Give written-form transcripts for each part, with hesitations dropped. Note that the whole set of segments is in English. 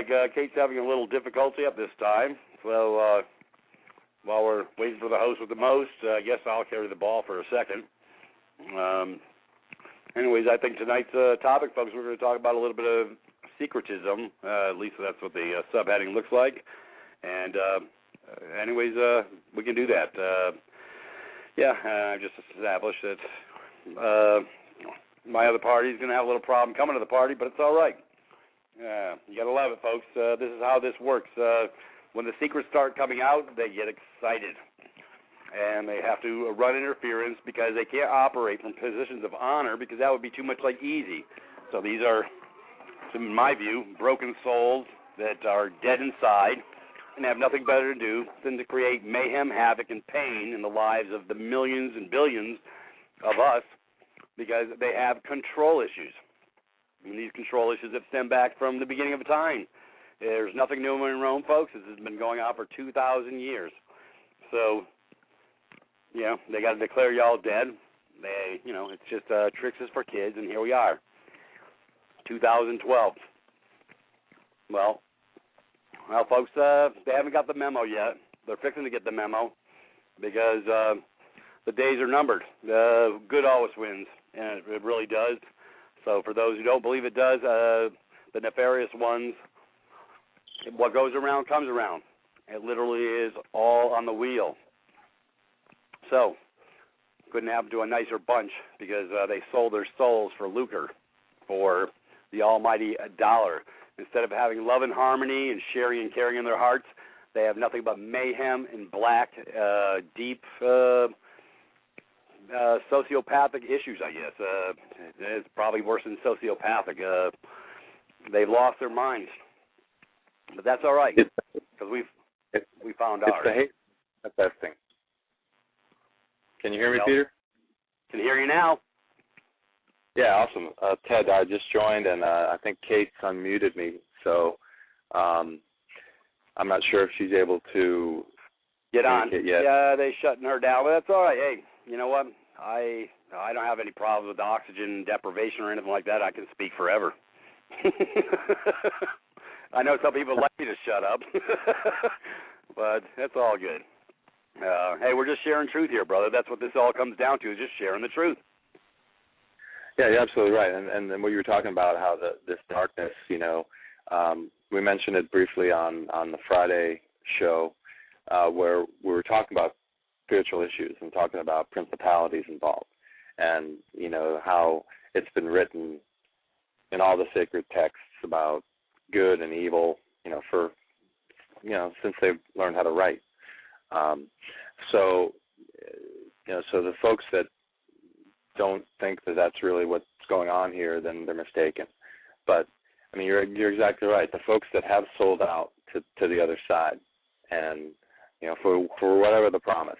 like Kate's having a little difficulty at this time. So while we're waiting for the host with the most, I guess I'll carry the ball for a second. Anyways, I think tonight's topic, folks, we're going to talk about a little bit of syncretism. At least that's what the subheading looks like. And anyways, we can do that. I just established that my other party is going to have a little problem coming to the party, but it's all right. You got to love it, folks. This is how this works. When the secrets start coming out, they get excited. And they have to run interference because they can't operate from positions of honor because that would be too much like easy. So these are, in my view, broken souls that are dead inside and have nothing better to do than to create mayhem, havoc, and pain in the lives of the millions and billions of us because they have control issues. And these control issues have stemmed back from the beginning of time. There's nothing new in Rome, folks. This has been going on for 2,000 years. So, they got to declare y'all dead. It's just tricks is for kids, and here we are, 2012. Well, folks, they haven't got the memo yet. They're fixing to get the memo because the days are numbered. Good always wins, and it really does. So for those who don't believe it does, the nefarious ones, what goes around comes around. It literally is all on the wheel. So, couldn't happen to a nicer bunch because they sold their souls for lucre, for the almighty dollar. Instead of having love and harmony and sharing and caring in their hearts, they have nothing but mayhem and black, deep sociopathic issues, I guess. It's probably worse than sociopathic. They've lost their minds. But that's all right because we found ours. It's the hate manifesting. Can you hear me, Peter? Can hear you now. Yeah, awesome. Ted, I just joined, and I think Kate's unmuted me, so I'm not sure if she's able to get on yet. Yeah, they're shutting her down, but that's all right. Hey, you know what? I don't have any problems with oxygen deprivation or anything like that. I can speak forever. I know some people like me to shut up, but that's all good. Hey, we're just sharing truth here, brother. That's what this all comes down to, is just sharing the truth. Yeah, you're absolutely right. And then what you were talking about, how this darkness, we mentioned it briefly on the Friday show where we were talking about spiritual issues and talking about principalities involved and, how it's been written in all the sacred texts about good and evil, since they've learned how to write. So the folks that don't think that that's really what's going on here, then they're mistaken. But I mean, you're exactly right. The folks that have sold out to the other side, and for whatever the promise,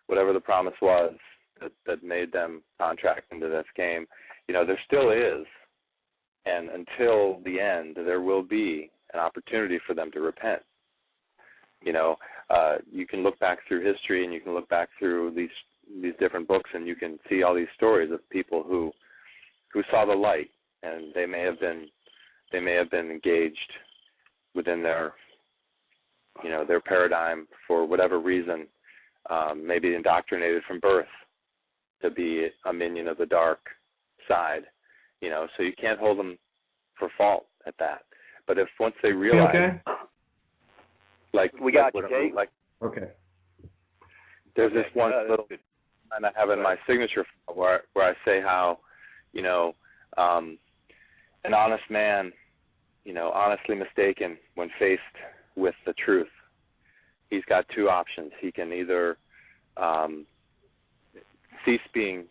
whatever the promise was that made them contract into this game, there still is, and until the end, there will be an opportunity for them to repent. You can look back through history, and you can look back through these different books, and you can see all these stories of people who saw the light, and they may have been engaged within their paradigm for whatever reason, maybe indoctrinated from birth to be a minion of the dark side. So you can't hold them for fault at that. But if once they realize, we got you, Kate. Okay. There's this one little line I have in my signature where I say how, an honest man, honestly mistaken when faced with the truth, he's got two options. He can either cease being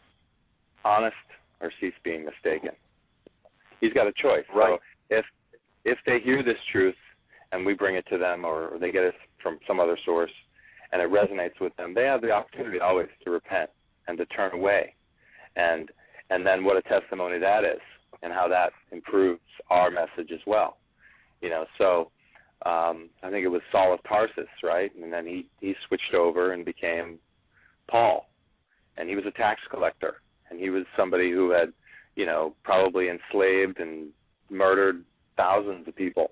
honest or cease being mistaken. He's got a choice. Right. So if they hear this truth and we bring it to them, or they get it from some other source and it resonates with them, they have the opportunity always to repent and to turn away. And then what a testimony that is, and how that improves our message as well. So I think it was Saul of Tarsus, right? And then he switched over and became Paul. And he was a tax collector. And he was somebody who had, probably enslaved and murdered thousands of people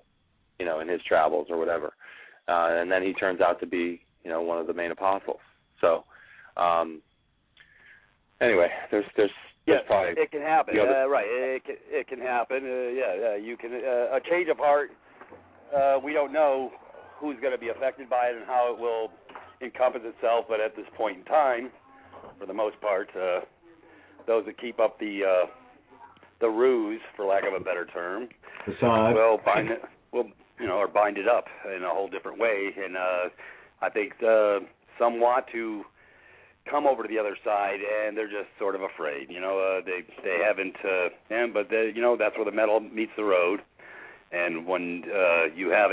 in his travels or whatever. And then he turns out to be, one of the main apostles. So, anyway, there's probably it can happen. Right, it can happen. You can a change of heart. We don't know who's going to be affected by it and how it will encompass itself, but at this point in time, for the most part, those that keep up the ruse, for lack of a better term, will bind it. Or bind it up in a whole different way. And I think some want to come over to the other side, and they're just sort of afraid. They haven't. But that's where the metal meets the road. And when you have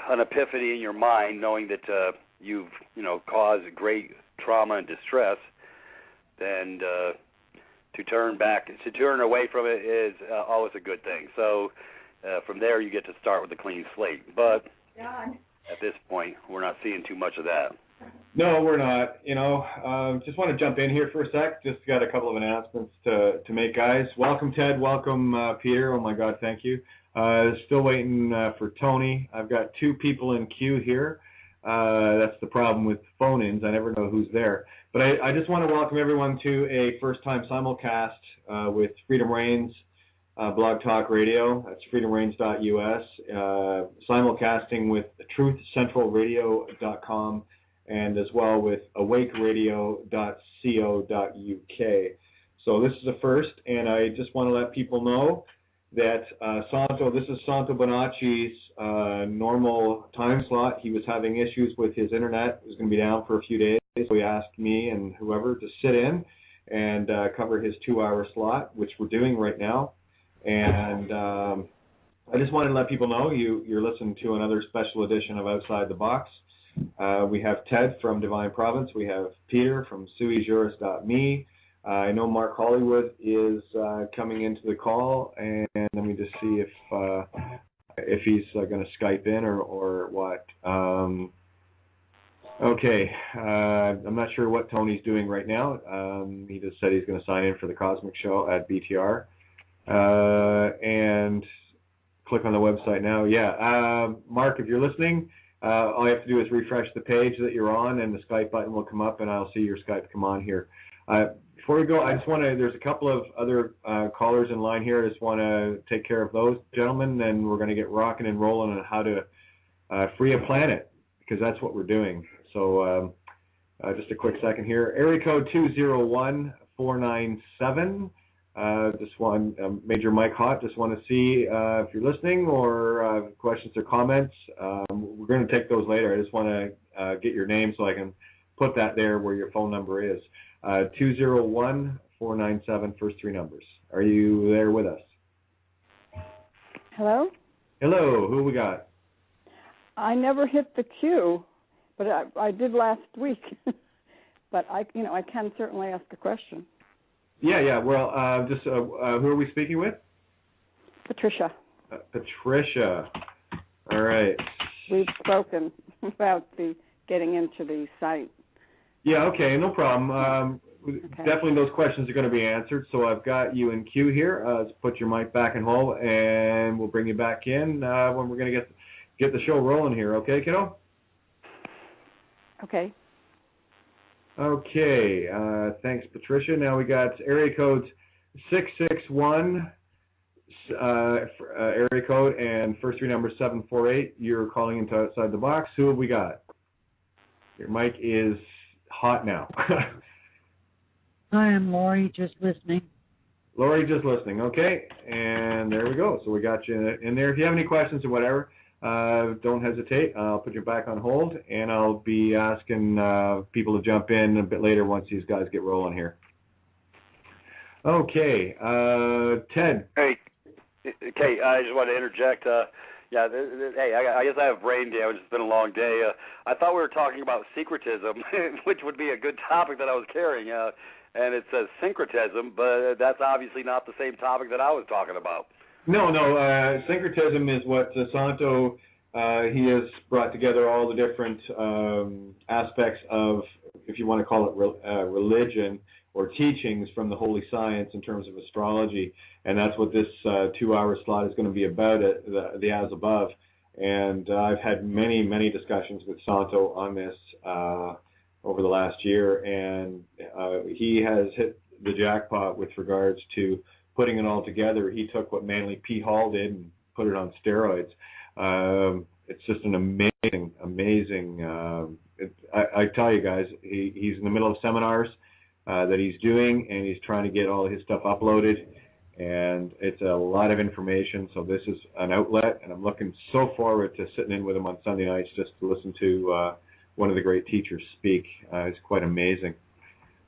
an epiphany in your mind, knowing that you've caused great trauma and distress, then to turn away from it is always a good thing. So from there, you get to start with a clean slate. But at this point, we're not seeing too much of that. No, we're not. Just want to jump in here for a sec. Just got a couple of announcements to make, guys. Welcome, Ted. Welcome, Peter. Oh, my God, thank you. Still waiting for Tony. I've got 2 people in queue here. That's the problem with phone-ins. I never know who's there. But I just want to welcome everyone to a first-time simulcast with Freedom Reigns Blog Talk Radio. That's freedomreigns.us. Simulcasting with truthcentralradio.com and as well with awakeradio.co.uk. So this is a first, and I just want to let people know that this is Santos Bonacci's normal time slot. He was having issues with his internet. It was going to be down for a few days. So he asked me and whoever to sit in and cover his 2-hour slot, which we're doing right now. And I just wanted to let people know you're listening to another special edition of Outside the Box. We have Ted from Divine Province. We have Peter from suijuris.me. I know Mark Hollywood is coming into the call, and let me just see if he's going to Skype in or what. Okay, I'm not sure what Tony's doing right now. He just said he's going to sign in for the Cosmic Show at BTR. And click on the website now. Mark, if you're listening, all you have to do is refresh the page that you're on, and the Skype button will come up, and I'll see your Skype come on here. Before we go, I just want to, there's a couple of other callers in line here. I just want to take care of those gentlemen, and we're going to get rocking and rolling on how to free a planet, because that's what we're doing. So just a quick second here. Area code 201497. Just one, Major Mike Hott, just want to see if you're listening or questions or comments. We're going to take those later. I just want to get your name so I can put that there where your phone number is. 201497, first 3 numbers. Are you there with us? Hello? Hello, who we got? I never hit the queue, but I did last week. But I can certainly ask a question. Yeah. Well, who are we speaking with? Patricia. Patricia. All right. We've spoken about getting into the site. Yeah. Okay. No problem. Okay. Definitely, those questions are going to be answered. So I've got you in queue here. Let's put your mic back in hold, and we'll bring you back in when we're going to get the show rolling here. Okay, kiddo? Okay. Okay, thanks, Patricia. Now we got area code 661, area code, and first 3 numbers 748. You're calling into Outside the Box. Who have we got? Your mic is hot now. Hi, I'm Lori, just listening. Lori, just listening. Okay, and there we go. So we got you in there. If you have any questions or whatever, don't hesitate. I'll put you back on hold, and I'll be asking people to jump in a bit later once these guys get rolling here. Okay, Ted. Hey, I just want to interject. Hey, I guess I have brain damage. It's been a long day. I thought we were talking about syncretism, which would be a good topic that I was carrying, and it says syncretism, but that's obviously not the same topic that I was talking about. No. Syncretism is what Santo, he has brought together all the different aspects of, if you want to call it religion, or teachings from the holy science in terms of astrology, and that's what this 2-hour slot is going to be about, the As Above. And I've had many discussions with Santo on this over the last year, and he has hit the jackpot with regards to putting it all together. He took what Manly P. Hall did and put it on steroids. It's just an amazing. I tell you guys, he's in the middle of seminars that he's doing, and he's trying to get all his stuff uploaded. And it's a lot of information, so this is an outlet, and I'm looking so forward to sitting in with him on Sunday nights just to listen to one of the great teachers speak. It's quite amazing.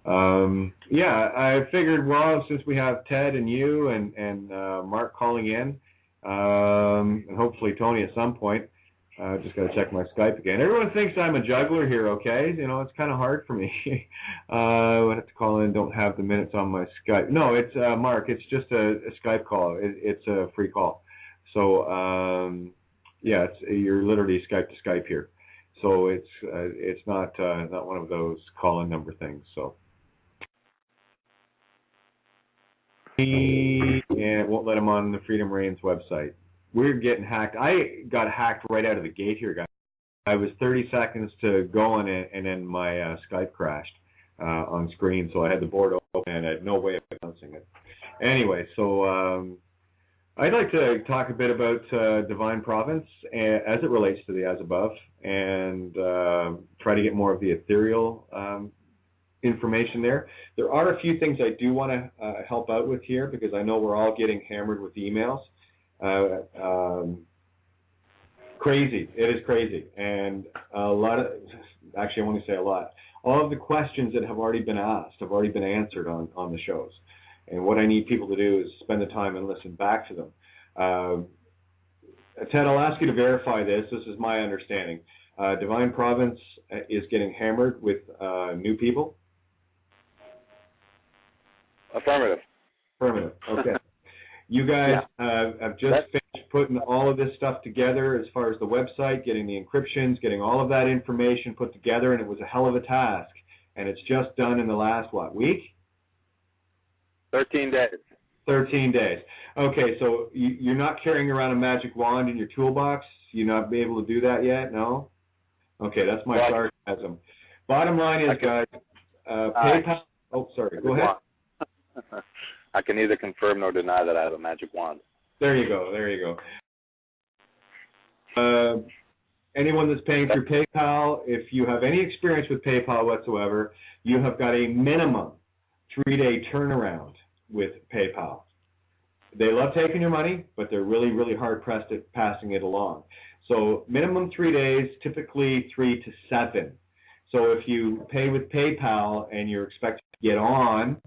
I figured, well, since we have Ted and you and Mark calling in, and hopefully Tony at some point, just got to check my Skype again. Everyone thinks I'm a juggler here, okay? You know, it's kind of hard for me. I have to call in, don't have the minutes on my Skype. No, it's Mark. It's just a Skype call. It's a free call. So, you're literally Skype to Skype here. So it's not one of those call-in number things. So. And it won't let him on the Freedom Reigns website. We're getting hacked. I got hacked right out of the gate here, guys. I was 30 seconds to go on it, and then my Skype crashed on screen, so I had the board open, and I had no way of announcing it. Anyway, so I'd like to talk a bit about Divine Providence as it relates to the As Above, and try to get more of the ethereal information there. There are a few things I do want to help out with here, because I know we're all getting hammered with emails. Crazy. It is crazy. And a lot of, actually I want to say a lot, all of the questions that have already been asked have already been answered on the shows. And what I need people to do is spend the time and listen back to them. Ted, I'll ask you to verify this. This is my understanding. Divine Providence is getting hammered with new people? Affirmative. Okay. You guys have just finished putting all of this stuff together as far as the website, getting the encryptions, getting all of that information put together, and it was a hell of a task. And it's just done in the last, week? 13 days. 13 days. Okay, so you're not carrying around a magic wand in your toolbox? You're not able to do that yet? No? Okay, that's my sarcasm. Bottom line is, guys, PayPal. Oh, sorry. Go ahead. I can neither confirm nor deny that I have a magic wand. There you go. Anyone that's paying through PayPal, if you have any experience with PayPal whatsoever, you have got a minimum 3-day turnaround with PayPal. They love taking your money, but they're really hard-pressed at passing it along. So minimum 3 days, typically 3 to 7. So if you pay with PayPal and you're expected to get on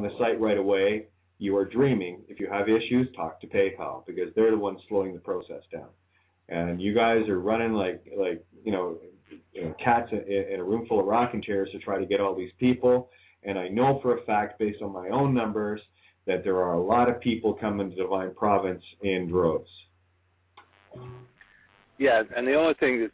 the site right away, you are dreaming. If you have issues, talk to PayPal, because they're the ones slowing the process down. And you guys are running like cats in a room full of rocking chairs to try to get all these people. And I know for a fact, based on my own numbers, that there are a lot of people coming to Divine Providence in droves. Yeah, and the only thing is,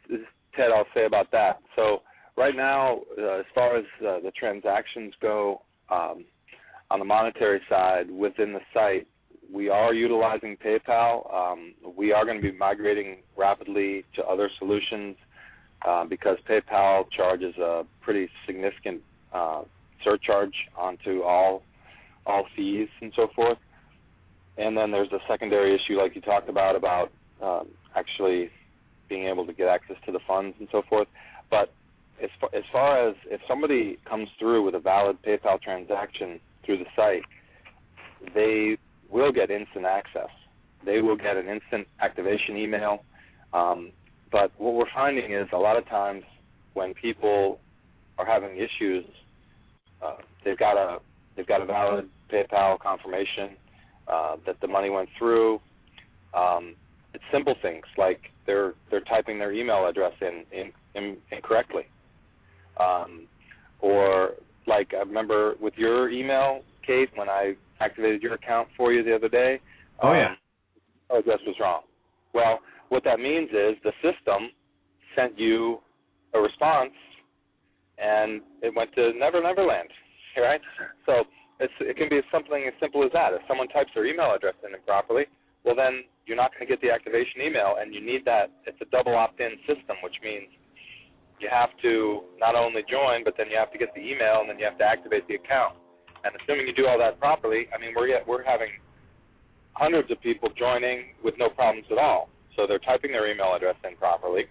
Ted, I'll say about that. So right now, as far as the transactions go, on the monetary side within the site, we are utilizing PayPal. We are going to be migrating rapidly to other solutions because PayPal charges a pretty significant surcharge onto all fees and so forth. And then there's a secondary issue, like you talked about actually being able to get access to the funds and so forth. But as far as if somebody comes through with a valid PayPal transaction through the site, they will get instant access. They will get an instant activation email. But what we're finding is a lot of times when people are having issues, they've got a valid PayPal confirmation that the money went through. It's simple things like they're typing their email address in incorrectly. Or like I remember with your email, Kate, when I activated your account for you the other day. Your address was wrong. Well, what that means is the system sent you a response, and it went to Neverland. right? So it can be something as simple as that. If someone types their email address in improperly, well, then you're not going to get the activation email, and you need that. It's a double opt-in system, which means you have to not only join, but then you have to get the email, and then you have to activate the account. And assuming you do all that properly, I mean, we're having hundreds of people joining with no problems at all. So they're typing their email address in properly.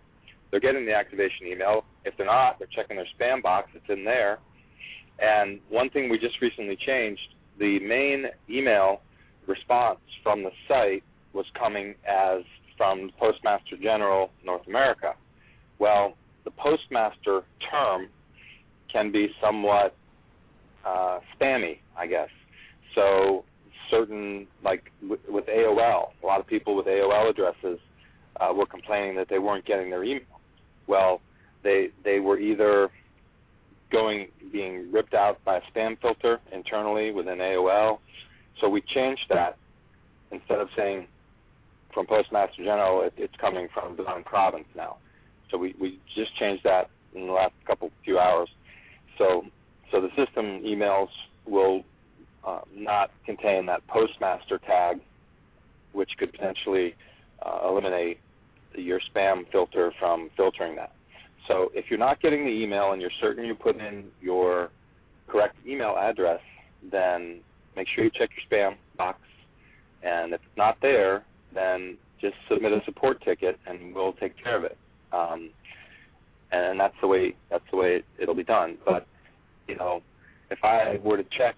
They're getting the activation email. If they're not, they're checking their spam box. It's in there. And one thing we just recently changed, the main email response from the site was coming as from Postmaster General North America. Well, the Postmaster term can be somewhat spammy, I guess. So certain, like with AOL, a lot of people with AOL addresses were complaining that they weren't getting their email. Well, they were either being ripped out by a spam filter internally within AOL. So we changed that. Instead of saying from Postmaster General, it's coming from Divine Province now. So we just changed that in the last few hours. So the system emails will not contain that Postmaster tag, which could potentially eliminate your spam filter from filtering that. So if you're not getting the email and you're certain you put in your correct email address, then make sure you check your spam box. And if it's not there, then just submit a support ticket and we'll take care of it. And that's the way it'll be done. But if I were to check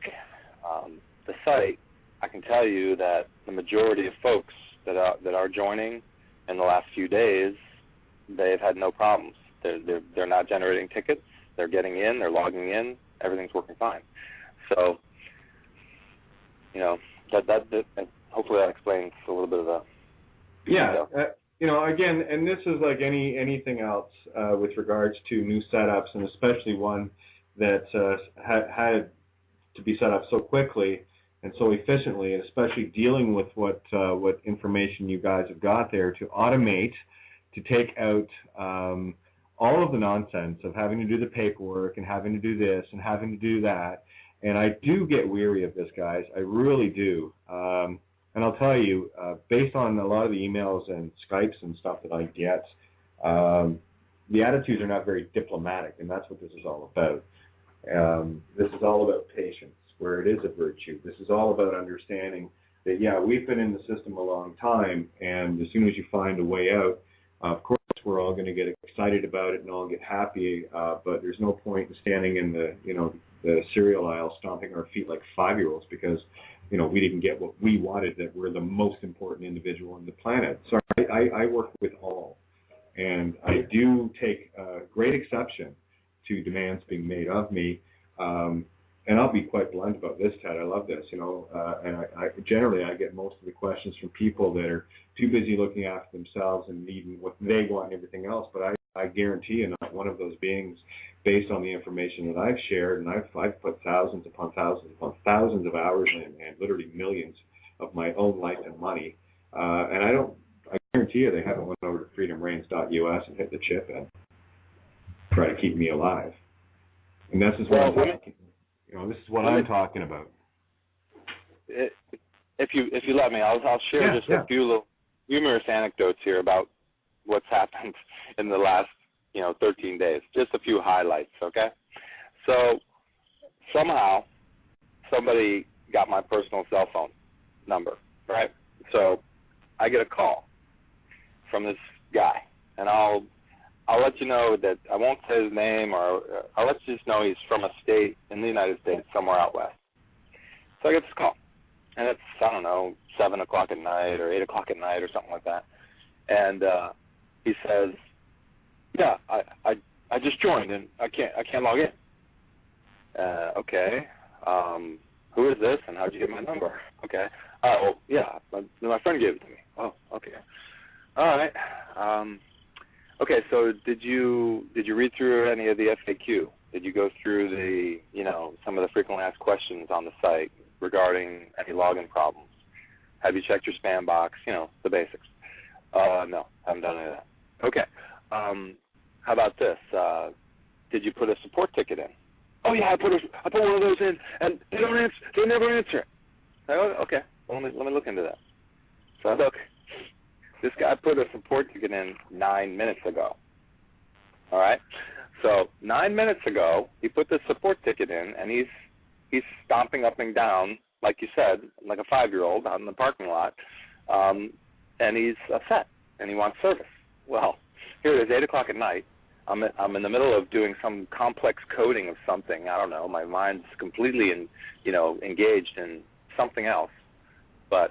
the site, I can tell you that the majority of folks that are joining in the last few days, they've had no problems. They're not generating tickets. They're getting in. They're logging in. Everything's working fine. So, that hopefully that explains a little bit of the. Yeah. Again, and this is like anything else with regards to new setups, and especially one that had to be set up so quickly and so efficiently, and especially dealing with what information you guys have got there to automate, to take out all of the nonsense of having to do the paperwork and having to do this and having to do that. And I do get weary of this, guys. I really do. And I'll tell you, based on a lot of the emails and Skypes and stuff that I get, the attitudes are not very diplomatic, and that's what this is all about. This is all about patience, where it is a virtue. This is all about understanding that, yeah, we've been in the system a long time, and as soon as you find a way out, of course, we're all going to get excited about it and all get happy, but there's no point in standing in the cereal aisle stomping our feet like 5-year-olds because we didn't get what we wanted, that we're the most important individual on the planet. So I work with all, and I do take great exception to demands being made of me. And I'll be quite blunt about this, Ted. I love this, and I generally get most of the questions from people that are too busy looking after themselves and needing what they want and everything else. But I guarantee you, not one of those beings, based on the information that I've shared, and I've put thousands upon thousands upon thousands of hours and literally millions of my own life and money. And I guarantee you they haven't went over to freedomreigns.us and hit the chip and try to keep me alive. And this is what I'm talking. This is what I'm talking about. If you let me, I'll share a few little humorous anecdotes here about what's happened in the last 13 days. Just a few highlights, okay? So somehow somebody got my personal cell phone number, right? So I get a call from this guy, and I'll let you know that I won't say his name, or I'll let you just know he's from a state in the United States, somewhere out west. So I get this call, and it's, 7 o'clock at night or 8 o'clock at night or something like that. And he says, yeah, I just joined, and I can't log in. Okay. Who is this, and how'd you get my number? Okay. Oh, yeah, my friend gave it to me. Oh, okay. All right. Okay, so did you read through any of the FAQ? Did you go through the, some of the frequently asked questions on the site regarding any login problems? Have you checked your spam box? The basics. No, haven't done any of that. Okay. How about this? Did you put a support ticket in? Oh yeah, I put one of those in, and they don't answer. They never answer it. I go, okay, well, let me look into that. So I look. This guy put a support ticket in 9 minutes ago. All right. So 9 minutes ago, he put this support ticket in, and he's stomping up and down, like you said, like a 5-year-old out in the parking lot, and he's upset and he wants service. Well, here it is, 8 o'clock at night. I'm in the middle of doing some complex coding of something. I don't know. My mind's completely engaged in something else. But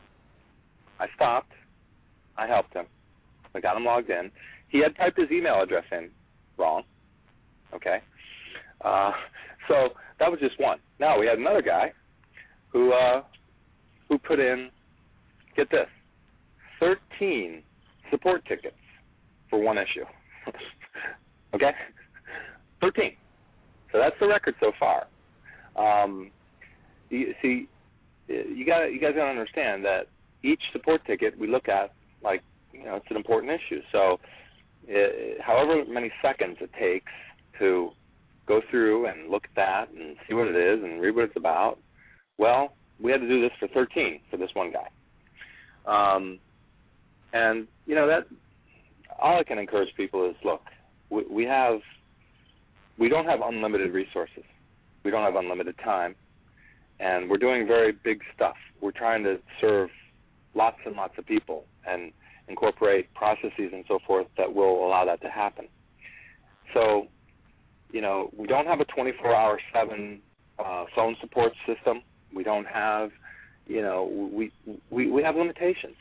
I stopped. I helped him. I got him logged in. He had typed his email address in wrong. Okay. So that was just one. Now we had another guy who put in, get this, 13 support tickets for one issue. Okay? 13. So that's the record so far. You guys got to understand that each support ticket we look at, like, it's an important issue. So however many seconds it takes to go through and look at that and see what it is and read what it's about, well, we had to do this for 13 for this one guy. And, that all I can encourage people is, look, we don't have unlimited resources. We don't have unlimited time. And we're doing very big stuff. We're trying to serve lots and lots of people and incorporate processes and so forth that will allow that to happen. So, we don't have a 24-hour/7 phone support system. We don't have, we have limitations,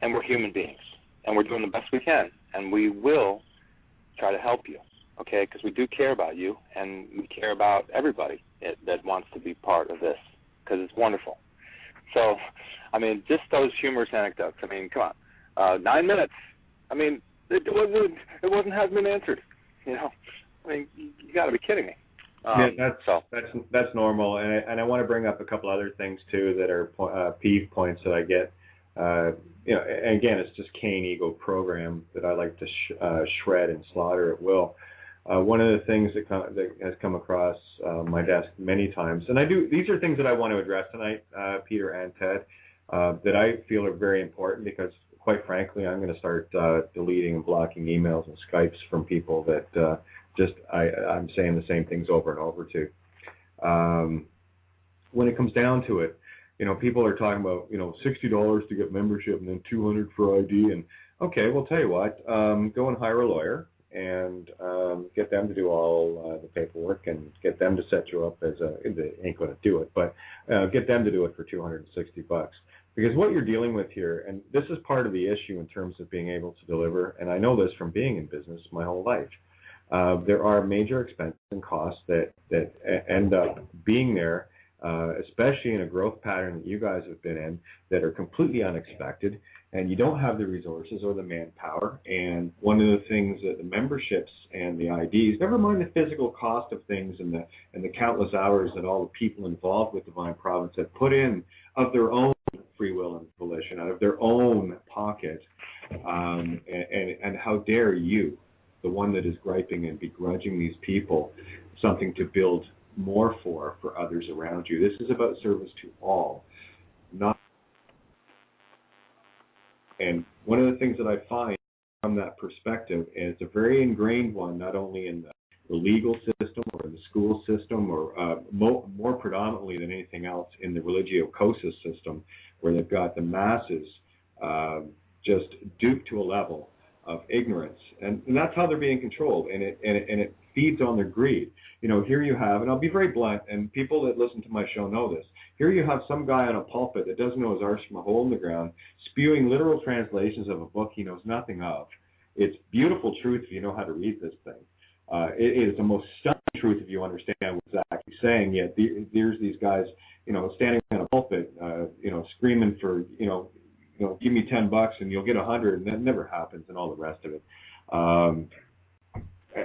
and we're human beings, and we're doing the best we can, and we will try to help you, okay, because we do care about you, and we care about everybody that wants to be part of this, because it's wonderful. So, just those humorous anecdotes. Come on, 9 minutes. It hasn't been answered. You got to be kidding me. That's normal, and I want to bring up a couple other things too that are peeve points that I get. And again, it's just Cain ego program that I like to shred and slaughter at will. One of the things that has come across my desk many times, and these are things that I want to address tonight, Peter and Ted, that I feel are very important because, quite frankly, I'm going to start deleting and blocking emails and Skypes from people that I'm saying the same things over and over to. When it comes down to it, people are talking about, $60 to get membership and then $200 for ID. And okay, well, tell you what, go and hire a lawyer and get them to do all the paperwork and get them to set you up they ain't going to do it, but get them to do it for $260. Because what you're dealing with here, and this is part of the issue in terms of being able to deliver, and I know this from being in business my whole life, there are major expenses and costs that end up being there, especially in a growth pattern that you guys have been in, that are completely unexpected, and you don't have the resources or the manpower. And one of the things that the memberships and the IDs, never mind the physical cost of things and the countless hours that all the people involved with Divine Providence have put in of their own free will and volition, out of their own pocket, and how dare you, the one that is griping and begrudging these people something to build more for others around you. This is about service to all, not. And one of the things that I find from that perspective, and it's a very ingrained one, not only in the legal system or in the school system, or more predominantly than anything else in the religio-cosus system, where they've got the masses just duped to a level of ignorance, and that's how they're being controlled, and it feeds on their greed. Here you have, and I'll be very blunt, and people that listen to my show know this, here you have some guy on a pulpit that doesn't know his arse from a hole in the ground, spewing literal translations of a book he knows nothing of. It's beautiful truth if you know how to read this thing. It is the most stunning truth if you understand what he's actually saying, yet there's these guys, standing on a pulpit, screaming for, give me $10 and you'll get 100, and that never happens, and all the rest of it.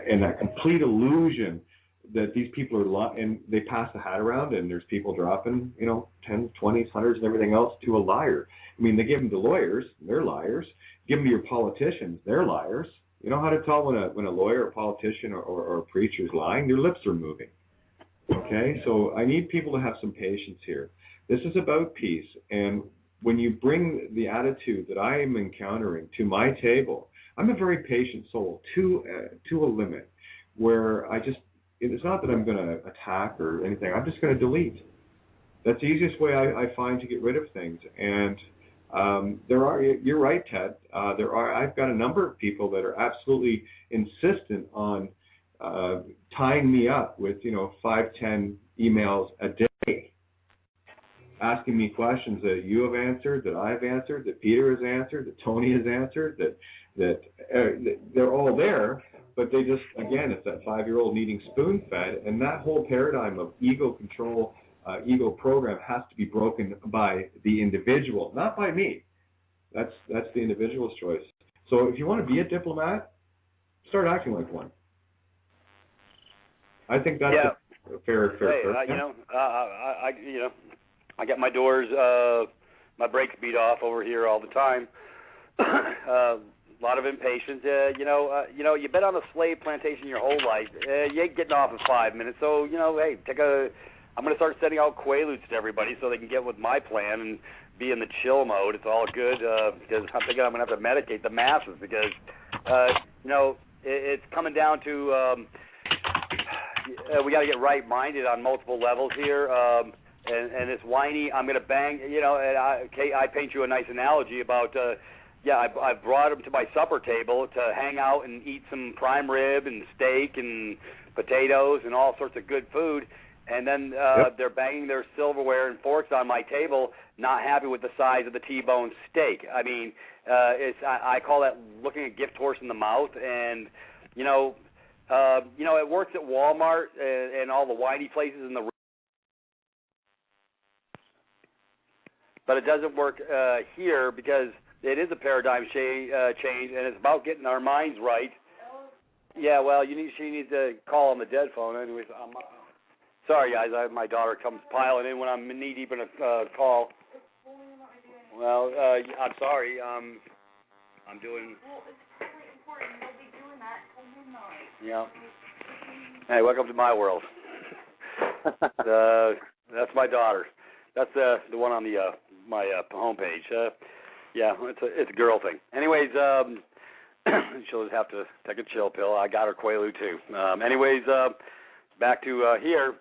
And that complete illusion that these people are, and they pass the hat around, and there's people dropping, 10s, 20s, 100s, and everything else to a liar. They give them to lawyers, they're liars. Give them to your politicians, they're liars. You know how to tell when a lawyer, a politician, or a preacher is lying? Their lips are moving. Okay, so I need people to have some patience here. This is about peace, and when you bring the attitude that I am encountering to my table, I'm a very patient soul to a limit, where it's not that I'm going to attack or anything. I'm just going to delete. That's the easiest way I find to get rid of things. And you're right, Ted. I've got a number of people that are absolutely insistent on tying me up with 5-10 emails a day, asking me questions that you have answered, that I've answered, that Peter has answered, that Tony has answered, that they're all there, but they just, again, it's that 5-year-old needing spoon-fed, and that whole paradigm of ego control, ego program has to be broken by the individual, not by me. That's the individual's choice. So if you want to be a diplomat, start acting like one. I think that's a fair. I get my doors, my brakes beat off over here all the time. A lot of impatience. You've been on a slave plantation your whole life. You ain't getting off in 5 minutes. So hey, I'm going to start sending out Quaaludes to everybody so they can get with my plan and be in the chill mode. It's all good because I'm thinking I'm going to have to medicate the masses because it's coming down to. We got to get right-minded on multiple levels here, and it's whiny. I'm going to bang, and I paint you a nice analogy about, I brought them to my supper table to hang out and eat some prime rib and steak and potatoes and all sorts of good food, and then they're banging their silverware and forks on my table, not happy with the size of the T-bone steak. I mean, I call that looking a gift horse in the mouth, and it works at Walmart and all the whiny places in the. But it doesn't work here because it is a paradigm change, and it's about getting our minds right. Yeah, well, she needs to call on the dead phone. Anyways, sorry, guys. My daughter comes piling in when I'm knee-deep in a call. Well, I'm sorry. I'm doing. Well, it's pretty important. They'll be doing that till midnight. Yeah. Hey, welcome to my world. That's my daughter. That's the one on the my homepage. It's a girl thing. Anyways, she'll just have to take a chill pill. I got her Quaalude too. Back to here.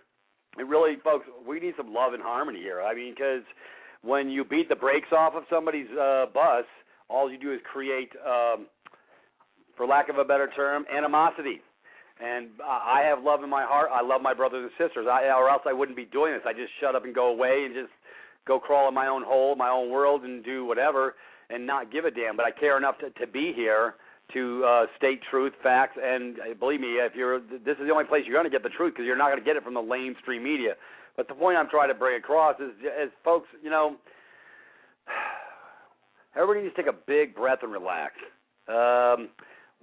It really, folks, we need some love and harmony here. I mean, because when you beat the brakes off of somebody's bus, all you do is create, for lack of a better term, animosity. And I have love in my heart. I love my brothers and sisters, or else I wouldn't be doing this. I just shut up and go away and just go crawl in my own hole, my own world, and do whatever and not give a damn. But I care enough to be here to state truth, facts, and believe me, this is the only place you're going to get the truth because you're not going to get it from the mainstream media. But the point I'm trying to bring across is folks, everybody needs to take a big breath and relax.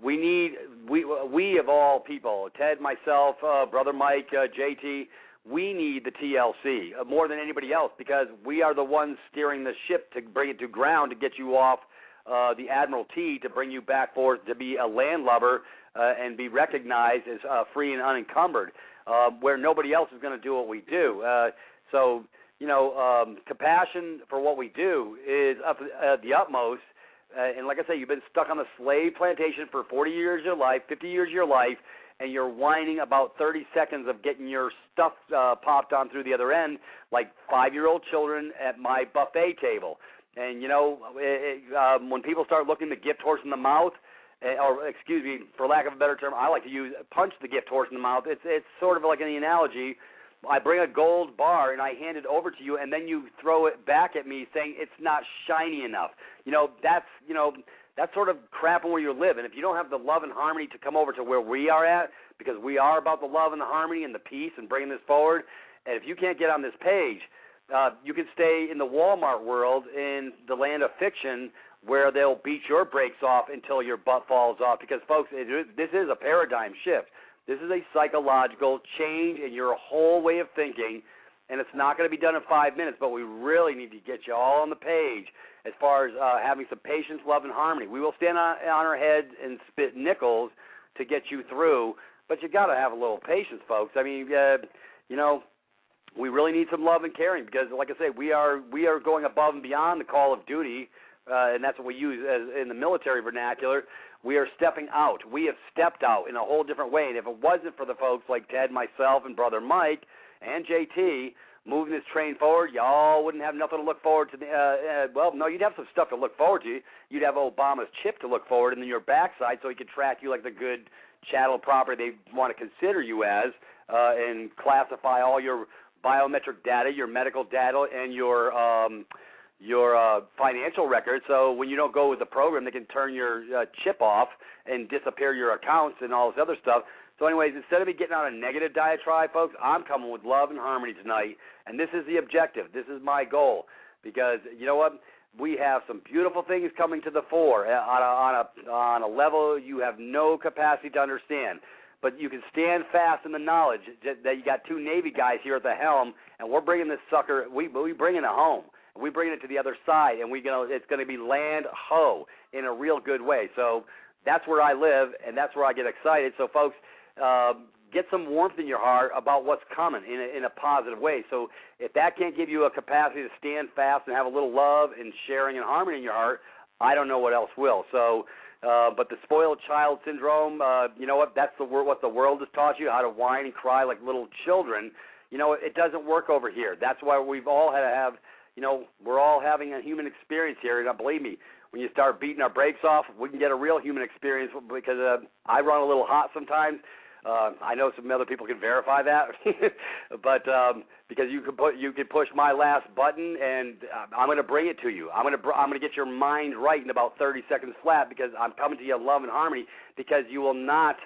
We of all people, Ted, myself, Brother Mike, JT, we need the TLC more than anybody else because we are the ones steering the ship to bring it to ground to get you off the Admiralty to bring you back forth to be a landlubber and be recognized as free and unencumbered, where nobody else is going to do what we do. Compassion for what we do is the utmost. And like I say, you've been stuck on the slave plantation for 40 years of your life, 50 years of your life, and you're whining about 30 seconds of getting your stuff popped on through the other end like 5-year-old children at my buffet table. And, when people start looking the gift horse in the mouth, or excuse me, for lack of a better term, I like to use punch the gift horse in the mouth. It's sort of like an analogy. I bring a gold bar and I hand it over to you, and then you throw it back at me saying it's not shiny enough. That's sort of crapping where you live. And if you don't have the love and harmony to come over to where we are at, because we are about the love and the harmony and the peace and bringing this forward, and if you can't get on this page, you can stay in the Walmart world in the land of fiction where they'll beat your brakes off until your butt falls off. Because, folks, this is a paradigm shift. This is a psychological change in your whole way of thinking, and it's not going to be done in 5 minutes, but we really need to get you all on the page as far as having some patience, love, and harmony. We will stand on our heads and spit nickels to get you through, but you got to have a little patience, folks. I mean, we really need some love and caring because, like I say, we are going above and beyond the call of duty, and that's what we use as in the military vernacular. We are stepping out. We have stepped out in a whole different way, and if it wasn't for the folks like Ted, myself, and Brother Mike and JT moving this train forward, y'all wouldn't have nothing to look forward to. No, you'd have some stuff to look forward to. You'd have Obama's chip to look forward in your backside so he could track you like the good chattel property they want to consider you as, and classify all your biometric data, your medical data, and your financial records. So when you don't go with the program, they can turn your chip off and disappear your accounts and all this other stuff. So anyways, instead of me getting on a negative diatribe, folks, I'm coming with love and harmony tonight, and this is the objective. This is my goal because, you know what, we have some beautiful things coming to the fore on a level you have no capacity to understand. But you can stand fast in the knowledge that you got two Navy guys here at the helm, and we're bringing this sucker, we bringing it home. We're bringing it to the other side, and it's going to be land ho in a real good way. So that's where I live, and that's where I get excited. So, folks, get some warmth in your heart about what's coming in a positive way. So if that can't give you a capacity to stand fast and have a little love and sharing and harmony in your heart, I don't know what else will. So, but the spoiled child syndrome, you know what? That's what the world has taught you, how to whine and cry like little children. You know, it doesn't work over here. That's why we've all had to have, we're all having a human experience here. And believe me, when you start beating our brakes off, we can get a real human experience because I run a little hot sometimes. I know some other people can verify that, but because you could push my last button, and I'm going to bring it to you. I'm going to get your mind right in about 30 seconds flat because I'm coming to you in love and harmony because you will not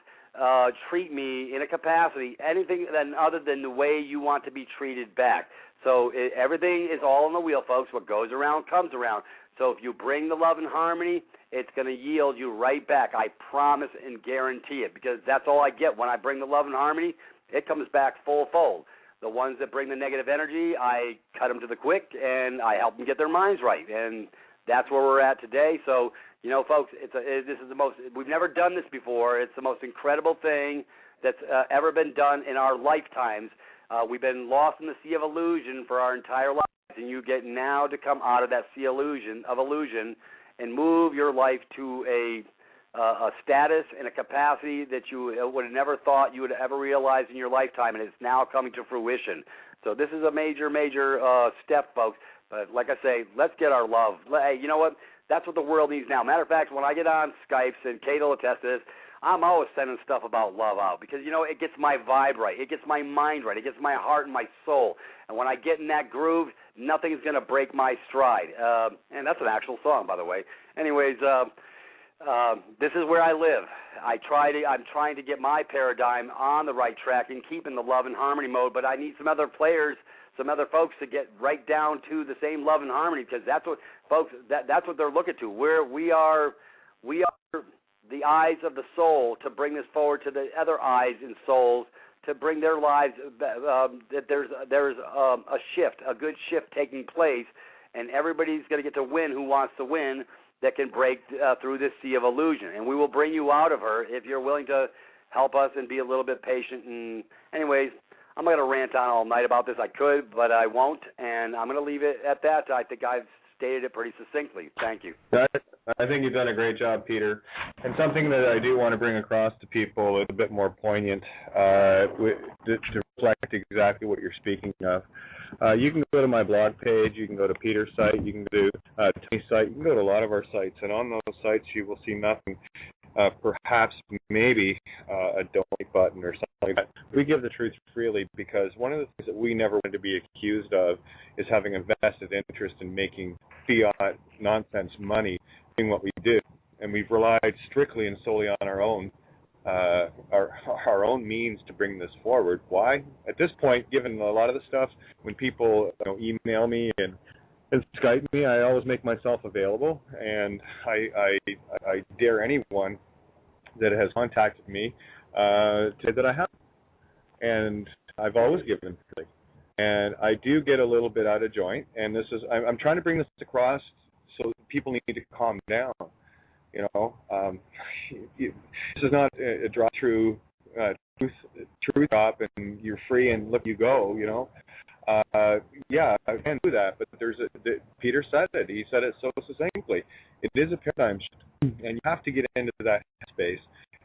treat me in a capacity anything other than the way you want to be treated back. So everything is all on the wheel, folks. What goes around comes around. So if you bring the love and harmony, it's going to yield you right back. I promise and guarantee it because that's all I get. When I bring the love and harmony, it comes back full fold. The ones that bring the negative energy, I cut them to the quick, and I help them get their minds right. And that's where we're at today. So, folks, this is the most – we've never done this before. It's the most incredible thing that's ever been done in our lifetimes. We've been lost in the sea of illusion for our entire lives, and you get now to come out of that sea of illusion and move your life to a status and a capacity that you would have never thought you would ever realize in your lifetime, and it's now coming to fruition. So this is a major, major step, folks. But like I say, let's get our love. Hey, you know what? That's what the world needs now. Matter of fact, when I get on Skypes, and Kate will attest to this, I'm always sending stuff about love out because, it gets my vibe right. It gets my mind right. It gets my heart and my soul. And when I get in that groove, nothing is going to break my stride. And that's an actual song, by the way. Anyways, this is where I live. I'm trying to get my paradigm on the right track and keep in the love and harmony mode, but I need some other players, some other folks to get right down to the same love and harmony because that's what, folks, that's what they're looking to. We are the eyes of the soul to bring this forward to the other eyes and souls to bring their lives, that there's a shift, a good shift taking place, and everybody's going to get to win who wants to win that can break through this sea of illusion. And we will bring you out of her if you're willing to help us and be a little bit patient. And anyways, I'm not going to rant on all night about this. I could, but I won't, and I'm going to leave it at that. I think I've stated it pretty succinctly. Thank you. I think you've done a great job, Peter. And something that I do want to bring across to people is a bit more poignant to reflect exactly what you're speaking of. You can go to my blog page. You can go to Peter's site. You can go to Tony's site. You can go to a lot of our sites. And on those sites, you will see nothing. Perhaps maybe a donate button or something like that. We give the truth freely because one of the things that we never wanted to be accused of is having a vested interest in making fiat nonsense money doing what we do. And we've relied strictly and solely on our own means to bring this forward. Why? At this point, given a lot of the stuff, when people email me and Skype me, I always make myself available, and I dare anyone that has contacted me to say that I have. And I've always given freely. And I do get a little bit out of joint, and I'm trying to bring this across so people need to calm down. This is not a draw-through truth truth drop and you're free and look you go, yeah, I can do that. But Peter said it. He said it so succinctly. It is a paradigm shift, and you have to get into that space.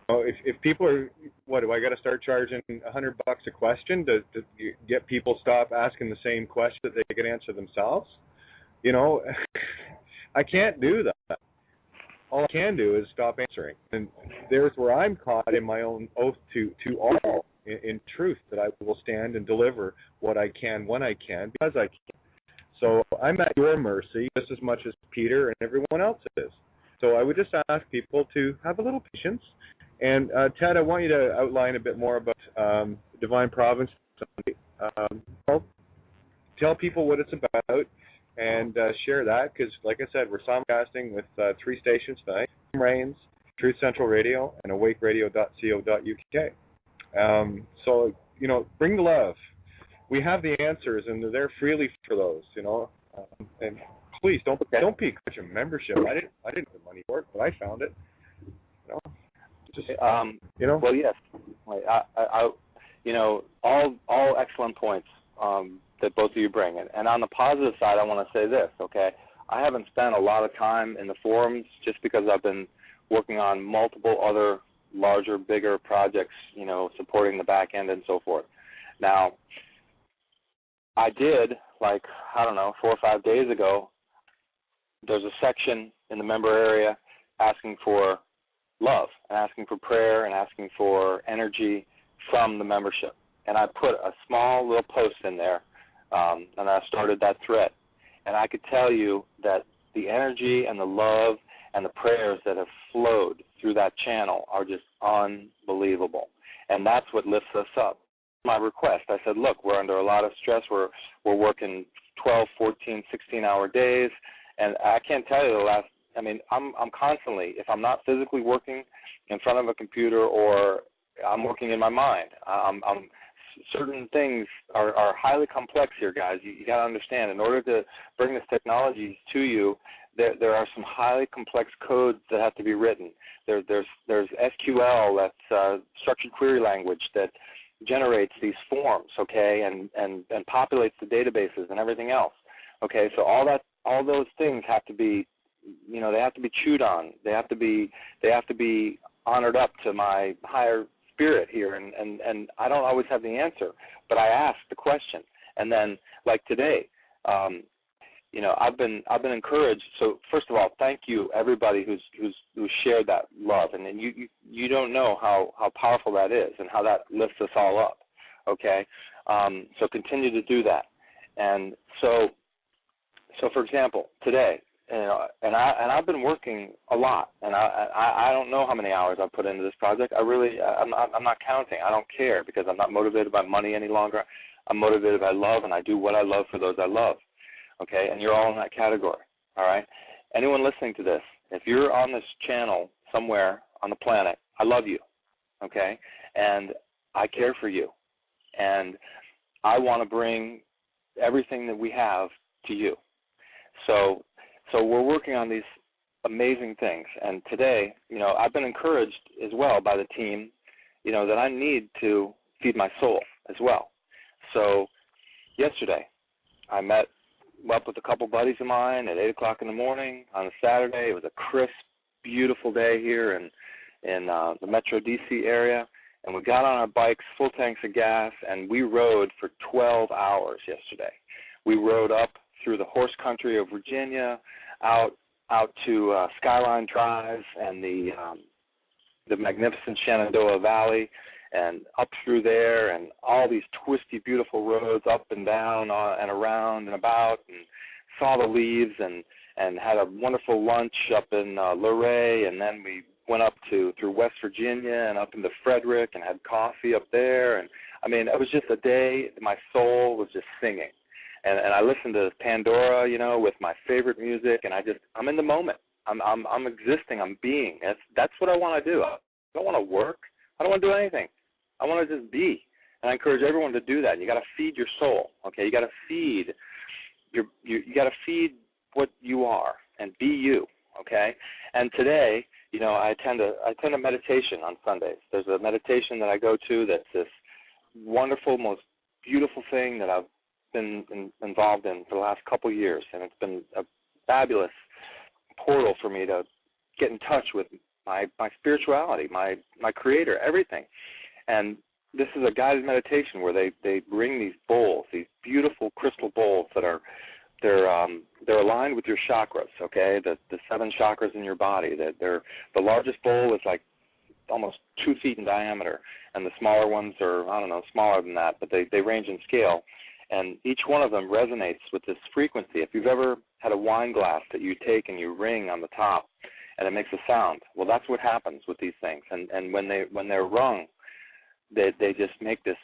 If people are, what do I got to start charging $100 a question to get people stop asking the same question that they can answer themselves? I can't do that. All I can do is stop answering, and there's where I'm caught in my own oath to all in truth, that I will stand and deliver what I can when I can, because I can. So I'm at your mercy just as much as Peter and everyone else is. So I would just ask people to have a little patience. And Ted, I want you to outline a bit more about Divine Providence. Tell people what it's about and share that, because like I said, we're simulcasting with 3 stations tonight: Rains, Truth Central Radio, and awakeradio.co.uk. So, bring the love. We have the answers, and they're there freely for those, and please don't be such a membership. I didn't have the money for it, but I found it. Well, yes. All excellent points that both of you bring. And on the positive side, I want to say this, okay? I haven't spent a lot of time in the forums just because I've been working on multiple other larger, bigger projects, supporting the back end and so forth. Now, I did, 4 or 5 days ago, there's a section in the member area asking for love and asking for prayer and asking for energy from the membership. And I put a small little post in there, and I started that thread. And I could tell you that the energy and the love and the prayers that have flowed through that channel are just unbelievable. And that's what lifts us up. My request, I said, look, we're under a lot of stress. We're working 12, 14, 16-hour days. And I can't tell you I'm constantly, if I'm not physically working in front of a computer or I'm working in my mind, certain things are highly complex here, guys. You got to understand, in order to bring this technology to you, there are some highly complex codes that have to be written. There's SQL, that's structured query language, that generates these forms, okay, and populates the databases and everything else. Okay, so all those things have to be, they have to be chewed on. They have to be honored up to my higher spirit here, and I don't always have the answer, but I ask the question. And then, like today, I've been encouraged. So first of all, thank you everybody who's shared that love, and then you don't know how powerful that is and how that lifts us all up. Okay, so continue to do that. And so for example, today, and I've been working a lot, and I don't know how many hours I've put into this project. I'm not counting. I don't care, because I'm not motivated by money any longer. I'm motivated by love, and I do what I love for those I love. Okay, and you're all in that category. All right. Anyone listening to this, if you're on this channel somewhere on the planet, I love you. Okay, and I care for you, and I want to bring everything that we have to you. So we're working on these amazing things. And today, I've been encouraged as well by the team, that I need to feed my soul as well. So yesterday, I met up with a couple buddies of mine at 8 o'clock in the morning on a Saturday. It was a crisp, beautiful day here in the Metro D.C. area. And we got on our bikes, full tanks of gas, and we rode for 12 hours yesterday. We rode up through the horse country of Virginia, out to Skyline Drive and the magnificent Shenandoah Valley, and up through there, and all these twisty, beautiful roads up and down and around and about, and saw the leaves, and had a wonderful lunch up in Luray, and then we went up through West Virginia and up into Frederick and had coffee up there. And it was just a day my soul was just singing. And I listened to Pandora, with my favorite music, and I'm in the moment. I'm existing. I'm being. That's what I want to do. I don't want to work. I don't want to do anything. I want to just be. And I encourage everyone to do that. And you got to feed your soul. Okay, you got to feed you got to feed what you are and be you. Okay. And today, I attend a meditation on Sundays. There's a meditation that I go to that's this wonderful, most beautiful thing that I've been involved in for the last couple of years, and it's been a fabulous portal for me to get in touch with my spirituality, my creator, everything. And this is a guided meditation where they bring these bowls, these beautiful crystal bowls that are they're aligned with your chakras, okay? The 7 chakras in your body. The largest bowl is like almost 2 feet in diameter, and the smaller ones are, I don't know, smaller than that, but they range in scale. And each one of them resonates with this frequency. If you've ever had a wine glass that you take and you ring on the top and it makes a sound, well, that's what happens with these things. And when they're rung, they just make this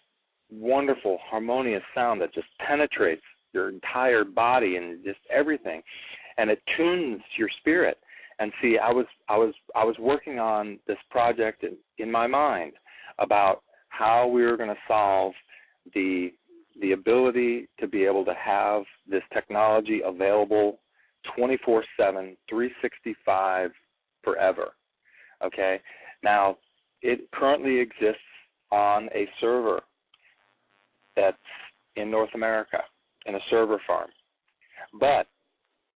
wonderful, harmonious sound that just penetrates your entire body and just everything, and it tunes your spirit. And see, I was working on this project in my mind about how we were going to solve the ability to be able to have this technology available 24/7, 365, forever. Okay? Now, it currently exists on a server that's in North America, in a server farm. But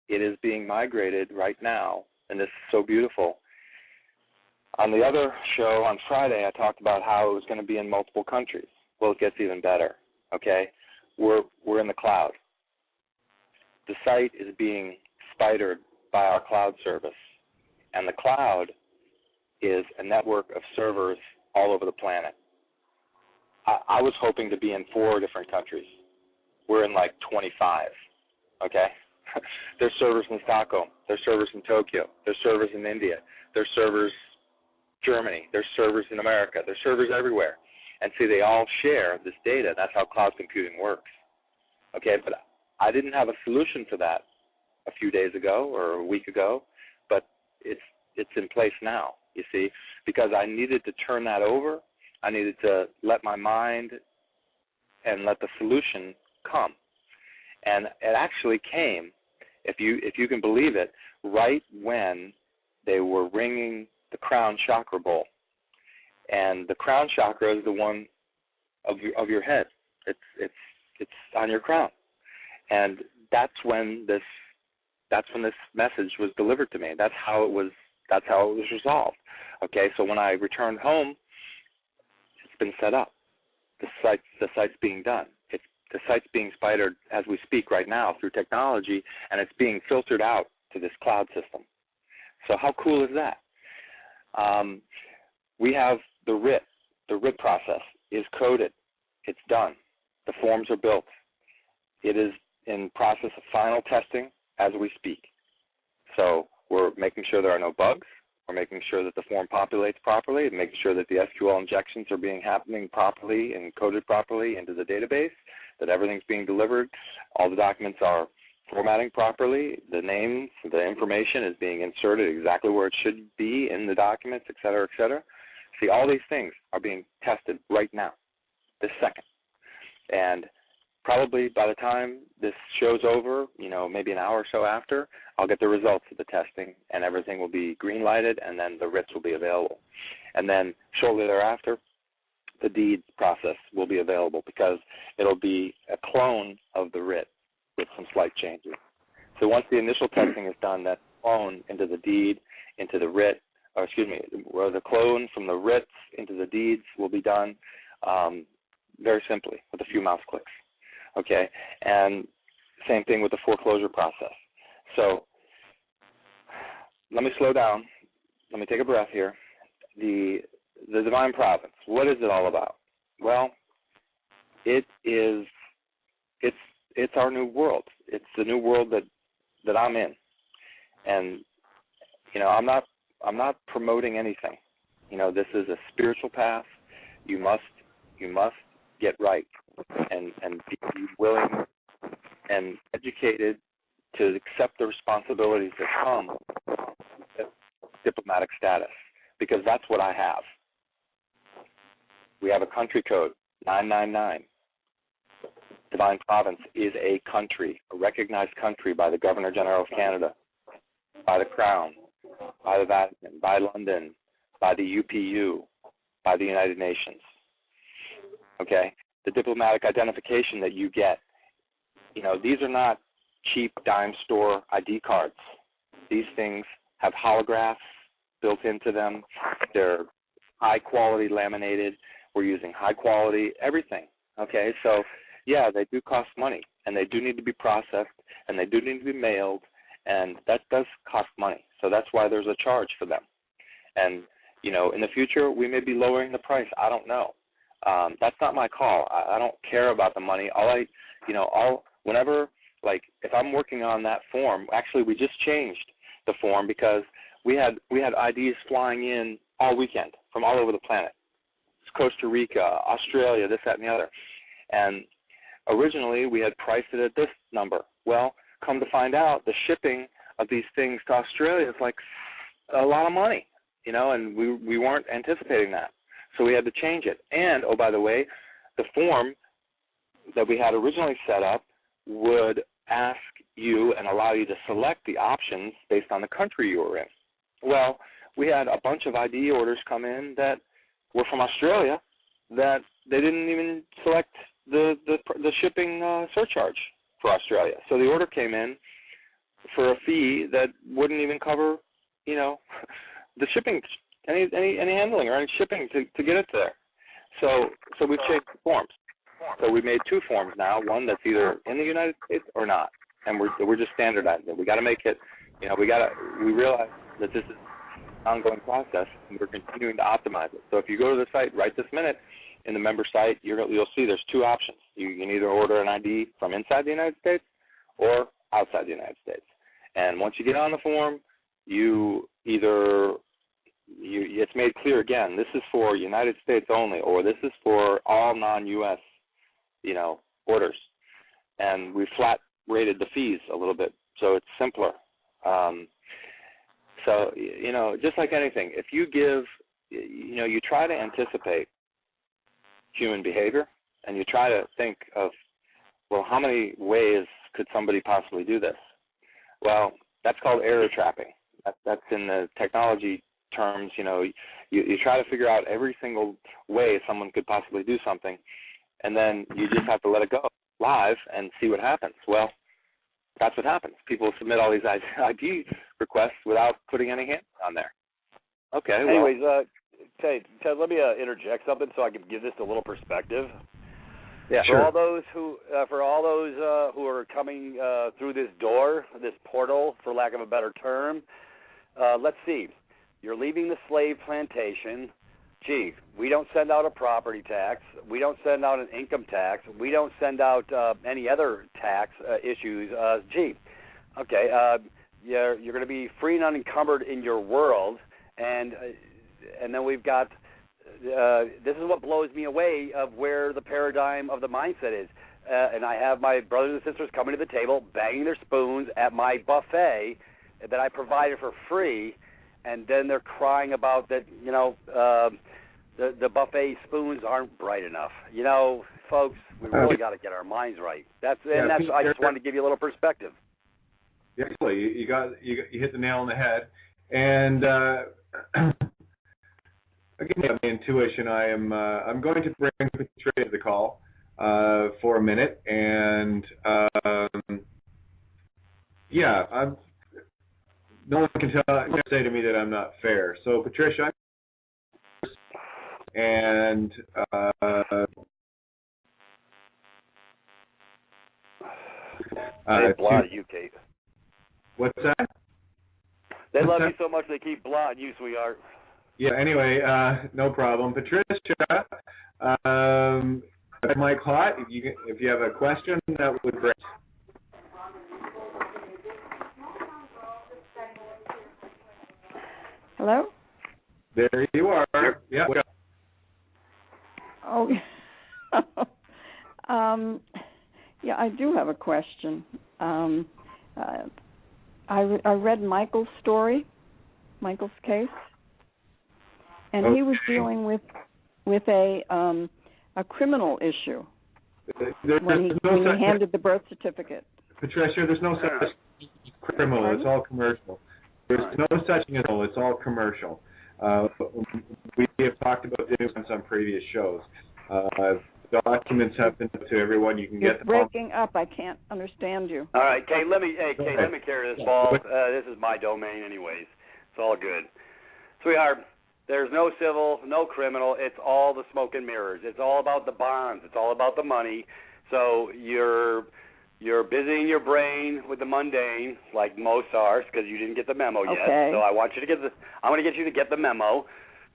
it is being migrated right now, and this is so beautiful. On the other show on Friday, I talked about how it was going to be in multiple countries. Well, it gets even better, okay? We're in the cloud. The site is being spidered by our cloud service, and the cloud is a network of servers all over the planet. I was hoping to be in 4 different countries. We're in like 25, okay? There's servers in Stockholm. There's servers in Tokyo. There's servers in India. There's servers in Germany. There's servers in America. There's servers everywhere. And see, they all share this data. That's how cloud computing works, okay? But I didn't have a solution for that a few days ago or a week ago, but it's in place now, you see, because I needed to turn that over. I needed to let my mind and let the solution come. And it actually came, if you can believe it, right when they were ringing the crown chakra bowl. And the crown chakra is the one of your head. It's on your crown. And that's when this message was delivered to me. That's how it was resolved. Okay, so when I returned home, it's been set up. The site's being done. The site's being spidered as we speak right now through technology, and it's being filtered out to this cloud system. So how cool is that? We have the writ. The writ process is coded. It's done. The forms are built. It is in process of final testing as we speak. So we're making sure there are no bugs. We're making sure that the form populates properly, and making sure that the SQL injections are happening properly and coded properly into the database, that everything's being delivered. All the documents are formatting properly. The names, the information is being inserted exactly where it should be in the documents, et cetera, et cetera. See, all these things are being tested right now, this second. And probably by the time this show's over, maybe an hour or so after, I'll get the results of the testing, and everything will be green-lighted, and then the writs will be available. And then shortly thereafter, the deed process will be available, because it'll be a clone of the writ with some slight changes. So once the initial testing is done, that clone into the deed, into the writ, or the clone from the writs into the deeds will be done very simply with a few mouse clicks. Okay, and same thing with the foreclosure process. So let me slow down. Let me take a breath here. The divine province, what is it all about? Well, it's our new world. It's the new world that I'm in. And I'm not promoting anything. This is a spiritual path. You must get right and be willing and educated to accept the responsibilities that come with diplomatic status, because that's what I have. We have a country code, 999. Divine Province is a country, a recognized country by the Governor-General of Canada, by the Crown, by the Vatican, by London, by the UPU, by the United Nations. okay? The diplomatic identification that you get, these are not cheap dime store ID cards. These things have holographs built into them. They're high-quality laminated. We're using high-quality everything, okay? So, yeah, they do cost money, and they do need to be processed, and they do need to be mailed, and that does cost money. So that's why there's a charge for them. And, in the future, we may be lowering the price. I don't know. That's not my call. I don't care about the money. Whenever, if I'm working on that form, actually we just changed the form because we had IDs flying in all weekend from all over the planet. It's Costa Rica, Australia, this, that, and the other. And originally we had priced it at this number. Well, come to find out, the shipping of these things to Australia is like a lot of money, and we weren't anticipating that. So we had to change it. And, oh, by the way, the form that we had originally set up would ask you and allow you to select the options based on the country you were in. Well, we had a bunch of ID orders come in that were from Australia that they didn't even select the shipping surcharge for Australia. So the order came in for a fee that wouldn't even cover, the shipping, any handling or any shipping to get it there. So we've changed the forms. So we made two forms now, one that's either in the United States or not, and we're just standardizing it. We got to make it, we realize that this is an ongoing process, and we're continuing to optimize it. So if you go to the site right this minute, in the member site, you'll see there's two options. You can either order an ID from inside the United States or outside the United States. And once you get on the form, it's made clear again, this is for United States only, or this is for all non-U.S., orders. And we flat rated the fees a little bit, so it's simpler. So, just like anything, if you give, you try to anticipate human behavior, and you try to think of, well, how many ways could somebody possibly do this? Well, that's called error trapping. That's in the technology terms, you try to figure out every single way someone could possibly do something, and then you just have to let it go live and see what happens. Well, that's what happens. People submit all these ID requests without putting any hands on there. Okay. Anyways, Ted, let me interject something so I can give this a little perspective. Yeah, for all those who are coming through this door, this portal, for lack of a better term, let's see. You're leaving the slave plantation. Gee, we don't send out a property tax. We don't send out an income tax. We don't send out any other tax issues. You're going to be free and unencumbered in your world, and then we've got. This is what blows me away of where the paradigm of the mindset is. And I have my brothers and sisters coming to the table, banging their spoons at my buffet that I provided for free, and then they're crying about that, the buffet spoons aren't bright enough. Folks, we really got to get our minds right. I just wanted to give you a little perspective. Actually, you hit the nail on the head, and again, my intuition. I'm going to bring Patricia to the call for a minute, and no one can say to me that I'm not fair. So, Patricia, and they blot you, Kate. What's that? They love you so much they keep blotting you, sweetheart. Yeah. Anyway, no problem, Patricia. Mike Hott, if you have a question, that would be great. Hello? There you are. Yeah. Oh, I do have a question. I read Michael's story, Michael's case, and he was dealing with a criminal issue when he handed the birth certificate. Patricia, there's no such criminal. It's all commercial. There's no such thing as criminal. It's all commercial. We have talked about this on some previous shows. documents have been to everyone. You can You're get them. breaking up. I can't understand you. All right, Kate, let me carry this ball. This is my domain anyways. It's all good. Sweetheart, there's no civil, no criminal. It's all the smoke and mirrors. It's all about the bonds. It's all about the money. So you're busying your brain with the mundane, like most are, because you didn't get the memo yet. Okay. So I'm going to get you to get the memo.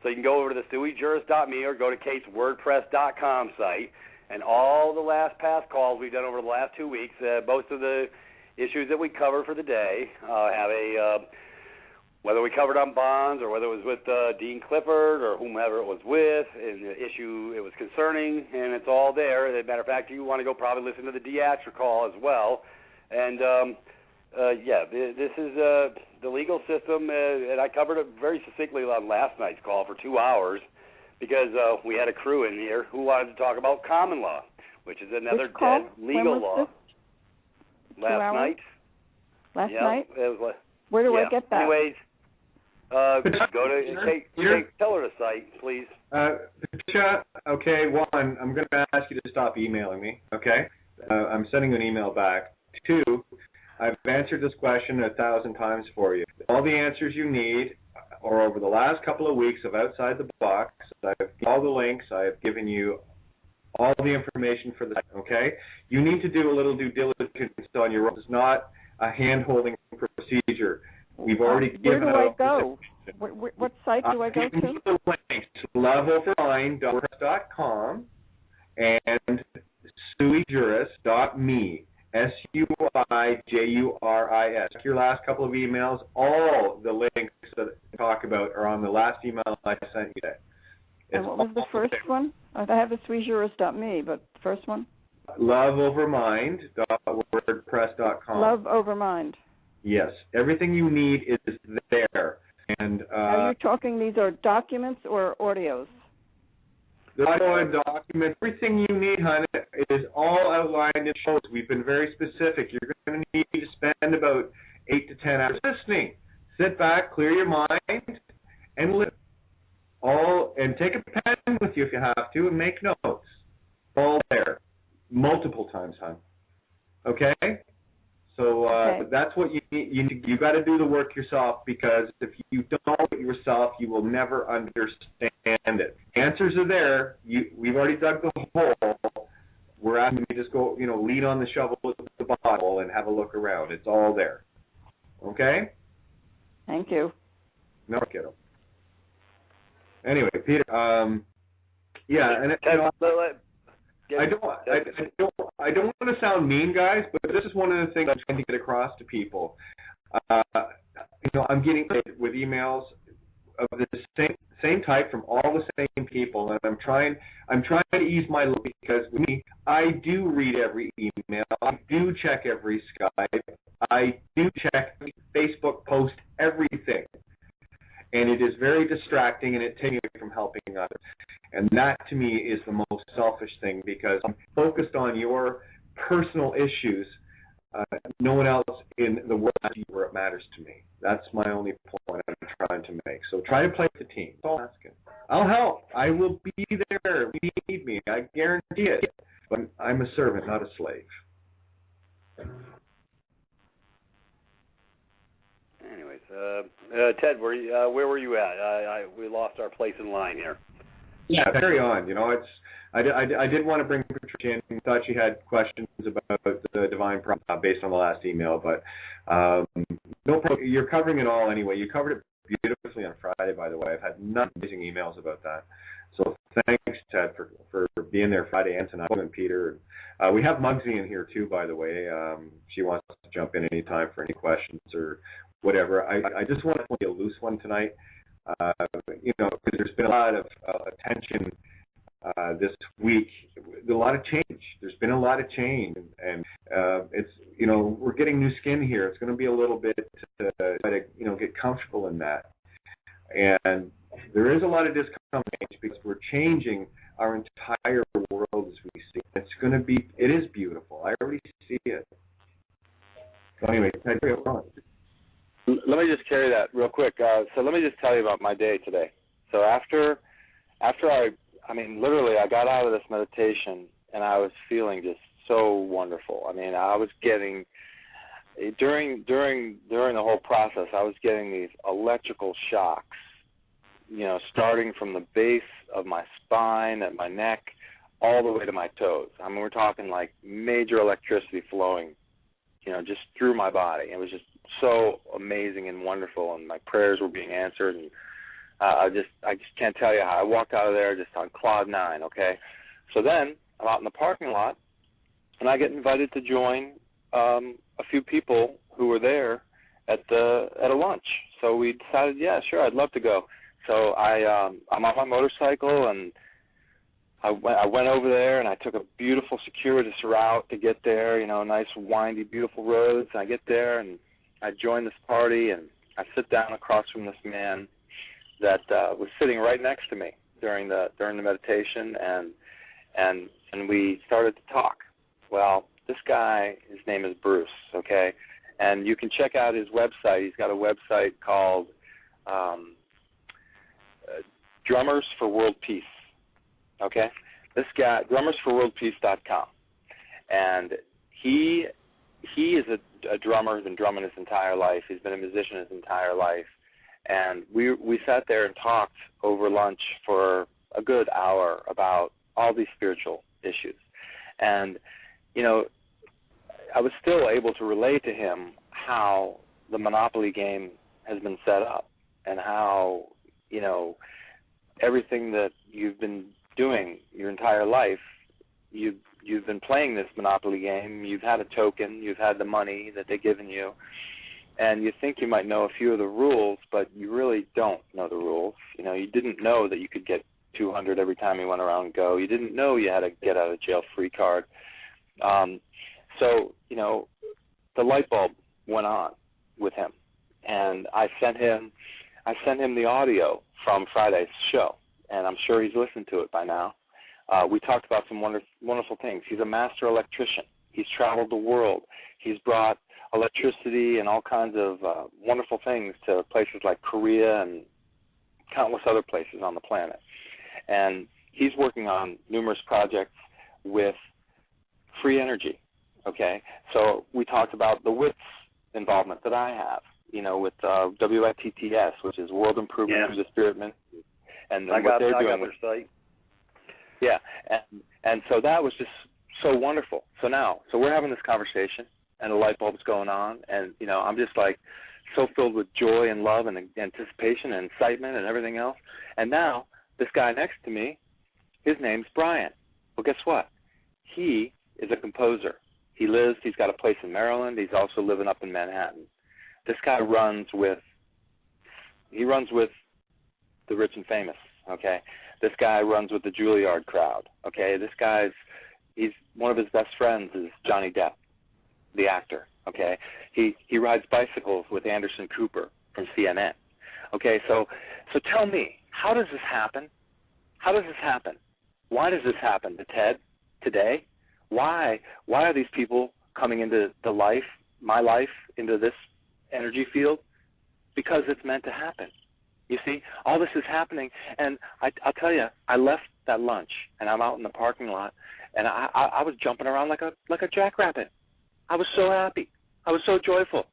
So you can go over to the suijuris.me or go to kateswordpress.com site. And all the past calls we've done over the last 2 weeks, most of the issues that we covered for the day have whether we covered on bonds or whether it was with Dean Clifford or whomever it was with, and the issue it was concerning, and it's all there. As a matter of fact, you want to go probably listen to the Deatra call as well. And, this is the legal system, and I covered it very succinctly on last night's call for 2 hours because we had a crew in here who wanted to talk about common law, which is another dead legal law. Last night. Last night? It was, where do I get that? Anyways, go to Kate, tell her the site, please. Patricia, okay, one, I'm going to ask you to stop emailing me, okay? I'm sending an email back. Two, I've answered this question 1,000 times for you. All the answers you need are over the last couple of weeks of Outside the Box. I've given all the links. I've given you all the information for the okay? You need to do a little due diligence on your own. It's not a hand-holding procedure. We've already given out. Where do I go? What site do I go to? The links, loveovermind.wordpress.com and suijuris.me. SUIJURIS. Your last couple of emails, all the links that I talk about are on the last email I sent you today. And what was the first one? I have the suijuris.me, but the first one? Loveovermind.wordpress.com. Love Over Mind. Yes. Everything you need is there. And are you talking these are documents or audios? The audio document, everything you need, honey, is all outlined in shows. We've been very specific. You're going to need to spend about 8 to 10 hours listening. Sit back, clear your mind, and listen. And take a pen with you if you have to, and make notes. All there, multiple times, hon. Okay? So that's what you need. You got to do the work yourself, because if you don't do it yourself, you will never understand it. Answers are there. We've already dug the hole. We're asking you to just go, lean on the shovel at the bottom and have a look around. It's all there. Okay? Thank you. No, kiddo. Anyway, Peter. I don't want to sound mean, guys, but this is one of the things I'm trying to get across to people. I'm getting with emails of the same type from all the same people, and I'm trying to ease my load, because with me, I do read every email, I do check every Skype, I do check Facebook post, everything. And it is very distracting, and it takes me from helping others. And that, to me, is the most selfish thing, because I'm focused on your personal issues. No one else in the world where it matters to me. That's my only point I'm trying to make. So try to play with the team. That's all I'm asking. I'll help. I will be there. You need me. I guarantee it. But I'm a servant, not a slave. Anyways, Ted, where were you at? We lost our place in line here. Yeah, carry on. I did want to bring Patricia in. Thought she had questions about the divine problem based on the last email, but no problem. You're covering it all anyway. You covered it beautifully on Friday, by the way. I've had amazing emails about that. So thanks, Ted, for being there Friday and tonight, and Peter. We have Muggsy in here too, by the way. She wants to jump in anytime for any questions or whatever. I just want to play a loose one tonight. Because there's been a lot of attention this week, a lot of change. There's been a lot of change, and it's we're getting new skin here. It's going to be a little bit to try to get comfortable in that, and there is a lot of discomfort because we're changing our entire world as we see it. It is beautiful. I already see it. So anyway, I carry on. Let me just carry that real quick. So let me just tell you about my day today. So after I literally, I got out of this meditation and I was feeling just so wonderful. I mean, I was getting, during the whole process, I was getting these electrical shocks, starting from the base of my spine and my neck all the way to my toes. I mean, we're talking like major electricity flowing, just through my body. It was just so amazing and wonderful, and my prayers were being answered, and I just can't tell you how I walked out of there just on cloud nine, okay? So then I'm out in the parking lot, and I get invited to join a few people who were there at a lunch. So we decided, yeah, sure, I'd love to go. So I'm on my motorcycle, and I went over there, and I took a beautiful circuitous route to get there, nice, windy, beautiful roads. And I get there, and I join this party, and I sit down across from this man that was sitting right next to me during the meditation, and we started to talk. Well, this guy, his name is Bruce, okay? And you can check out his website. He's got a website called Drummers for World Peace. Okay, this guy, drummersforworldpeace.com, and he is a drummer. He's been drumming his entire life. He's been a musician his entire life, and we sat there and talked over lunch for a good hour about all these spiritual issues, and I was still able to relate to him how the Monopoly game has been set up, and how everything that you've been doing your entire life, you've been playing this Monopoly game. You've had a token, you've had the money that they've given you, and you think you might know a few of the rules, but you really don't know the rules. You didn't know that you could get 200 every time you went around Go. You didn't know you had a get out of jail free card. So the light bulb went on with him, and I sent him the audio from Friday's show, and I'm sure he's listened to it by now. We talked about some wonderful things. He's a master electrician. He's traveled the world. He's brought electricity and all kinds of wonderful things to places like Korea and countless other places on the planet. And he's working on numerous projects with free energy, okay? So we talked about the WITS involvement that I have, with WITTS, which is World Improvement Through the Spirit Ministry, and what they're doing. I got their site. Yeah, and so that was just so wonderful. So we're having this conversation, and the light bulb's going on, and I'm just like so filled with joy and love and anticipation and excitement and everything else. And now this guy next to me, his name's Brian. Well, guess what? He is a composer. He's got a place in Maryland. He's also living up in Manhattan. This guy runs with the rich and famous, okay? This guy runs with the Juilliard crowd, okay? He's one of his best friends is Johnny Depp, the actor, okay? He rides bicycles with Anderson Cooper from CNN, okay? So tell me, how does this happen? How does this happen? Why does this happen to Ted today? Why are these people coming into my life, into this energy field? Because it's meant to happen. You see, all this is happening, and I'll tell you, I left that lunch, and I'm out in the parking lot, and I was jumping around like a jackrabbit. I was so happy. I was so joyful.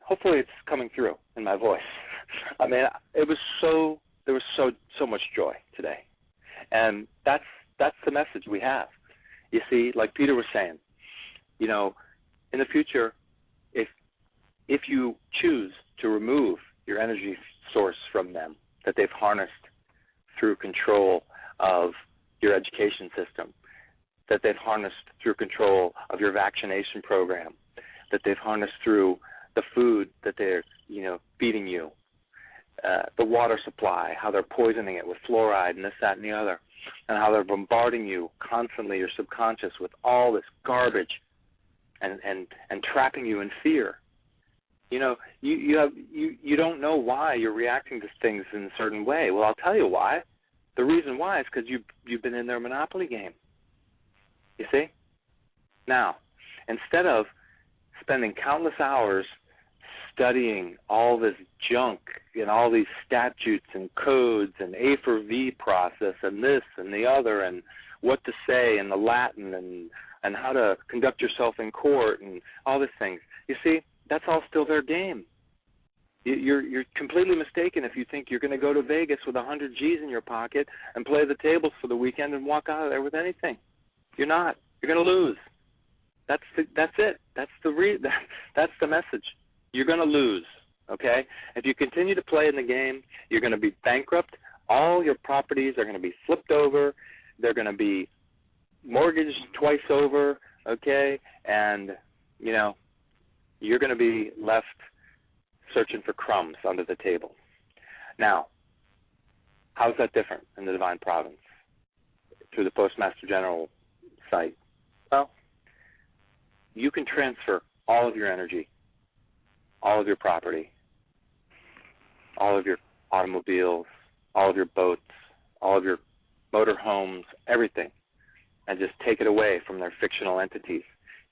Hopefully it's coming through in my voice. There was so much joy today, and that's the message we have. You see, like Peter was saying, in the future, if you choose to remove your energy source from them that they've harnessed through control of your education system, that they've harnessed through control of your vaccination program, that they've harnessed through the food that they're, feeding you, the water supply, how they're poisoning it with fluoride and this, that, and the other, and how they're bombarding you constantly, your subconscious, with all this garbage and trapping you in fear. You don't know why you're reacting to things in a certain way. Well, I'll tell you why. The reason why is because you've been in their Monopoly game. You see? Now, instead of spending countless hours studying all this junk and all these statutes and codes and A for V process and this and the other and what to say and the Latin and how to conduct yourself in court and all these things. You see, that's all still their game. You're completely mistaken if you think you're going to go to Vegas with 100 G's in your pocket and play the tables for the weekend and walk out of there with anything. You're not. You're going to lose. That's it. That's the message. You're going to lose, okay? If you continue to play in the game, you're going to be bankrupt. All your properties are going to be flipped over. They're going to be mortgaged twice over, okay? And, you know, you're going to be left searching for crumbs under the table. Now, how is that different in the Divine Providence through the Postmaster General site? Well, you can transfer all of your energy, all of your property, all of your automobiles, all of your boats, all of your motor homes, everything, and just take it away from their fictional entities.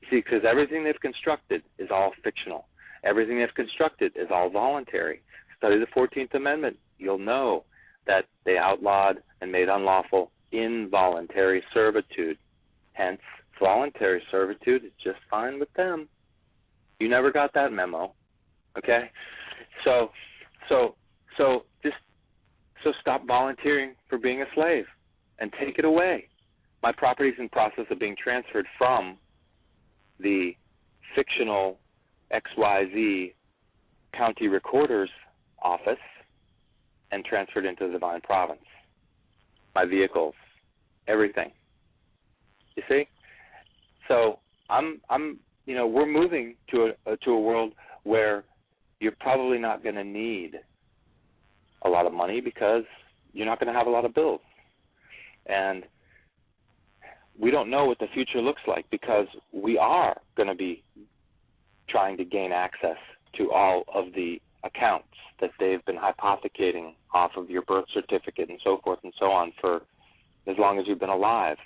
You see, because everything they've constructed is all fictional. Everything they've constructed is all voluntary. Study the 14th Amendment. You'll know that they outlawed and made unlawful involuntary servitude. Hence, voluntary servitude is just fine with them. You never got that memo, okay? So stop volunteering for being a slave and take it away. My property is in process of being transferred from the fictional XYZ county recorder's office and transferred into the Divine Province. My vehicles, everything. You see? So we're moving to a world where you're probably not going to need a lot of money because you're not going to have a lot of bills. And we don't know what the future looks like because we are going to be trying to gain access to all of the accounts that they've been hypothecating off of your birth certificate and so forth and so on for as long as you've been alive.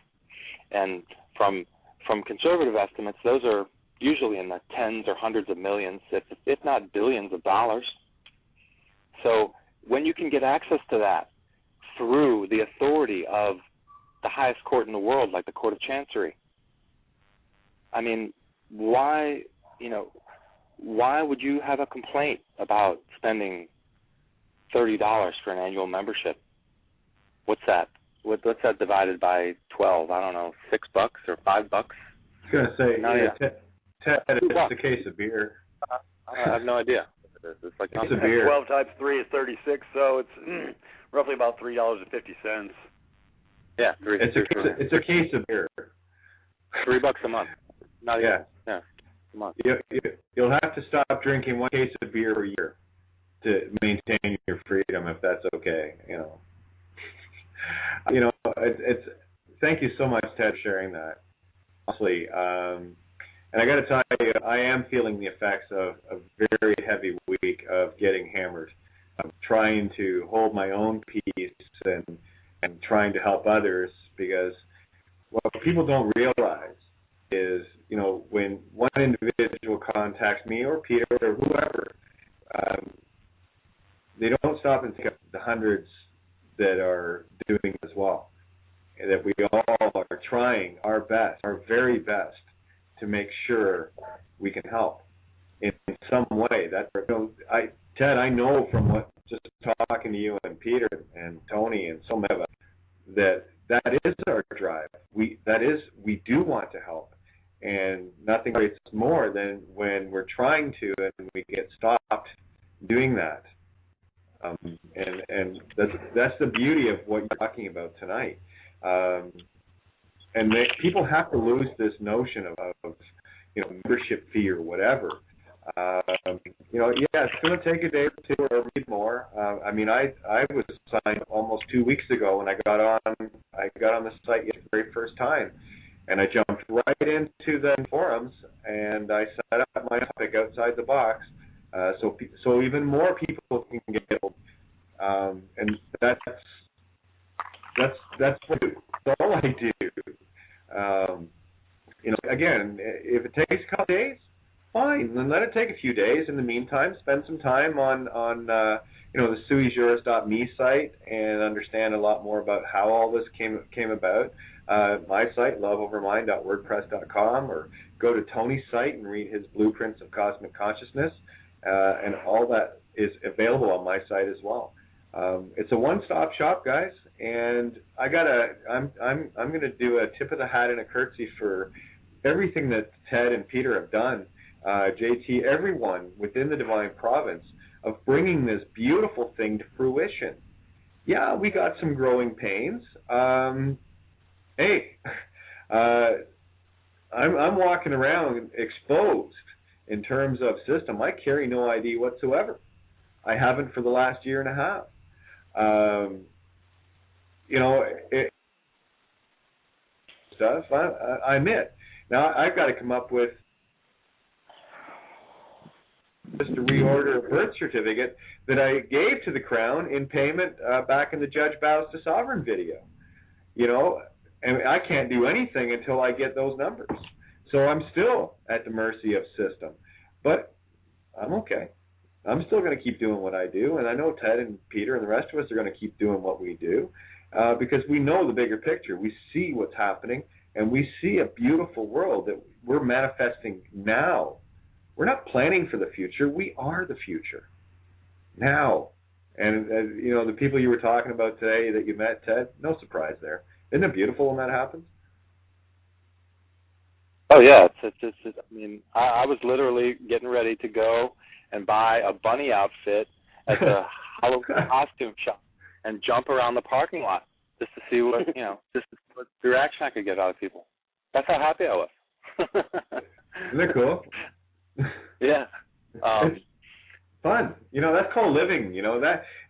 And from conservative estimates, those are usually in the tens or hundreds of millions, if not billions of dollars. So when you can get access to that through the authority of the highest court in the world, like the Court of Chancery, I mean, why would you have a complaint about spending $30 for an annual membership? What's that? What's that divided by 12? I don't know, $6 or $5? I was going to say, Ted, it's a case of beer. I have no idea. It's like it's a beer. 12 times 3 is 36, so it's roughly about $3.50. Yeah, it's a case of beer. $3 a month. Not even, yeah, a month. You'll have to stop drinking one case of beer a year to maintain your freedom, if that's okay. It's thank you so much, Ted, for sharing that. Honestly, and I got to tell you, I am feeling the effects of a very heavy week of getting hammered. I'm trying to hold my own peace and trying to help others, because what people don't realize is, when one individual contacts me or Peter or whoever, they don't stop and think of the hundreds that are doing as well. And that we all are trying our best, our very best, to make sure we can help in some way. Ted, I know from just talking to you and Peter and Tony and so many of us that is our drive. We do want to help, and nothing creates more than when we're trying to and we get stopped doing that. And that's the beauty of what you're talking about tonight. And people have to lose this notion of membership fee or whatever. It's going to take a day or two or read more. I was signed almost 2 weeks ago when I got on the site the very first time, and I jumped right into the forums and I set up my topic outside the box, so even more people can get involved. And that's all I do. Again, if it takes a couple days, fine. Then let it take a few days. In the meantime, spend some time on the suijuris.me site and understand a lot more about how all this came about. My site, loveovermind.wordpress.com, or go to Tony's site and read his Blueprints of Cosmic Consciousness, and all that is available on my site as well. It's a one-stop shop, guys, and I'm gonna do a tip of the hat and a curtsy for everything that Ted and Peter have done, JT, everyone within the Divine Province, of bringing this beautiful thing to fruition. Yeah, we got some growing pains. Hey, I'm walking around exposed in terms of system. I carry no ID whatsoever. I haven't for the last year and a half. Stuff. I admit. Now I've got to come up with just to reorder a birth certificate that I gave to the Crown in payment back in the Judge Bows to Sovereign video. And I can't do anything until I get those numbers. So I'm still at the mercy of system. But I'm okay. I'm still going to keep doing what I do, and I know Ted and Peter and the rest of us are going to keep doing what we do because we know the bigger picture. We see what's happening, and we see a beautiful world that we're manifesting now. We're not planning for the future. We are the future now. And the people you were talking about today that you met, Ted, no surprise there. Isn't it beautiful when that happens? Oh, yeah. I was literally getting ready to go and buy a bunny outfit at the Halloween costume shop and jump around the parking lot just to see what, what reaction I could get out of people. That's how happy I was. Isn't that cool? Yeah. It's fun. That's called living.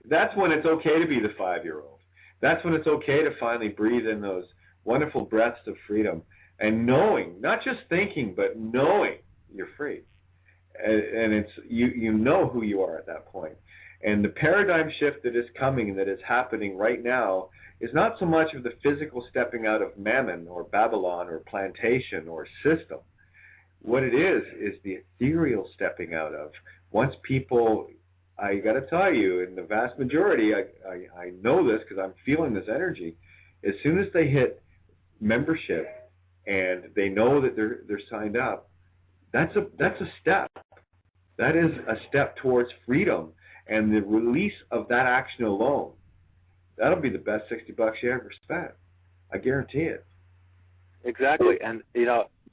That's when it's okay to be the 5-year-old. That's when it's okay to finally breathe in those wonderful breaths of freedom and knowing, not just thinking, but knowing you're free. And it's you know who you are at that point. And the paradigm shift that is coming, that is happening right now, is not so much of the physical stepping out of Mammon or Babylon or plantation or system. What it is the ethereal stepping out of. Once people, I got to tell you, in the vast majority, I know this because I'm feeling this energy. As soon as they hit membership and they know that they're signed up, that's a step. That is a step towards freedom and the release of that action alone. That'll be the best $60 you ever spent. I guarantee it. Exactly. And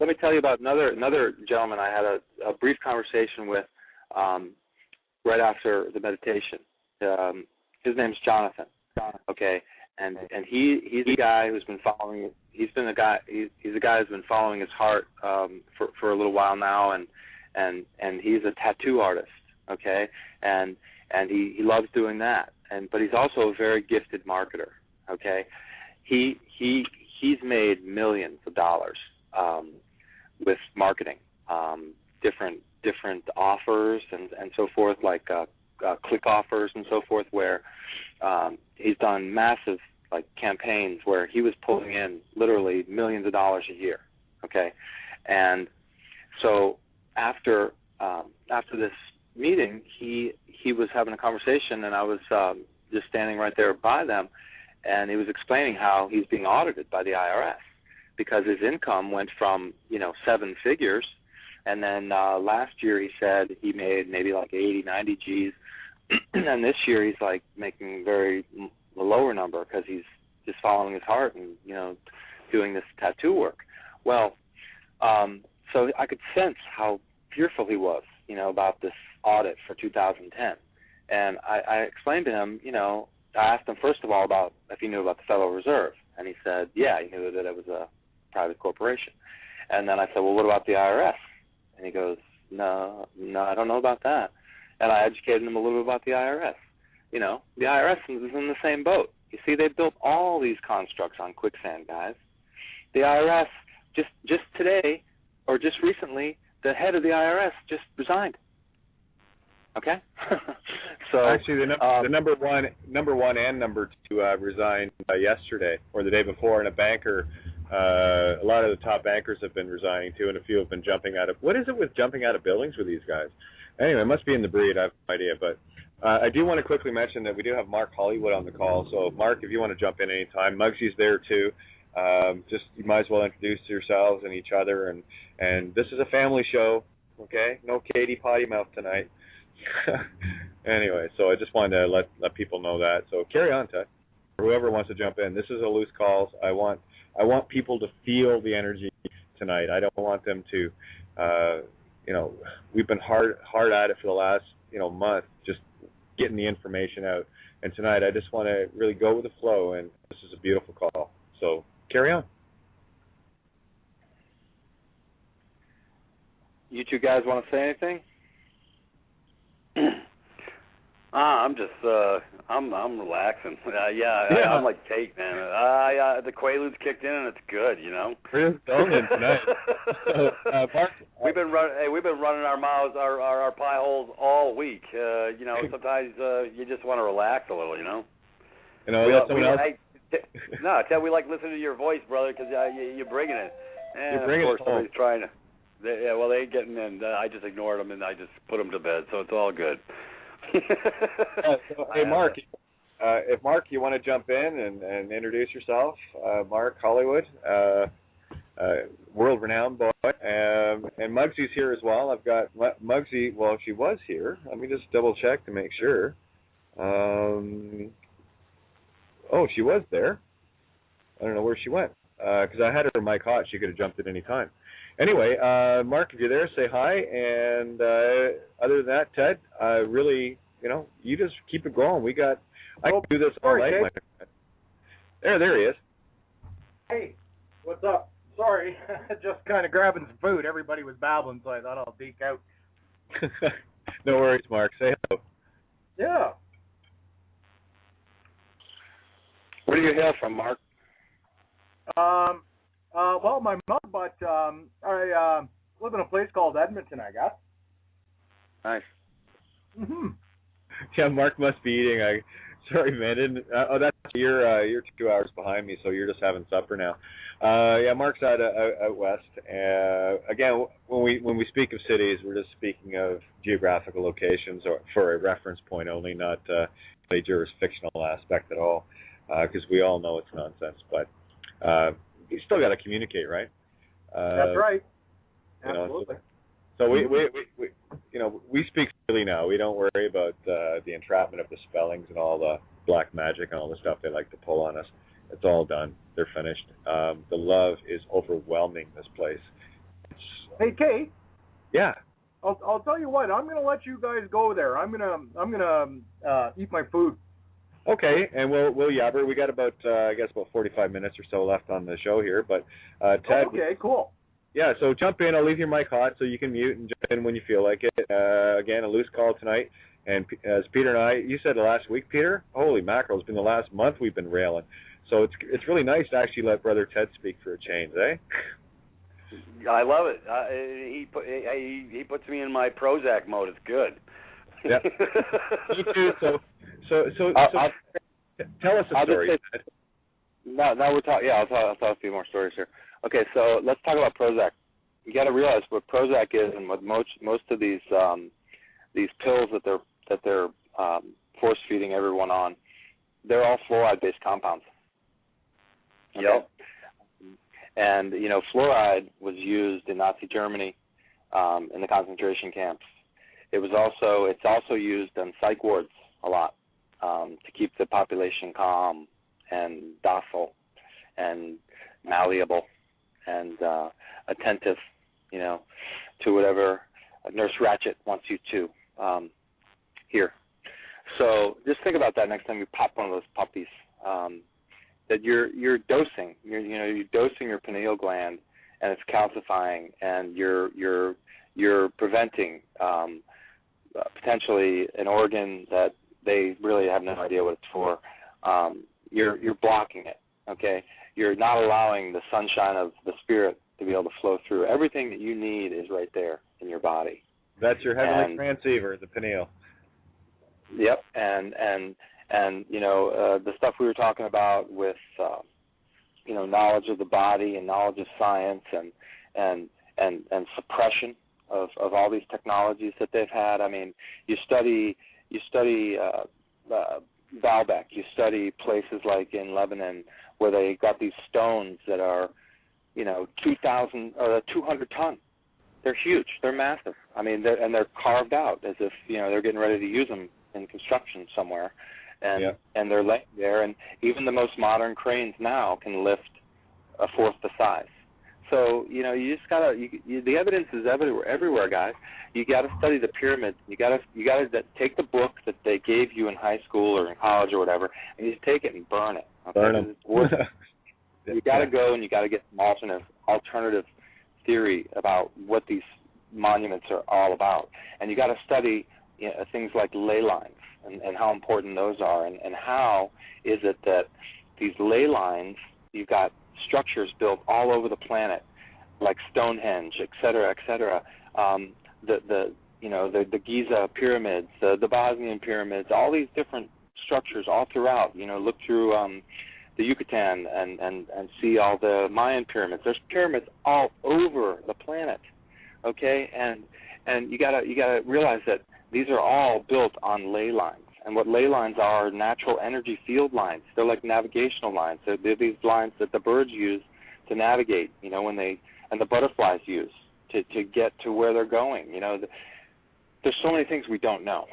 let me tell you about another gentleman I had a brief conversation with right after the meditation. His name's Jonathan. Okay, and he's a guy who's been following. He's a guy who's been following his heart for a little while now, and he's a tattoo artist. Okay, and he loves doing that. But he's also a very gifted marketer. Okay, he's made millions of dollars with marketing, different offers and so forth, like click offers and so forth, where he's done massive campaigns where he was pulling in literally millions of dollars a year. Okay, and so after this meeting, he was having a conversation, and I was just standing right there by them, and he was explaining how he's being audited by the IRS because his income went from 7 figures, and then last year he said he made maybe 80, 90 G's, and this year he's making a lower number because he's just following his heart and doing this tattoo work. Well, so I could sense how fearful he was, about this audit for 2010. And I explained to him, I asked him first of all about if he knew about the Federal Reserve, and he said, yeah, he knew that it was a private corporation. And then I said, well, what about the IRS? And he goes, no, I don't know about that. And I educated him a little bit about the IRS. The IRS is in the same boat. You see, they built all these constructs on quicksand, guys. The IRS, just today, or just recently, the head of the IRS just resigned. Okay? So actually, the number one and number two resigned yesterday or the day before, and a banker A lot of the top bankers have been resigning too, and a few have been jumping out of. What is it with jumping out of buildings with these guys? Anyway, it must be in the breed. I have no idea, but I do want to quickly mention that we do have Mark Hollywood on the call. So, Mark, if you want to jump in anytime, Muggsy's there too. Just you might as well introduce yourselves and each other, and this is a family show, okay? No Katie potty mouth tonight. Anyway, so I just wanted to let people know that. So carry on, Ted. Whoever wants to jump in. This is a loose calls. I want people to feel the energy tonight. I don't want them to, we've been hard at it for the last, month, just getting the information out. And tonight I just want to really go with the flow, and this is a beautiful call. So carry on. You two guys want to say anything? I'm just, I'm relaxing. I'm like Kate, man. The Quaaludes kicked in, and it's good, We're just going in tonight. So, Mark, we've been running our mouths, our pie holes all week. Sometimes you just want to relax a little, No, Ted, we like listening to your voice, brother, because you're bringing it. And you're bringing of course, it home. somebody's trying to. They ain't getting in. I just ignored them, and I just put them to bed, so it's all good. Hey, Mark, if Mark, you want to jump in and introduce yourself, Mark Hollywood, world-renowned boy, and Muggsy's here as well. I've got Muggsy. Well, she was here. Let me just double-check to make sure. She was there. I don't know where she went because I had her mic hot. She could have jumped at any time. Anyway, Mark, if you're there, say hi. And other than that, Ted, really, you just keep it going. I can do this all night. My friend. There he is. Hey, what's up? Sorry, just kind of grabbing some food. Everybody was babbling, so I thought I'll peek out. No worries, Mark. Say hello. Yeah. Where do you hail from, Mark? Well, my mom, but I live in a place called Edmonton, I guess. Nice. Mm-hmm. Yeah, Mark must be eating. Sorry, man. That's you're 2 hours behind me, so you're just having supper now. Yeah, Mark's out west. Again, when we speak of cities, we're just speaking of geographical locations, or for a reference point only, not a jurisdictional aspect at all. Because we all know it's nonsense, but you still got to communicate, right? That's right. Absolutely. So we speak freely now. We don't worry about the entrapment of the spellings and all the black magic and all the stuff they like to pull on us. It's all done. They're finished. The love is overwhelming this place. Hey, Kate. Yeah. I'll tell you what. I'm gonna let you guys go there. I'm gonna eat my food. Okay, and we'll yabber. We got about 45 minutes or so left on the show here, but Ted. Okay, cool. Yeah, so jump in. I'll leave your mic hot so you can mute and jump in when you feel like it. Again, a loose call tonight, and as Peter and I, you said last week, Peter. Holy mackerel! It's been the last month we've been railing, so it's really nice to actually let Brother Ted speak for a change, eh? I love it. He puts me in my Prozac mode. It's good. Yeah. Me too. So tell us a story. No, we're talking. Yeah, I'll tell a few more stories here. Okay, so let's talk about Prozac. You got to realize what Prozac is, and what most of these pills that they're force feeding everyone on, they're all fluoride-based compounds. Okay? Yep. And fluoride was used in Nazi Germany in the concentration camps. It's also used in psych wards a lot to keep the population calm and docile and malleable and attentive, to whatever Nurse Ratched wants you to hear. So just think about that next time you pop one of those puppies. That you're dosing, you're dosing your pineal gland, and it's calcifying, and you're preventing potentially an organ that they really have no idea what it's for. You're blocking it. Okay, you're not allowing the sunshine of the spirit to be able to flow through. Everything that you need is right there in your body. That's your heavenly transceiver, the pineal. Yep, and the stuff we were talking about with knowledge of the body and knowledge of science and suppression of all these technologies that they've had. I mean, you study Baalbek, you study places like in Lebanon where they got these stones that are 2,000 or 200 ton. They're huge. They're massive. I mean, they're carved out as if they're getting ready to use them in construction somewhere, and they're laying there. And even the most modern cranes now can lift a fourth the size. So you just gotta. The evidence is everywhere, guys. You gotta study the pyramids. You gotta take the book that they gave you in high school or in college or whatever, and you just take it and burn it. Okay? Burn them. You gotta go and you gotta get some alternative theory about what these monuments are all about, and you gotta study things like ley lines and how important those are, and how is it that these ley lines, you've got structures built all over the planet, like Stonehenge, et cetera, the Giza pyramids, the Bosnian pyramids, all these different structures all throughout. Look through the Yucatan and see all the Mayan pyramids. There's pyramids all over the planet, okay? And you gotta realize that these are all built on ley lines. And what ley lines are natural energy field lines. They're like navigational lines. They're these lines that the birds use to navigate, and the butterflies use to get to where they're going. There's so many things we don't know,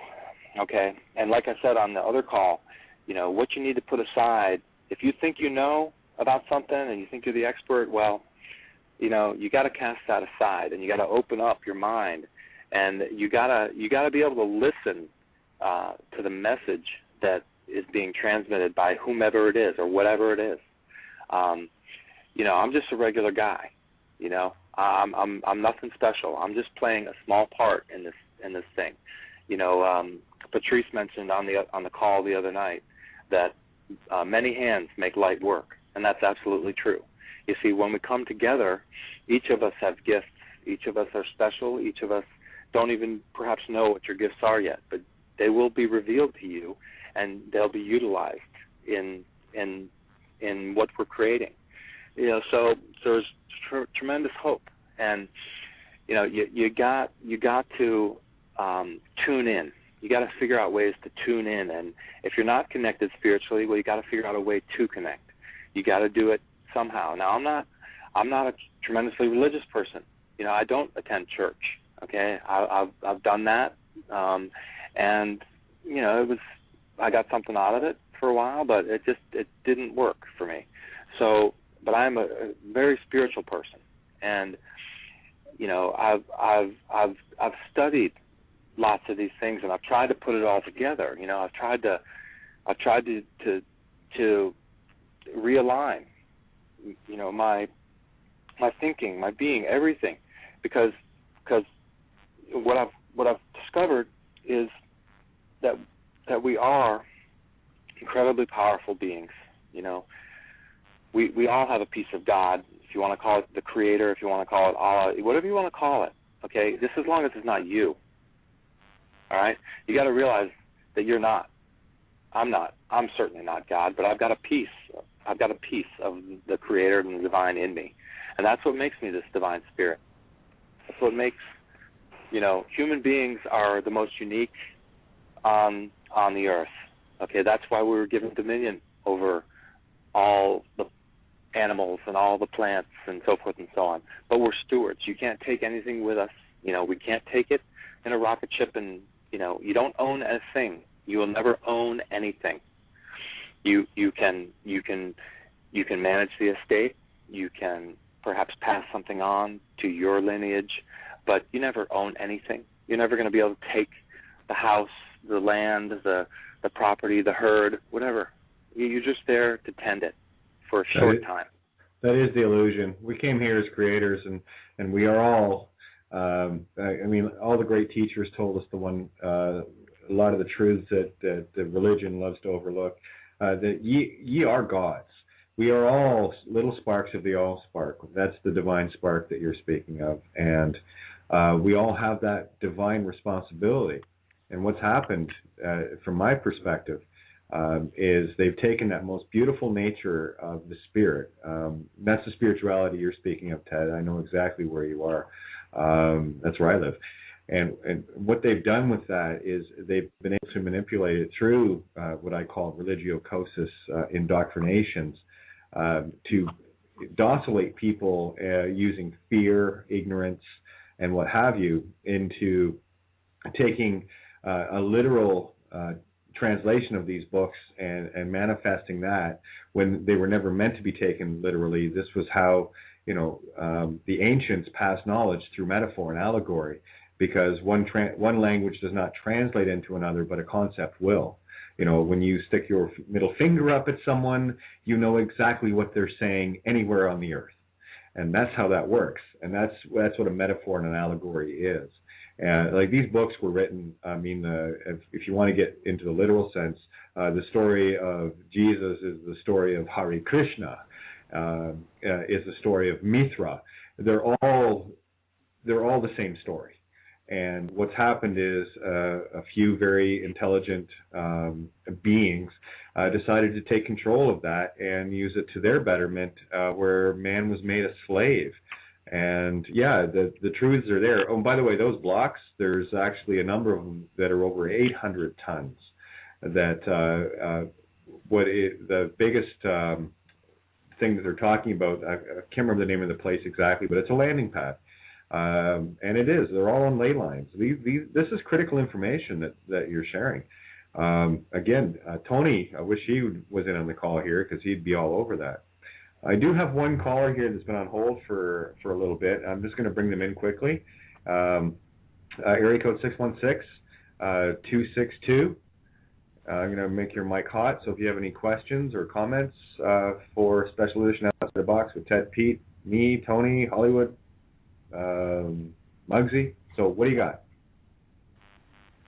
okay? And like I said on the other call, what you need to put aside, if you think you know about something and you think you're the expert, well, you got to cast that aside, and you got to open up your mind, and you got to be able to listen to the message that is being transmitted by whomever it is or whatever it is. I'm just a regular guy. I'm nothing special. I'm just playing a small part in this thing. Patrice mentioned on the call the other night that many hands make light work, and that's absolutely true. You see, when we come together, each of us have gifts. Each of us are special. Each of us don't even perhaps know what your gifts are yet, but they will be revealed to you, and they'll be utilized in what we're creating. So there's tremendous hope, and you got to tune in. You got to figure out ways to tune in, and if you're not connected spiritually, well, you got to figure out a way to connect. You got to do it somehow. Now, I'm not a tremendously religious person. I don't attend church. Okay, I've done that. And I got something out of it for a while, but it didn't work for me. So, but I'm a very spiritual person, and I've studied lots of these things, and I've tried to put it all together. I've tried to realign, my thinking, my being, everything, because what I've discovered is that we are incredibly powerful beings. We all have a piece of God, if you want to call it the Creator, if you want to call it Allah, whatever you want to call it, okay, just as long as it's not you, all right? You got to realize that you're not. I'm certainly not God, but I've got a piece of the Creator and the divine in me, and that's what makes me this divine spirit. That's what makes, human beings are the most unique on the earth. Okay, that's why we were given dominion over all the animals and all the plants and so forth and so on. But we're stewards. You can't take anything with us. We can't take it in a rocket ship, and you don't own a thing. You will never own anything. You can manage the estate. You can perhaps pass something on to your lineage, but you never own anything. You're never going to be able to take the house, the land, the property, the herd, whatever. You're just there to tend it for a short time. That is the illusion. We came here as creators, and we are all. All the great teachers told us a lot of the truths that the religion loves to overlook. That ye are gods. We are all little sparks of the all spark. That's the divine spark that you're speaking of, and we all have that divine responsibility. And what's happened, from my perspective, is they've taken that most beautiful nature of the spirit. That's the spirituality you're speaking of, Ted. I know exactly where you are. That's where I live. And what they've done with that is they've been able to manipulate it through what I call religiocosis indoctrinations to docilate people using fear, ignorance, and what have you into taking a literal translation of these books and manifesting that when they were never meant to be taken literally. This was how, the ancients passed knowledge through metaphor and allegory, because one language does not translate into another, but a concept will. When you stick your middle finger up at someone, you know exactly what they're saying anywhere on the earth. And that's how that works. And that's what a metaphor and an allegory is. And like these books were written, if you want to get into the literal sense, the story of Jesus is the story of Hare Krishna, is the story of Mithra. They're all the same story. And what's happened is a few very intelligent beings decided to take control of that and use it to their betterment, where man was made a slave. And yeah, the truths are there. Oh, and by the way, those blocks, there's actually a number of them that are over 800 tons. That the biggest thing that they're talking about, I can't remember the name of the place exactly, but it's a landing pad. And it is. They're all on ley lines. This is critical information that you're sharing. Again, Tony, I wish he was in on the call here because he'd be all over that. I do have one caller here that's been on hold for a little bit. I'm just going to bring them in quickly. Area code 616-262. I'm going to make your mic hot, so if you have any questions or comments for Special Edition Outside the Box with Ted, Pete, me, Tony, Hollywood, Muggsy. So what do you got?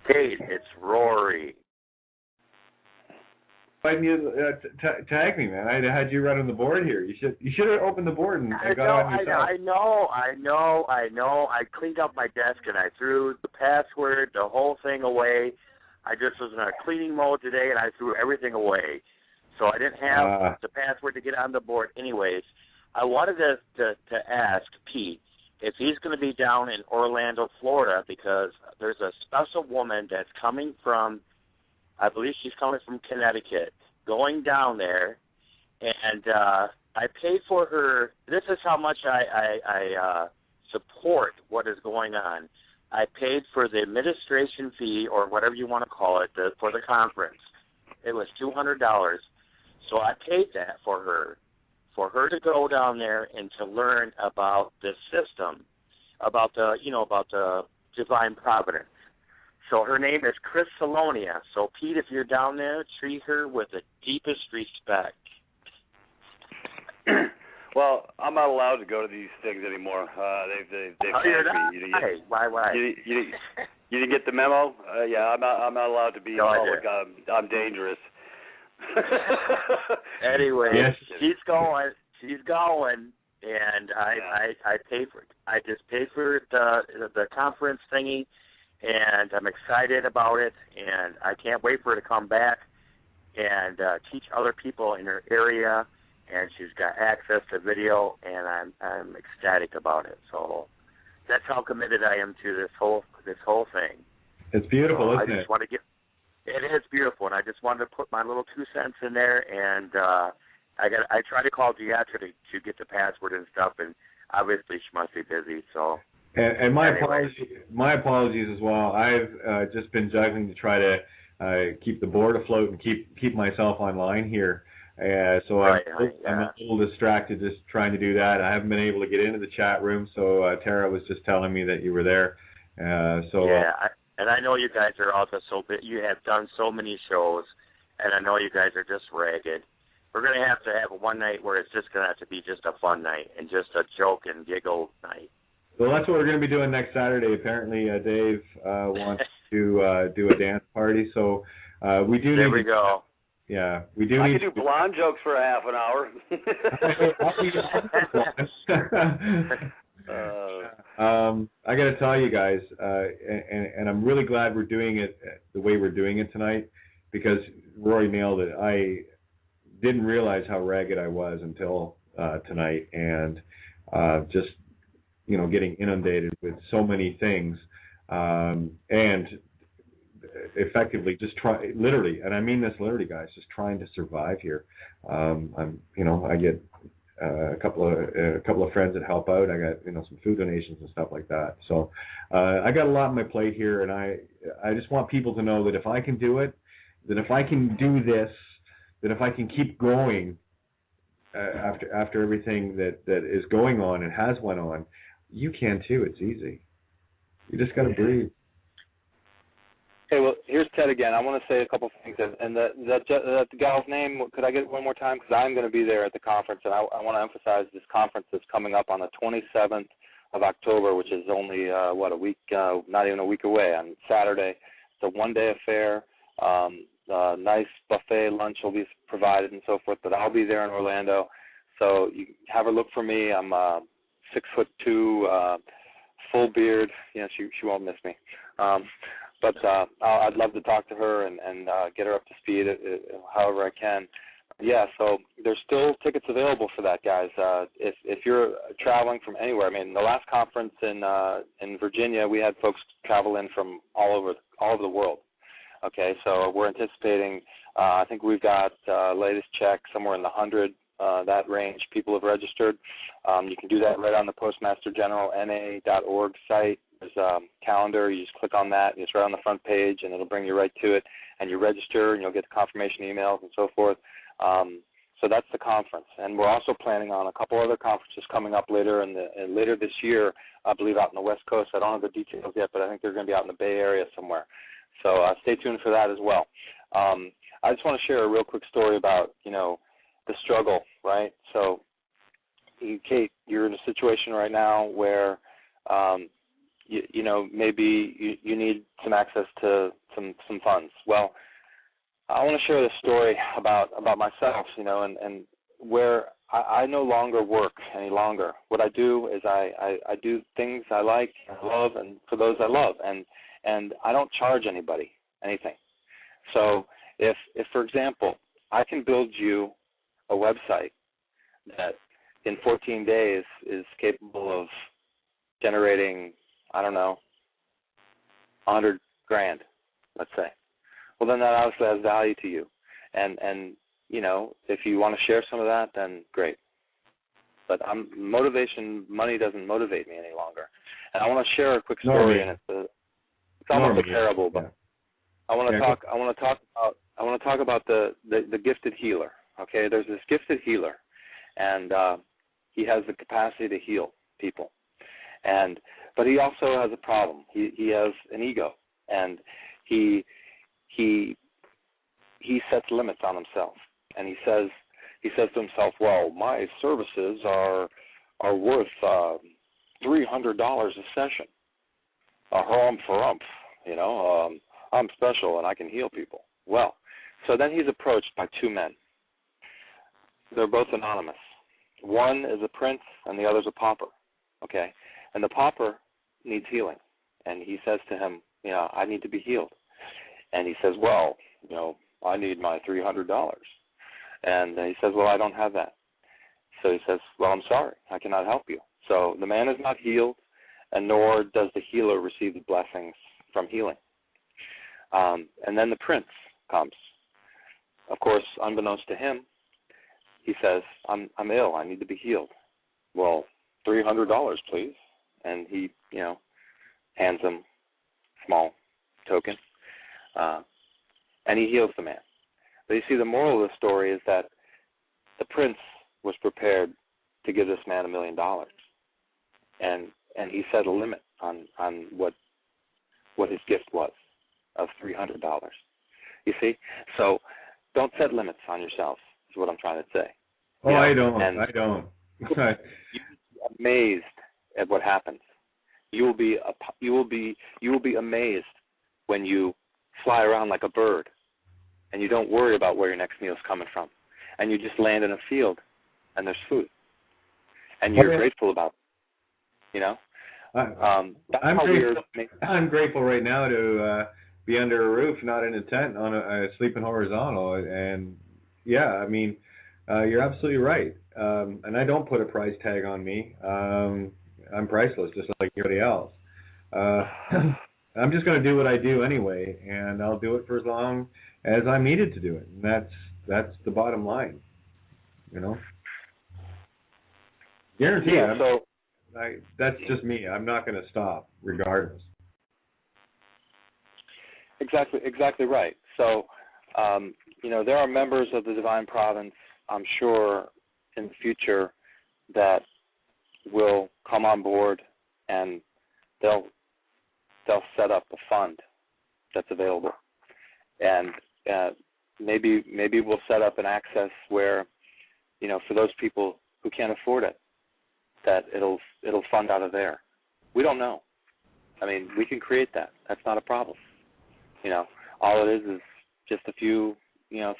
Hey, it's Rory. Why didn't you tag me, man? I had you right on the board here. You should have opened the board and got on yourself. I know. I cleaned up my desk and I threw the password, the whole thing away. I just was in a cleaning mode today and I threw everything away. So I didn't have the password to get on the board anyways. I wanted to ask Pete if he's going to be down in Orlando, Florida, because there's a special woman that's coming from, I believe she's coming from Connecticut, going down there, and I paid for her. This is how much I support what is going on. I paid for the administration fee, or whatever you want to call it, for the conference. It was $200. So I paid that for her to go down there and to learn about this system, about the divine providence. So her name is Chris Salonia. So Pete, if you're down there, treat her with the deepest respect. Well, I'm not allowed to go to these things anymore. They've banned me. Why? You didn't get the memo? Yeah, I'm not allowed to be in public. I'm dangerous. Anyway, yes. She's going, and I just paid for the conference thingy, and I'm excited about it, and I can't wait for her to come back and teach other people in her area. And she's got access to video, and I'm ecstatic about it. So that's how committed I am to this whole thing. It's beautiful, isn't it? It is beautiful, and I just wanted to put my little 2 cents in there. And I tried to call Giatra to get the password and stuff, and obviously she must be busy. So. And my apologies as well. I've just been juggling to try to keep the board afloat and keep myself online here. So I'm a little distracted just trying to do that. I haven't been able to get into the chat room, so Tara was just telling me that you were there. And I know you guys are also you have done so many shows, and I know you guys are just ragged. We're going to have one night where it's just going to have to be just a fun night and just a joke and giggle night. Well, that's what we're going to be doing next Saturday. Apparently, Dave wants to do a dance party, so we do. There we go. Yeah, we do. I could do blonde jokes for a half an hour. I got to tell you guys, and I'm really glad we're doing it the way we're doing it tonight, because Roy nailed it. I didn't realize how ragged I was until tonight, and just getting inundated with so many things, and effectively just literally, and I mean this literally, guys, just trying to survive here. I get a couple of friends that help out. I got some food donations and stuff like that. So I got a lot on my plate here, and I just want people to know that if I can do it, that if I can do this, that if I can keep going after everything that is going on and has went on, you can too. It's easy. You just got to breathe. Okay, well, here's Ted again. I want to say a couple of things. And that gal's name, could I get it one more time? Because I'm going to be there at the conference, and I want to emphasize this conference that's coming up on the 27th of October, which is only, a week, not even a week away, on Saturday. It's a one-day affair. Nice buffet lunch will be provided and so forth, but I'll be there in Orlando. So you have a look for me. I'm 6'2", full beard. She won't miss me. But I'd love to talk to her and get her up to speed however I can. Yeah, so there's still tickets available for that, guys. If you're traveling from anywhere, I mean, the last conference in Virginia, we had folks travel in from all over the world. Okay, so we're anticipating, I think we've got latest check somewhere in the 100, that range, people have registered. You can do that right on the postmastergeneralna.org site. There's a calendar. You just click on that. It's right on the front page, and it'll bring you right to it. And you register, and you'll get the confirmation emails and so forth. So that's the conference. And we're also planning on a couple other conferences coming up later this year, I believe out in the West Coast. I don't have the details yet, but I think they're going to be out in the Bay Area somewhere. So stay tuned for that as well. I just want to share a real quick story about, the struggle, right? So, Kate, you're in a situation right now where, maybe you need some access to some funds. Well, I want to share this story about myself, and where I no longer work any longer. What I do is I do things I like and love, and for those I love, and I don't charge anybody anything. So if for example, I can build you a website that in 14 days is capable of generating, I don't know, $100,000, let's say. Well, then that obviously has value to you. And if you want to share some of that, then great. But money doesn't motivate me any longer. And I want to share a quick story, and it's almost a parable, but I want to talk about the gifted healer. Okay, there's this gifted healer, and he has the capacity to heal people, but he also has a problem. He has an ego, and he sets limits on himself, and he says to himself, well, my services are worth $300 a session. I'm special and I can heal people. Well, so then he's approached by two men. They're both anonymous. One is a prince and the other's a pauper, okay? And the pauper needs healing. And he says to him, I need to be healed. And he says, well, I need my $300. And he says, well, I don't have that. So he says, well, I'm sorry, I cannot help you. So the man is not healed, and nor does the healer receive the blessings from healing. And then the prince comes. Of course, unbeknownst to him, he says, I'm ill, I need to be healed. Well, $300, please. And he, hands him a small token, and he heals the man. But you see, the moral of the story is that the prince was prepared to give this man $1 million, and he set a limit on what his gift was of $300. You see, so don't set limits on yourself. Is what I'm trying to say. Oh, I don't. You'll be amazed at what happens. You will be amazed when you fly around like a bird, and you don't worry about where your next meal is coming from, and you just land in a field, and there's food, and you're grateful about it. I'm grateful right now to be under a roof, not in a tent, on sleeping horizontal. And yeah, I mean, you're absolutely right. And I don't put a price tag on me. I'm priceless, just like everybody else. I'm just going to do what I do anyway, and I'll do it for as long as I'm needed to do it. And that's the bottom line, you know. Guaranteed. Yeah, That's just me. I'm not going to stop, regardless. Exactly right. So, there are members of the Divine Province, I'm sure, in the future that will come on board, and they'll set up a fund that's available, and maybe we'll set up an access where, for those people who can't afford it, that it'll fund out of there. We don't know. I mean, we can create that. That's not a problem. All it is just a few,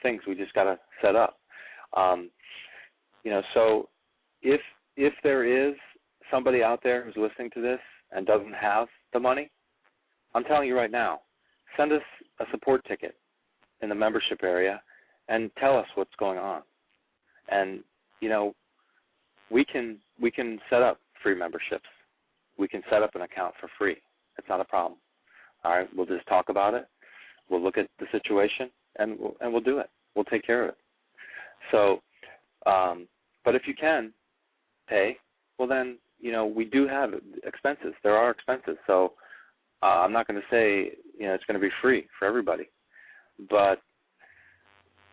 things we just got to set up. So if there is somebody out there who's listening to this and doesn't have the money, I'm telling you right now, send us a support ticket in the membership area and tell us what's going on. And, we can set up free memberships. We can set up an account for free. It's not a problem. All right, we'll just talk about it. We'll look at the situation, and we'll do it. We'll take care of it. So, but if you can pay, well then, we do have expenses. There are expenses. So I'm not going to say, it's going to be free for everybody. But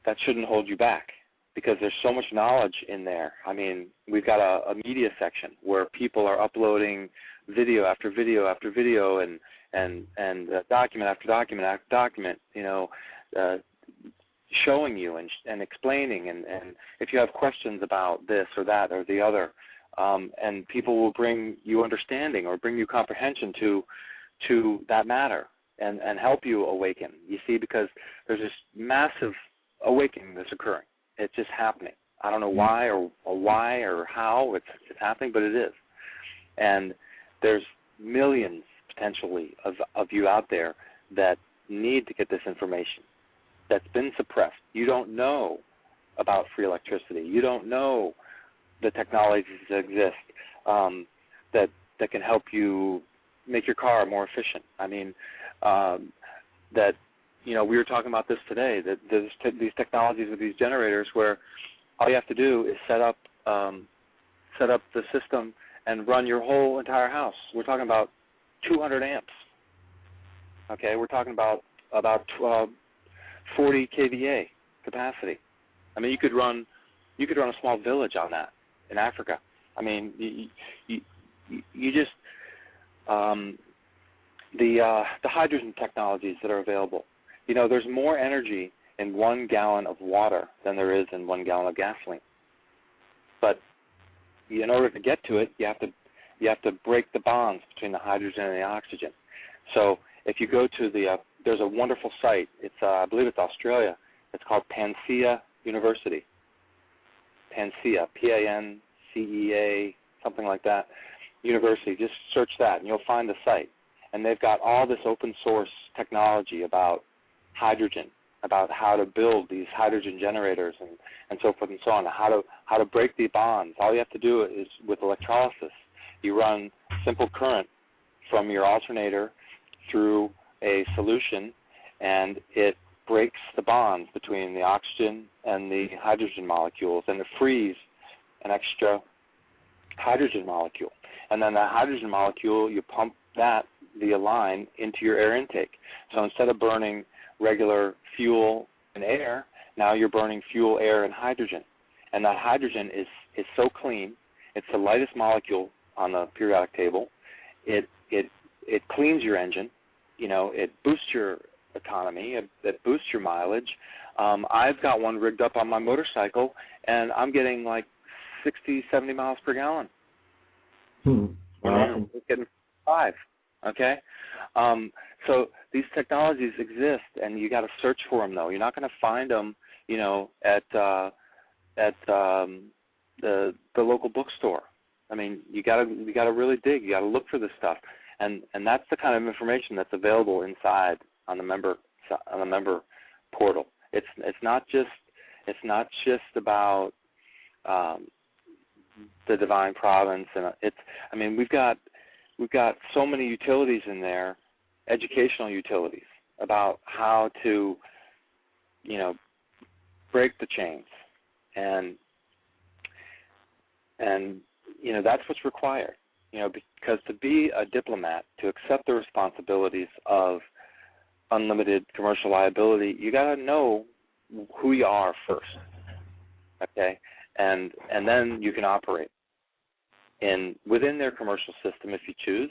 that shouldn't hold you back, because there's so much knowledge in there. I mean, we've got a media section where people are uploading video after video after video and document after document after document, showing you and explaining. And if you have questions about this or that or the other, and people will bring you understanding or bring you comprehension to that matter and help you awaken. You see, because there's this massive awakening that's occurring. It's just happening. I don't know why or how it's happening, but it is. And there's millions potentially of you out there that need to get this information that's been suppressed. You don't know about free electricity. You don't know the technologies that exist that can help you make your car more efficient. I mean, we were talking about this today, that there's these technologies with these generators where all you have to do is set up the system and run your whole entire house. We're talking about 200 amps. Okay, we're talking about 40 kVA capacity. I mean, you could run a small village on that in Africa. I mean, you just the hydrogen technologies that are available. There's more energy in 1 gallon of water than there is in 1 gallon of gasoline. But in order to get to it, you have to break the bonds between the hydrogen and the oxygen. So if you go to there's a wonderful site. It's I believe it's Australia. It's called Pancea University. Pancea, Pancea, something like that. University. Just search that, and you'll find the site. And they've got all this open source technology about hydrogen, about how to build these hydrogen generators and so forth and so on, how to break the bonds. All you have to do is, with electrolysis, you run simple current from your alternator through a solution, and it breaks the bonds between the oxygen and the hydrogen molecules, and it frees an extra hydrogen molecule. And then that hydrogen molecule, you pump that via line into your air intake. So instead of burning regular fuel and air, now you're burning fuel, air, and hydrogen. And that hydrogen is so clean. It's the lightest molecule on the periodic table. It cleans your engine. It boosts your economy. It boosts your mileage. I've got one rigged up on my motorcycle, and I'm getting like 60, 70 miles per gallon. Wow. It's getting 5. Okay? So these technologies exist, and you got to search for them, though. You're not going to find them, at the local bookstore. I mean, you got to really dig. You got to look for this stuff, and that's the kind of information that's available inside on the member portal. It's not just about the divine province, and we've got so many utilities in there, educational utilities about how to break the chains, and that's what's required, because to be a diplomat, to accept the responsibilities of unlimited commercial liability, you got to know who you are first, okay, and then you can operate within their commercial system if you choose,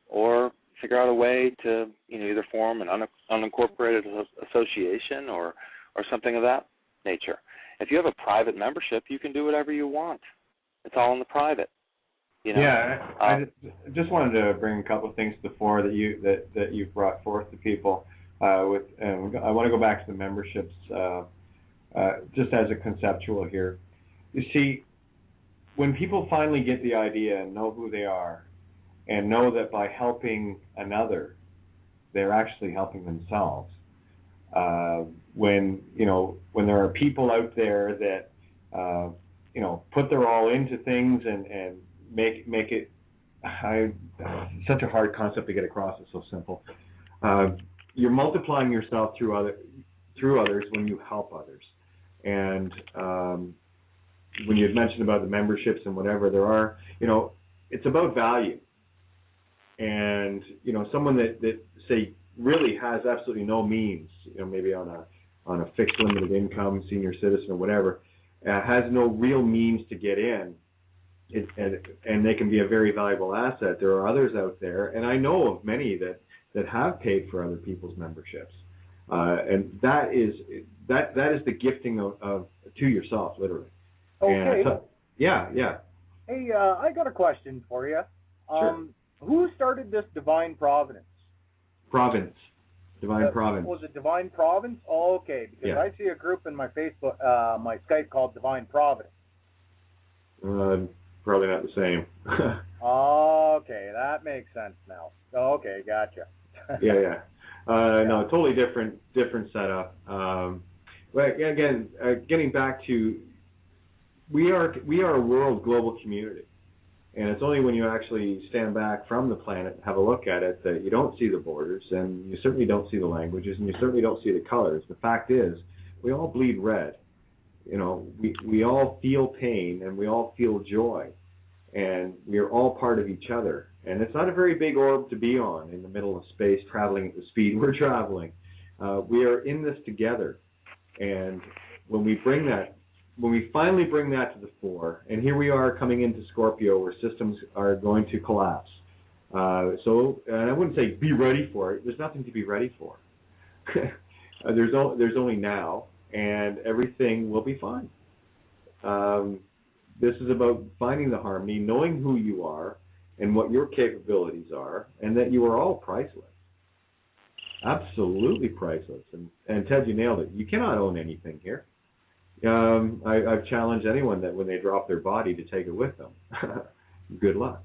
or figure out a way to either form an unincorporated association or something of that nature. If you have a private membership, you can do whatever you want. It's all in the private. Yeah, I just wanted to bring a couple of things to the fore that you've brought forth to people. I want to go back to the memberships just as a conceptual here. You see, when people finally get the idea and know who they are, and know that by helping another, they're actually helping themselves. When there are people out there that put their all into things and make it such a hard concept to get across. It's so simple. You're multiplying yourself through others when you help others. And when you had mentioned about the memberships and whatever, there are, it's about value. And someone that say really has absolutely no means, maybe on a fixed limited income, senior citizen or whatever, has no real means to get in, and they can be a very valuable asset. There are others out there, and I know of many that have paid for other people's memberships, and that is the gifting of to yourself, literally. Okay. And yeah. Hey, I got a question for you. Sure. Who started this Divine Providence? Divine Providence. Was it Divine Providence? Oh, okay, because yeah. I see a group in my Facebook, my Skype called Divine Providence. Probably not the same. Okay, that makes sense now. Okay, gotcha. yeah. No, totally different setup. But again, getting back to, we are a world global community. And it's only when you actually stand back from the planet and have a look at it that you don't see the borders, and you certainly don't see the languages, and you certainly don't see the colors. The fact is, we all bleed red. We all feel pain, and we all feel joy, and we are all part of each other. And it's not a very big orb to be on in the middle of space, traveling at the speed we're traveling. We are in this together, and when we finally bring that to the fore, and here we are coming into Scorpio where systems are going to collapse. And I wouldn't say be ready for it. There's nothing to be ready for. There's only now, and everything will be fine. This is about finding the harmony, knowing who you are and what your capabilities are, and that you are all priceless. Absolutely priceless. And Ted, you nailed it. You cannot own anything here. I've challenged anyone that when they drop their body to take it with them. Good luck.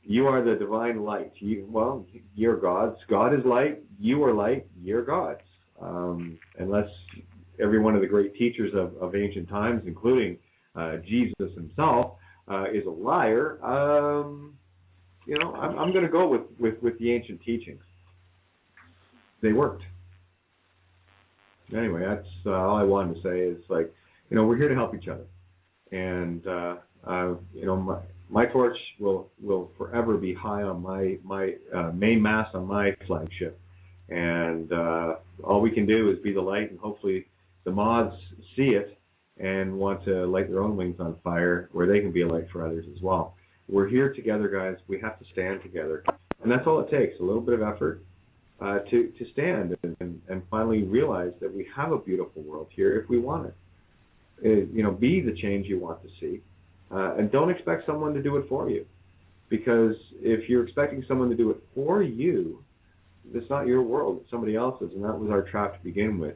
You are the divine light. You're gods. God is light. You are light. You're gods. Unless every one of the great teachers of ancient times, including Jesus himself, is a liar, I'm going to go with the ancient teachings. They worked. Anyway, that's all I wanted to say is, we're here to help each other. And, my torch will forever be high on my main mast on my flagship. And all we can do is be the light, and hopefully the mods see it and want to light their own wings on fire where they can be a light for others as well. We're here together, guys. We have to stand together. And that's all it takes, a little bit of effort. To stand and finally realize that we have a beautiful world here if we want it. Be the change you want to see, and don't expect someone to do it for you, because if you're expecting someone to do it for you, it's not your world, it's somebody else's, and that was our trap to begin with.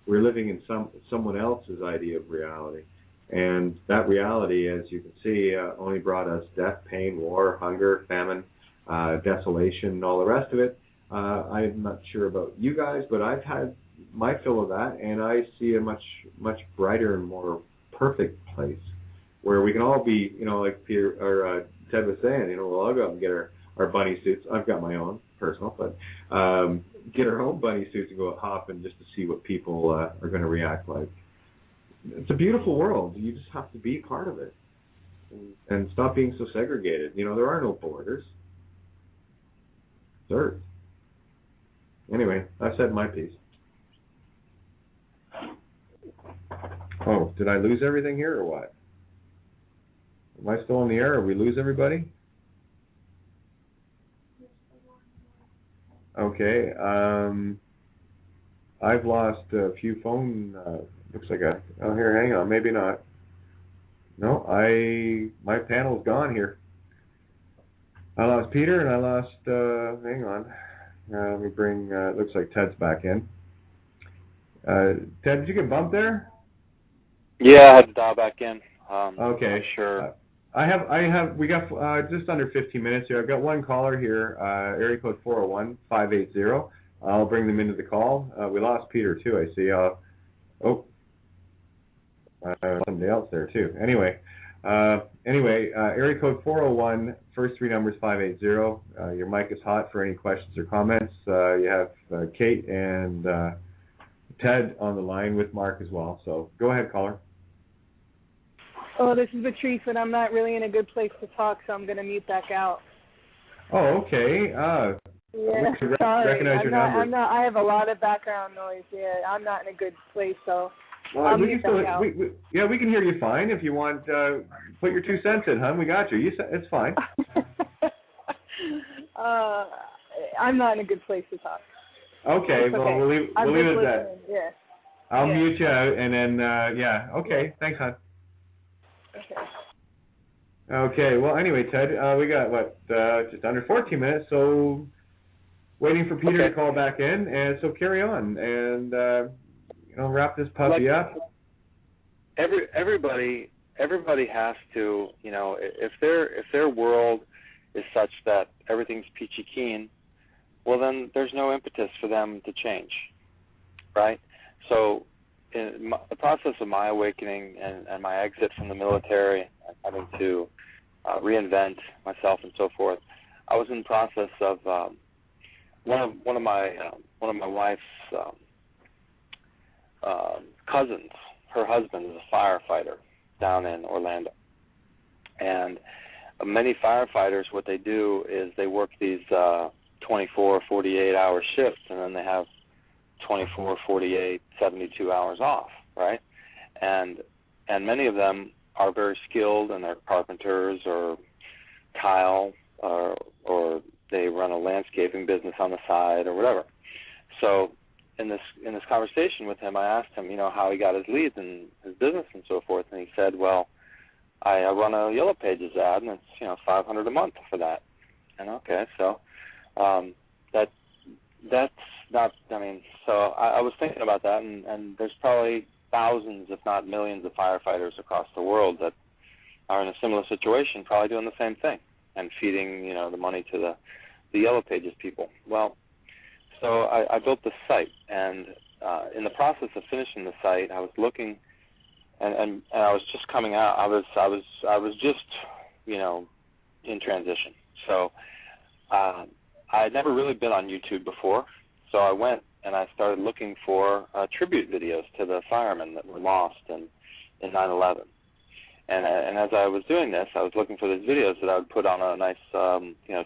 We're living in someone else's idea of reality, and that reality, as you can see, only brought us death, pain, war, hunger, famine, desolation, and all the rest of it. I'm not sure about you guys, but I've had my fill of that, and I see a much brighter and more perfect place where we can all be, like Peter or Ted was saying, we'll all go out and get our bunny suits. I've got my own personal, but get our own bunny suits and go out hopping just to see what people are going to react like. It's a beautiful world. You just have to be part of it and stop being so segregated. There are no borders. It's Earth. Anyway, I said my piece. Oh, did I lose everything here or what? Am I still in the air or we lose everybody? Okay. I've lost a few phone. Looks like here, hang on, maybe not. No, my panel's gone here. I lost Peter and I lost. Hang on. Let me bring. Looks like Ted's back in. Ted, did you get bumped there? Yeah, I had to dial back in. Okay. I'm sure. We got just under 15 minutes here. I've got one caller here, area code 401-580. I'll bring them into the call. We lost Peter too, I see. Somebody else there too. Anyway, area code 401, first three numbers 580. Your mic is hot for any questions or comments. You have Kate and Ted on the line with Mark as well. So go ahead, caller. Oh, this is Patrice, and I'm not really in a good place to talk, so I'm going to mute back out. Oh, okay. Yeah, sorry. Recognize your number. I have a lot of background noise. Yeah, I'm not in a good place, so well, I'll mute back out. We can hear you fine. If you want, put your 2 cents in, hon. We got you. It's fine. I'm not in a good place to talk. Okay, well, we'll leave it at that. Yeah. I'll mute you out, and then, okay. Thanks, hon. Okay, well, anyway, Ted, we got, just under 14 minutes, so waiting for Peter to call back in, and so carry on, and, wrap this puppy up. Everybody has to, if their world is such that everything's peachy keen, well, then there's no impetus for them to change, right? So in the process of my awakening and my exit from the military, and having to reinvent myself and so forth, I was in the process of one of my wife's cousins. Her husband is a firefighter down in Orlando, and many firefighters, what they do is they work these 24, 48-hour shifts, and then they have 24, 48, 72 hours off, right? And many of them are very skilled, and they're carpenters or tile, or they run a landscaping business on the side or whatever. So in this conversation with him, I asked him, how he got his leads in his business and so forth, and he said, well, I run a Yellow Pages ad, and it's $500 a month for that. And okay, so that's not. So I was thinking about that, and there's probably thousands, if not millions, of firefighters across the world that are in a similar situation, probably doing the same thing and feeding the money to the Yellow Pages people. Well, so I built this site, and in the process of finishing the site, I was looking. And I was just coming out. I was just in transition. So I had never really been on YouTube before. So I went and I started looking for tribute videos to the firemen that were lost in 9/11. And as I was doing this, I was looking for these videos that I would put on a nice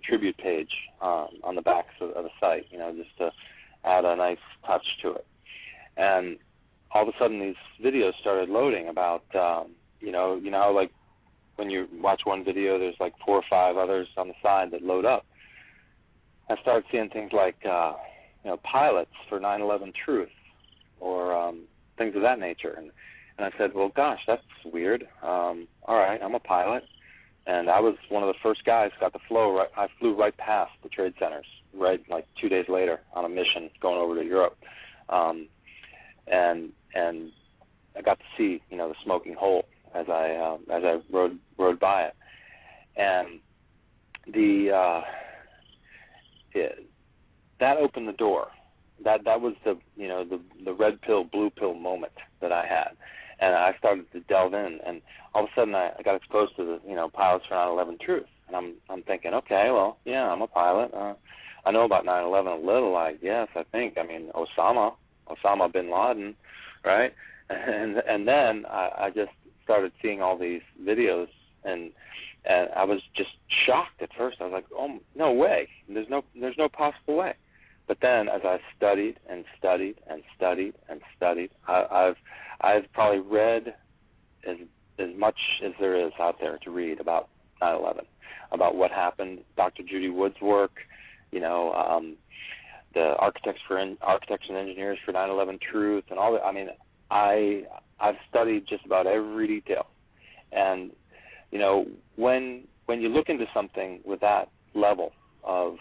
tribute page on the back of the site. Just to add a nice touch to it. And all of a sudden these videos started loading about, how like when you watch one video, there's like 4 or 5 others on the side that load up. I started seeing things like, pilots for 9/11 Truth or things of that nature. And I said, well, gosh, that's weird. All right, I'm a pilot. And I was one of the first guys who got to flow. I flew right past the trade centers, right, like 2 days later on a mission going over to Europe. And I got to see, the smoking hole as I rode by it, and that opened the door. That was the red pill, blue pill moment that I had, and I started to delve in, and all of a sudden I got exposed to the pilots for 9/11 truth, and I'm thinking, okay, well, yeah, I'm a pilot. I know about 9/11 a little. I think. I mean, Osama bin Laden, right? And then I just started seeing all these videos, and I was just shocked at first. I was like, oh, no way. There's no possible way. But then, as I studied and studied and studied and studied, I've probably read as much as there is out there to read about 9/11, about what happened. Dr. Judy Wood's work, the architects and engineers for 9/11 truth, and all that. I mean, I've studied just about every detail, and when you look into something with that level of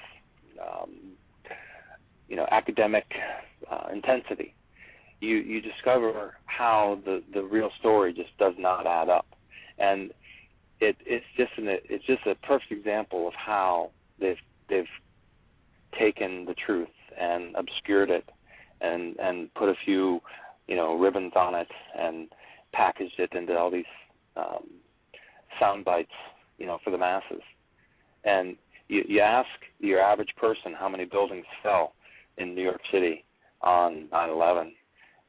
academic intensity, you discover how the real story just does not add up, and it's just a perfect example of how they've taken the truth and obscured it and put a few ribbons on it and packaged it into all these sound bites for the masses. And you ask your average person how many buildings fell in New York City on 9/11,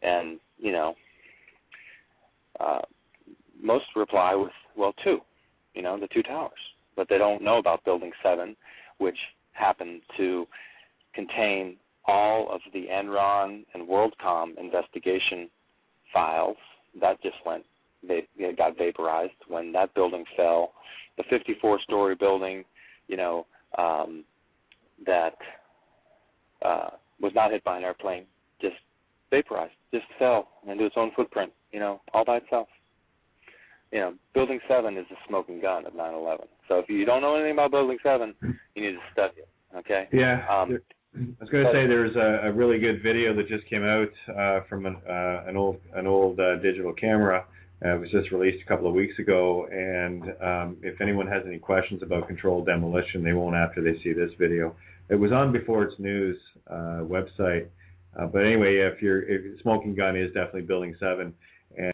and most reply with, well, 2, the 2 towers. But they don't know about Building 7, which happened to contain all of the Enron and WorldCom investigation files. That just it got vaporized when that building fell. The 54-story building, that was not hit by an airplane, just vaporized, just fell into its own footprint, all by itself. Building 7 is the smoking gun of 9/11. So if you don't know anything about Building 7, you need to study it, okay? Yeah. I was going to say there's a really good video that just came out from an old digital camera. It was just released a couple of weeks ago, and if anyone has any questions about controlled demolition, they won't after they see this video. It was on Before It's News website, but anyway, if your smoking gun is definitely Building 7, and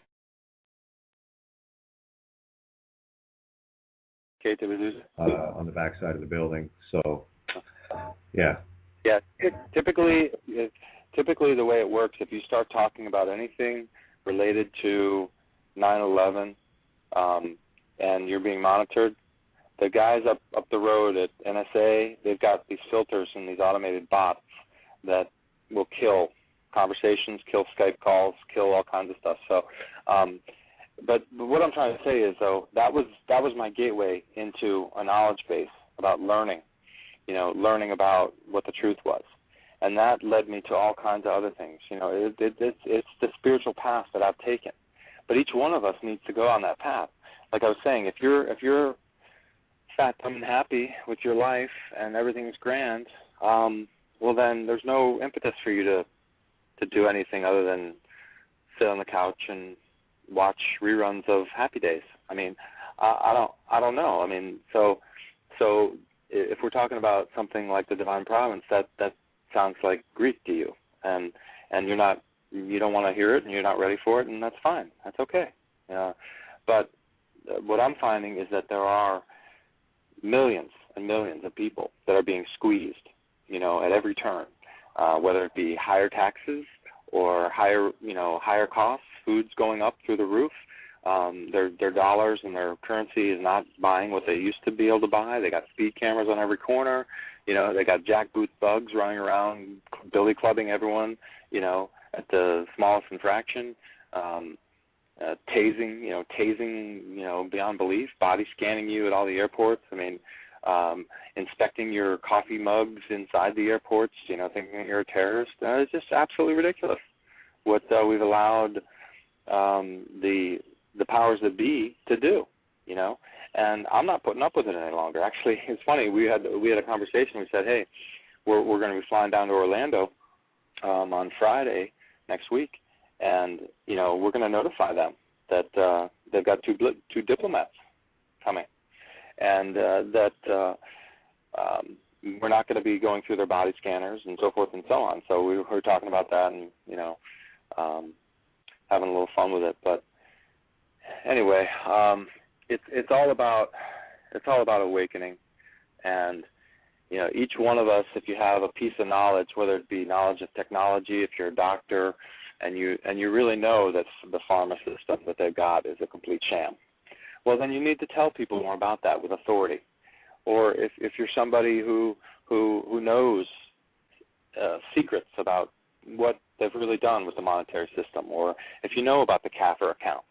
on the back side of the building. So, yeah. Yeah, typically the way it works, if you start talking about anything related to 9/11 and you're being monitored, the guys up the road at NSA, they've got these filters and these automated bots that will kill conversations, kill Skype calls, kill all kinds of stuff. So, but what I'm trying to say is, though, that was my gateway into a knowledge base about learning. Learning about what the truth was. And that led me to all kinds of other things. It's the spiritual path that I've taken. But each one of us needs to go on that path. Like I was saying, if you're fat, dumb, and happy with your life and everything's grand, well then there's no impetus for you to do anything other than sit on the couch and watch reruns of Happy Days. I mean, I don't know. I mean, so if we're talking about something like the Divine Providence, that sounds like Greek to you, and you don't want to hear it, and you're not ready for it, and that's fine. That's okay. But what I'm finding is that there are millions and millions of people that are being squeezed, at every turn, whether it be higher taxes or higher costs, food's going up through the roof. Their dollars and their currency is not buying what they used to be able to buy. They got speed cameras on every corner. They got jackboot thugs running around, billy clubbing everyone, at the smallest infraction, tasing beyond belief, body scanning you at all the airports. I mean, inspecting your coffee mugs inside the airports, thinking that you're a terrorist. It's just absolutely ridiculous what we've allowed the powers that be to do, and I'm not putting up with it any longer. Actually, it's funny. We had a conversation. We said, hey, we're going to be flying down to Orlando on Friday next week, and we're going to notify them that they've got two diplomats coming, and that we're not going to be going through their body scanners and so forth and so on. So we were talking about that and, having a little fun with it. But anyway, it's all about awakening. And, each one of us, if you have a piece of knowledge, whether it be knowledge of technology, if you're a doctor, and you really know that the pharma system that they've got is a complete sham, well, then you need to tell people more about that with authority. Or if you're somebody who knows secrets about what they've really done with the monetary system, or if you know about the CAFR accounts,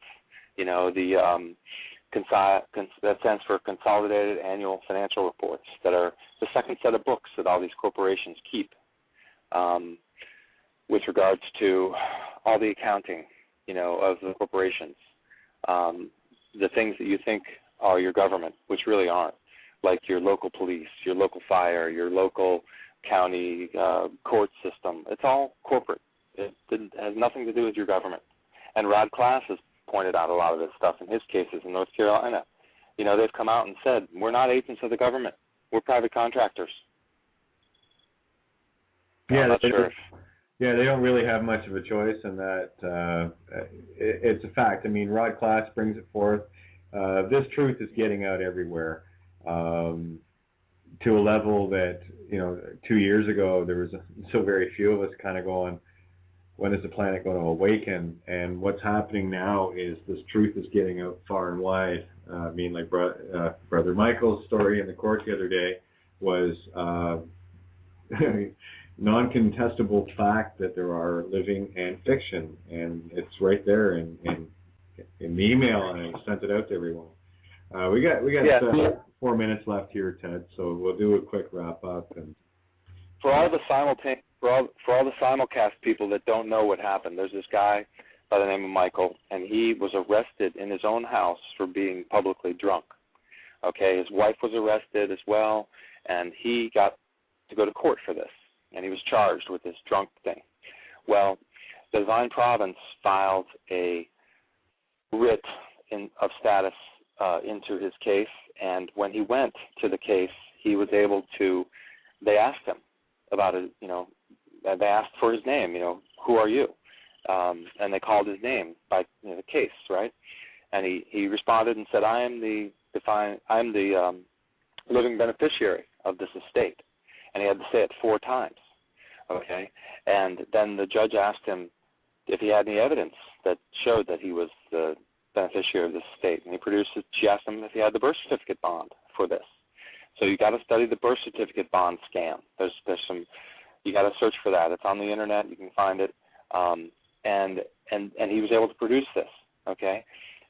that stands for Consolidated Annual Financial Reports, that are the second set of books that all these corporations keep with regards to all the accounting, of the corporations, the things that you think are your government, which really aren't, like your local police, your local fire, your local county court system. It's all corporate. It has nothing to do with your government. And Rod Class has pointed out a lot of this stuff in his cases in North Carolina. They've come out and said, we're not agents of the government. We're private contractors. Yeah, they don't really have much of a choice in that. It's a fact. I mean, Rod Class brings it forth. This truth is getting out everywhere to a level that, 2 years ago there was so very few of us kind of going, when is the planet going to awaken? And what's happening now is this truth is getting out far and wide. Like Brother Michael's story in the court the other day was non-contestable fact that there are living and fiction, and it's right there in the email, and I sent it out to everyone. We got 4 minutes left here, Ted, so we'll do a quick wrap up. And for all the simulcast people that don't know what happened, there's this guy by the name of Michael, and he was arrested in his own house for being publicly drunk. Okay, his wife was arrested as well, and he got to go to court for this, and he was charged with this drunk thing. Well, the Divine Province filed a writ of status into his case, and when he went to the case, he was able to, they asked him about it, they asked for his name, who are you? And they called his name by the case, right? And he responded and said, I am the living beneficiary of this estate. And he had to say it 4 times, okay? And then the judge asked him if he had any evidence that showed that he was the beneficiary of this estate, and he produced it. She asked him if he had the birth certificate bond for this. So you got to study the birth certificate bond scam. There's some, you got to search for that. It's on the internet. You can find it. And he was able to produce this, okay?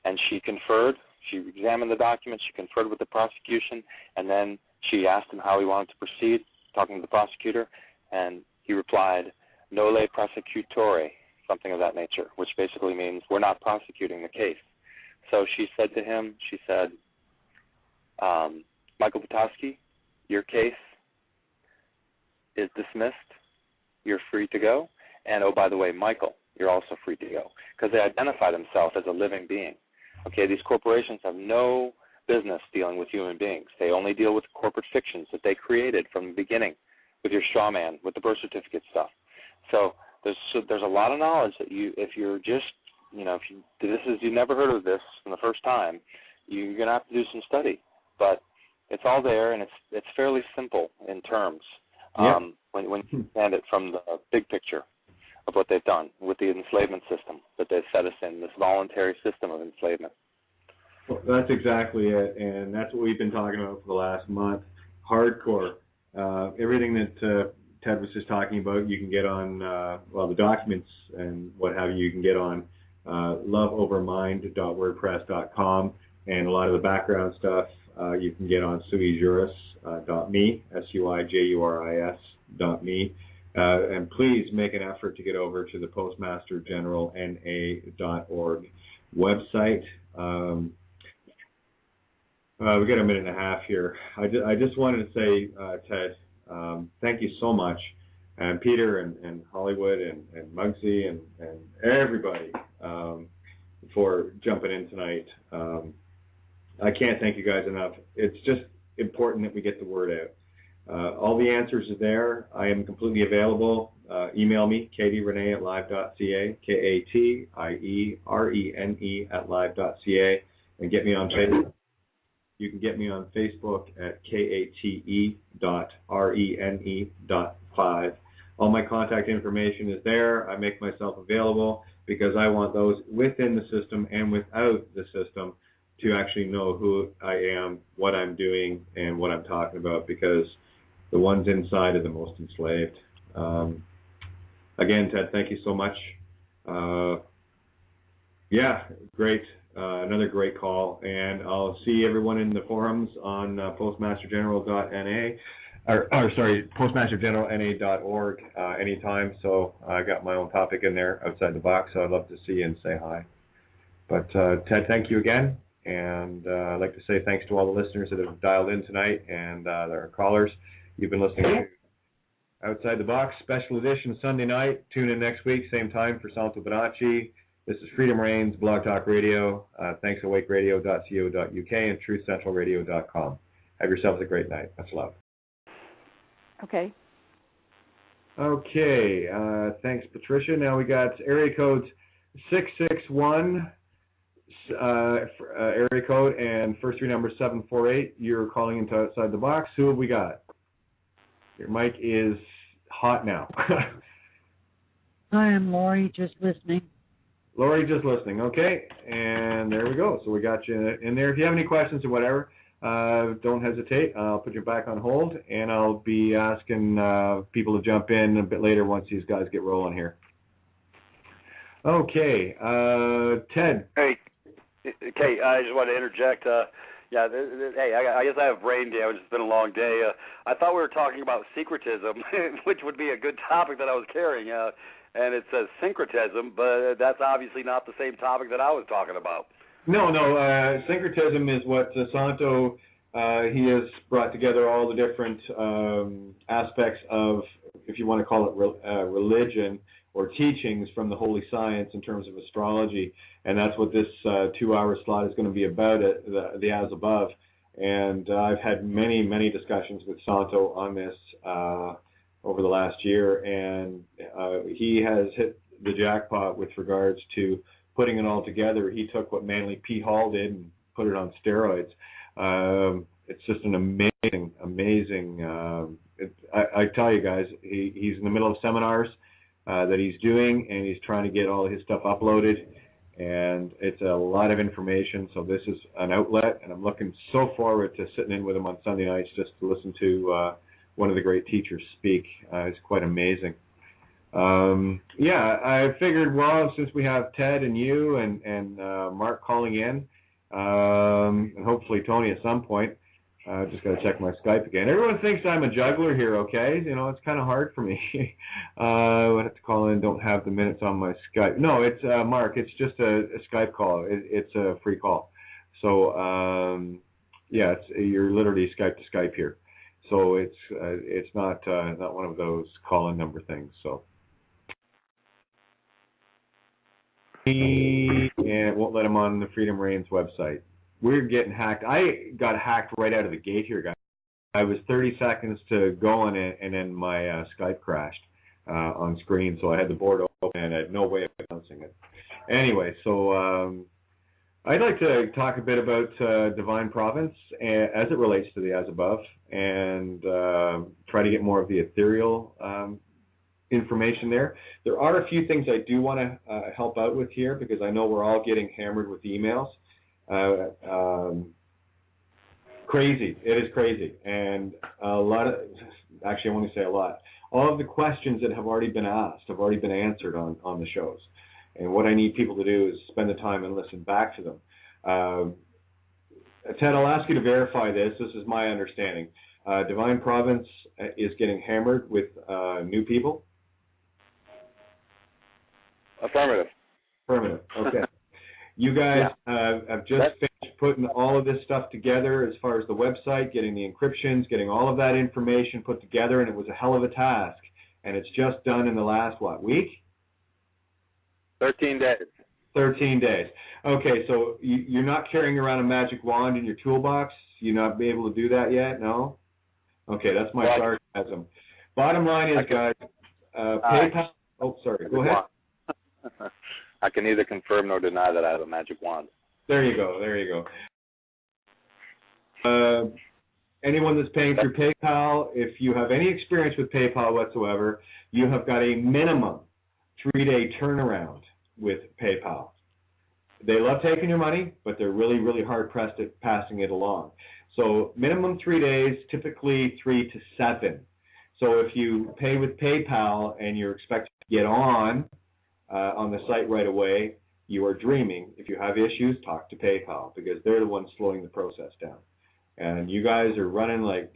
And she conferred. She examined the documents. She conferred with the prosecution, and then she asked him how he wanted to proceed, talking to the prosecutor, and he replied, "Nole prosecutore," something of that nature, which basically means we're not prosecuting the case. So she said to him, she said, Michael Petoskey, your case is dismissed. You're free to go. And, oh, by the way, Michael, you're also free to go. Because they identify themselves as a living being. Okay, these corporations have no business dealing with human beings. They only deal with corporate fictions that they created from the beginning with your straw man, with the birth certificate stuff. So there's a lot of knowledge that if you're just, if you never heard of this from the first time, you're going to have to do some study. But it's all there, and it's fairly simple in terms when you understand it from the big picture of what they've done with the enslavement system that they've set us in, this voluntary system of enslavement. Well, that's exactly it, and that's what we've been talking about for the last month. Hardcore. Everything that Ted was just talking about, you can get on, the documents and what have you can get on loveovermind.wordpress.com, and a lot of the background stuff you can get on suijuris.me, suijuris.me. And please make an effort to get over to the postmastergeneralna.org website. We got a minute and a half here. I just wanted to say, Ted, thank you so much, and Peter and Hollywood and Muggsy and everybody for jumping in tonight. I can't thank you guys enough. It's just important that we get the word out. All the answers are there. I am completely available. Email me, katierene@live.ca, KATIERENE@live.ca, and get me on Facebook. You can get me on Facebook at KATE.RENE.5. All my contact information is there. I make myself available because I want those within the system and without the system to actually know who I am, what I'm doing, and what I'm talking about, because the ones inside are the most enslaved. Again, Ted, thank you so much. Yeah, great. Another great call. And I'll see everyone in the forums on postmastergeneral.na, postmastergeneralna.org anytime. So I got my own topic in there outside the box, so I'd love to see you and say hi. But Ted, thank you again. And I'd like to say thanks to all the listeners that have dialed in tonight and our callers. You've been listening to Outside the Box, special edition Sunday night. Tune in next week, same time for Santos Bonacci. This is Freedom Reigns, Blog Talk Radio. Thanks, awakeradio.co.uk and truthcentralradio.com. Have yourselves a great night. Much love. Okay. Okay. Thanks, Patricia. Now we got area code 661. Area code and first three numbers 748. You're calling into Outside the Box. Who have we got? Your mic is hot now. Hi, I'm Lori, just listening. Lori, just listening. Okay, and there we go. So we got you in there. If you have any questions or whatever, don't hesitate. I'll put you back on hold, and I'll be asking people to jump in a bit later once these guys get rolling here. Okay, Ted. Hey, Kate, I just want to interject. Hey, I guess I have brain damage. It's been a long day. I thought we were talking about syncretism, which would be a good topic that I was carrying. And it says syncretism, but that's obviously not the same topic that I was talking about. No. Syncretism is what Santo, he has brought together all the different aspects of, if you want to call it religion or teachings from the holy science in terms of astrology. And that's what this 2-hour slot is going to be about, the As Above. And I've had many discussions with Santo on this over the last year, and he has hit the jackpot with regards to putting it all together. He took what Manly P. Hall did and put it on steroids. It's just an amazing. I tell you guys, he's in the middle of seminars that he's doing, and he's trying to get all his stuff uploaded. And it's a lot of information, so this is an outlet, and I'm looking so forward to sitting in with him on Sunday nights just to listen to one of the great teachers speak. It's quite amazing. I figured, well, since we have Ted and you and Mark calling in, and hopefully Tony at some point, just got to check my Skype again. Everyone thinks I'm a juggler here, okay? You know, it's kind of hard for me. I have to call in, don't have the minutes on my Skype. No, it's Mark. It's just a Skype call. It's a free call. So, you're literally Skype to Skype here. So it's not one of those call-in number things. So, and won't let him on the Freedom Reigns website. We're getting hacked. I got hacked right out of the gate here, guys. I was 30 seconds to go on it, and then my Skype crashed on screen, so I had the board open, and I had no way of announcing it. Anyway, so I'd like to talk a bit about Divine Providence as it relates to the As Above, and try to get more of the ethereal information there. There are a few things I do want to help out with here, because I know we're all getting hammered with emails. Crazy. It is crazy. And a lot of, actually I want to say a lot, all of the questions that have already been asked have already been answered on the shows. And what I need people to do is spend the time and listen back to them. Ted, I'll ask you to verify this. This is my understanding. Divine Providence is getting hammered with new people? Affirmative. Okay. You guys have just finished putting all of this stuff together as far as the website, getting the encryptions, getting all of that information put together, and it was a hell of a task. And it's just done in the last, week? 13 days. 13 days. Okay, so you're not carrying around a magic wand in your toolbox? You're not able to do that yet? No? Okay, that's my sarcasm. Bottom line is, guys, PayPal. Oh, sorry. Go ahead. I can neither confirm nor deny that I have a magic wand. There you go. Anyone that's paying through PayPal, if you have any experience with PayPal whatsoever, you have got a minimum 3-day turnaround with PayPal. They love taking your money, but they're really, really hard-pressed at passing it along. So minimum 3 days, typically 3 to 7. So if you pay with PayPal and you're expected to get on the site right away, you are dreaming. If you have issues, talk to PayPal, because they're the ones slowing the process down. And you guys are running like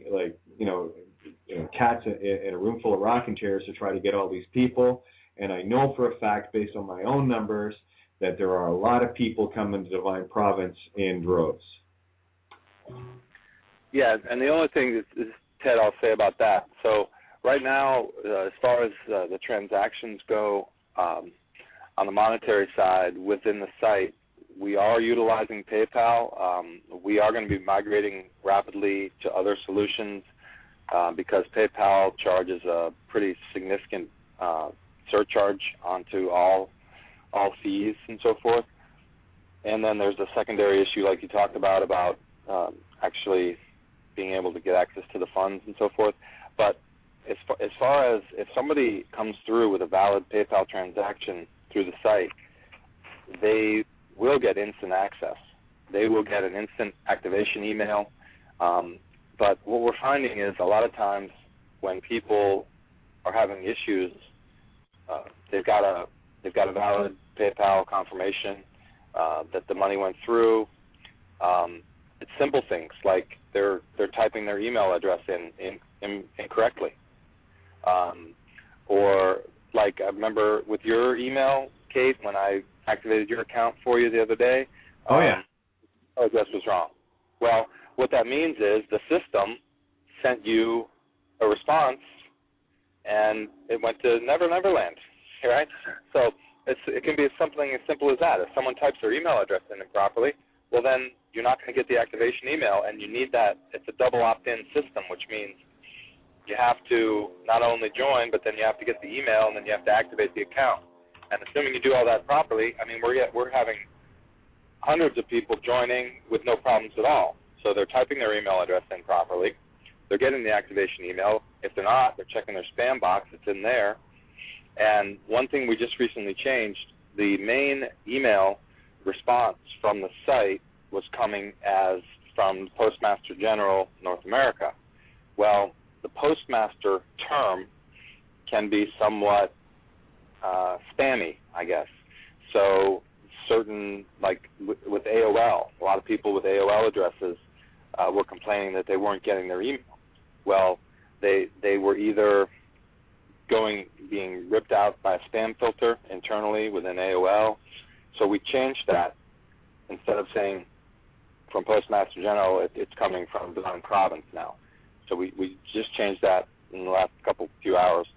cats in a room full of rocking chairs to try to get all these people. And I know for a fact, based on my own numbers, that there are a lot of people coming to Divine Province in droves. Yeah, and the only thing is, Ted, I'll say about that. So right now, as far as the transactions go, on the monetary side within the site, we are utilizing PayPal. We are going to be migrating rapidly to other solutions because PayPal charges a pretty significant surcharge onto all fees and so forth. And then there's a secondary issue, like you talked about actually being able to get access to the funds and so forth. But as far as if somebody comes through with a valid PayPal transaction through the site, they will get instant access. They will get an instant activation email. But what we're finding is a lot of times when people are having issues, they've got a valid PayPal confirmation that the money went through. It's simple things like they're typing their email address in incorrectly, or like I remember with your email, Kate, when I activated your account for you the other day. Oh yeah. Our address was wrong. Well, what that means is the system sent you a response, and it went to Never Neverland, right? So it can be something as simple as that. If someone types their email address in improperly, well then you're not going to get the activation email, and you need that. It's a double opt-in system, which means you have to not only join, but then you have to get the email, and then you have to activate the account. And assuming you do all that properly, I mean, we're having hundreds of people joining with no problems at all. So they're typing their email address in properly. They're getting the activation email. If they're not, they're checking their spam box. It's in there. And one thing we just recently changed, the main email response from the site was coming as from Postmaster General North America. Well, the Postmaster term can be somewhat spammy, I guess. So certain, like with AOL, a lot of people with AOL addresses were complaining that they weren't getting their email. Well, they were either being ripped out by a spam filter internally within AOL. So we changed that. Instead of saying from Postmaster General, it's coming from Divine Province now. So we just changed that in the last few hours.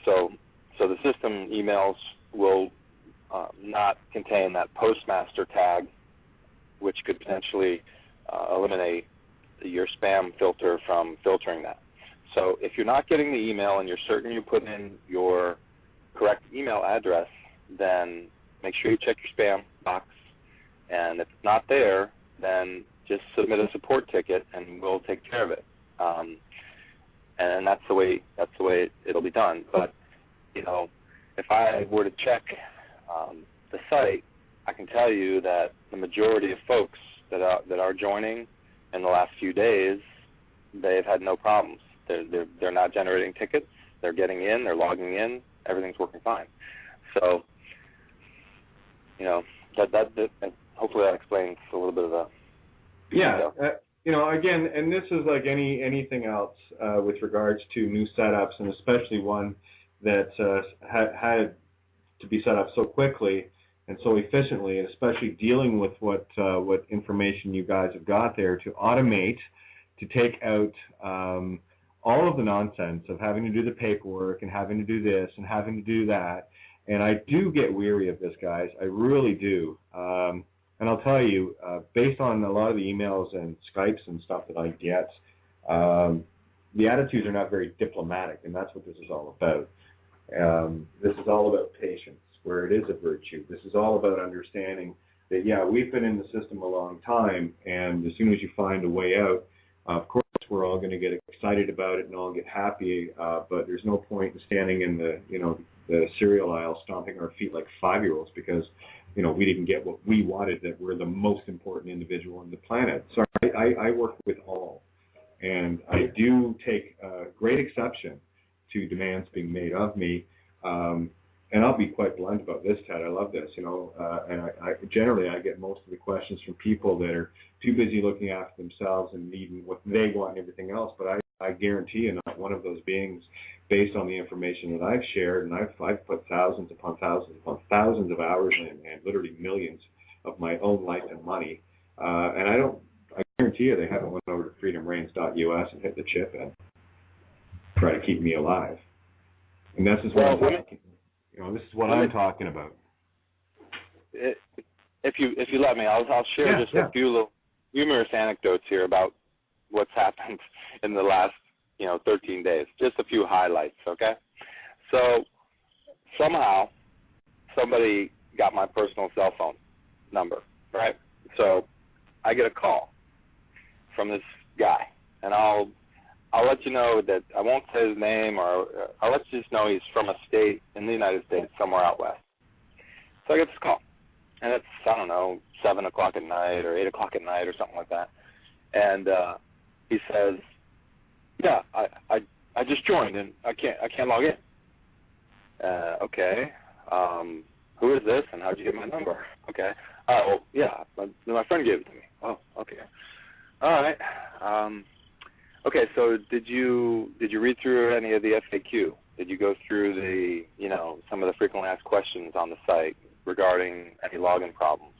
So the system emails will not contain that Postmaster tag, which could potentially eliminate your spam filter from filtering that. So if you're not getting the email and you're certain you put in your correct email address, then make sure you check your spam box. And if it's not there, then just submit a support ticket and we'll take care of it. And that's the way it'll be done. But if I were to check the site, I can tell you that the majority of folks that are joining in the last few days, they've had no problems. They're not generating tickets. They're getting in. They're logging in. Everything's working fine. So, that hopefully that explains a little bit of the. Yeah. Again, and this is like anything else with regards to new setups, and especially one that had to be set up so quickly and so efficiently, and especially dealing with what information you guys have got there to automate, to take out all of the nonsense of having to do the paperwork and having to do this and having to do that. And I do get weary of this, guys. I really do. And I'll tell you, based on a lot of the emails and Skypes and stuff that I get, the attitudes are not very diplomatic, and that's what this is all about. This is all about patience, where it is a virtue. This is all about understanding that, yeah, we've been in the system a long time, and as soon as you find a way out, of course, we're all going to get excited about it and all get happy, but there's no point in standing in the cereal aisle stomping our feet like 5-year-olds because, we didn't get what we wanted, that we're the most important individual on the planet. So I work with all, and I do take great exception to demands being made of me. And I'll be quite blunt about this, Ted. I love this, and I generally get most of the questions from people that are too busy looking after themselves and needing what they want and everything else. But I guarantee you, not one of those beings, based on the information that I've shared, and I've put thousands upon thousands upon thousands of hours in, and literally millions of my own life and money. And I guarantee you, they haven't went over to freedomreigns.us and hit the chip and try to keep me alive. And this is what I'm talking. This is what I'm talking about. If you let me, I'll share a few little humorous anecdotes here about what's happened in the last 13 days. Just a few highlights, okay? So somehow somebody got my personal cell phone number, right? So I get a call from this guy, and I'll let you know that I won't say his name, or I'll let you just know he's from a state in the United States, somewhere out west. So I get this call, and it's, 7 o'clock at night or 8 o'clock at night or something like that. And he says, yeah, I just joined, and I can't log in. Okay. Who is this, and how'd you get my number? Okay. Well, yeah, my friend gave it to me. Oh, okay. All right. Okay, so did you read through any of the FAQ? Did you go through the, some of the frequently asked questions on the site regarding any login problems?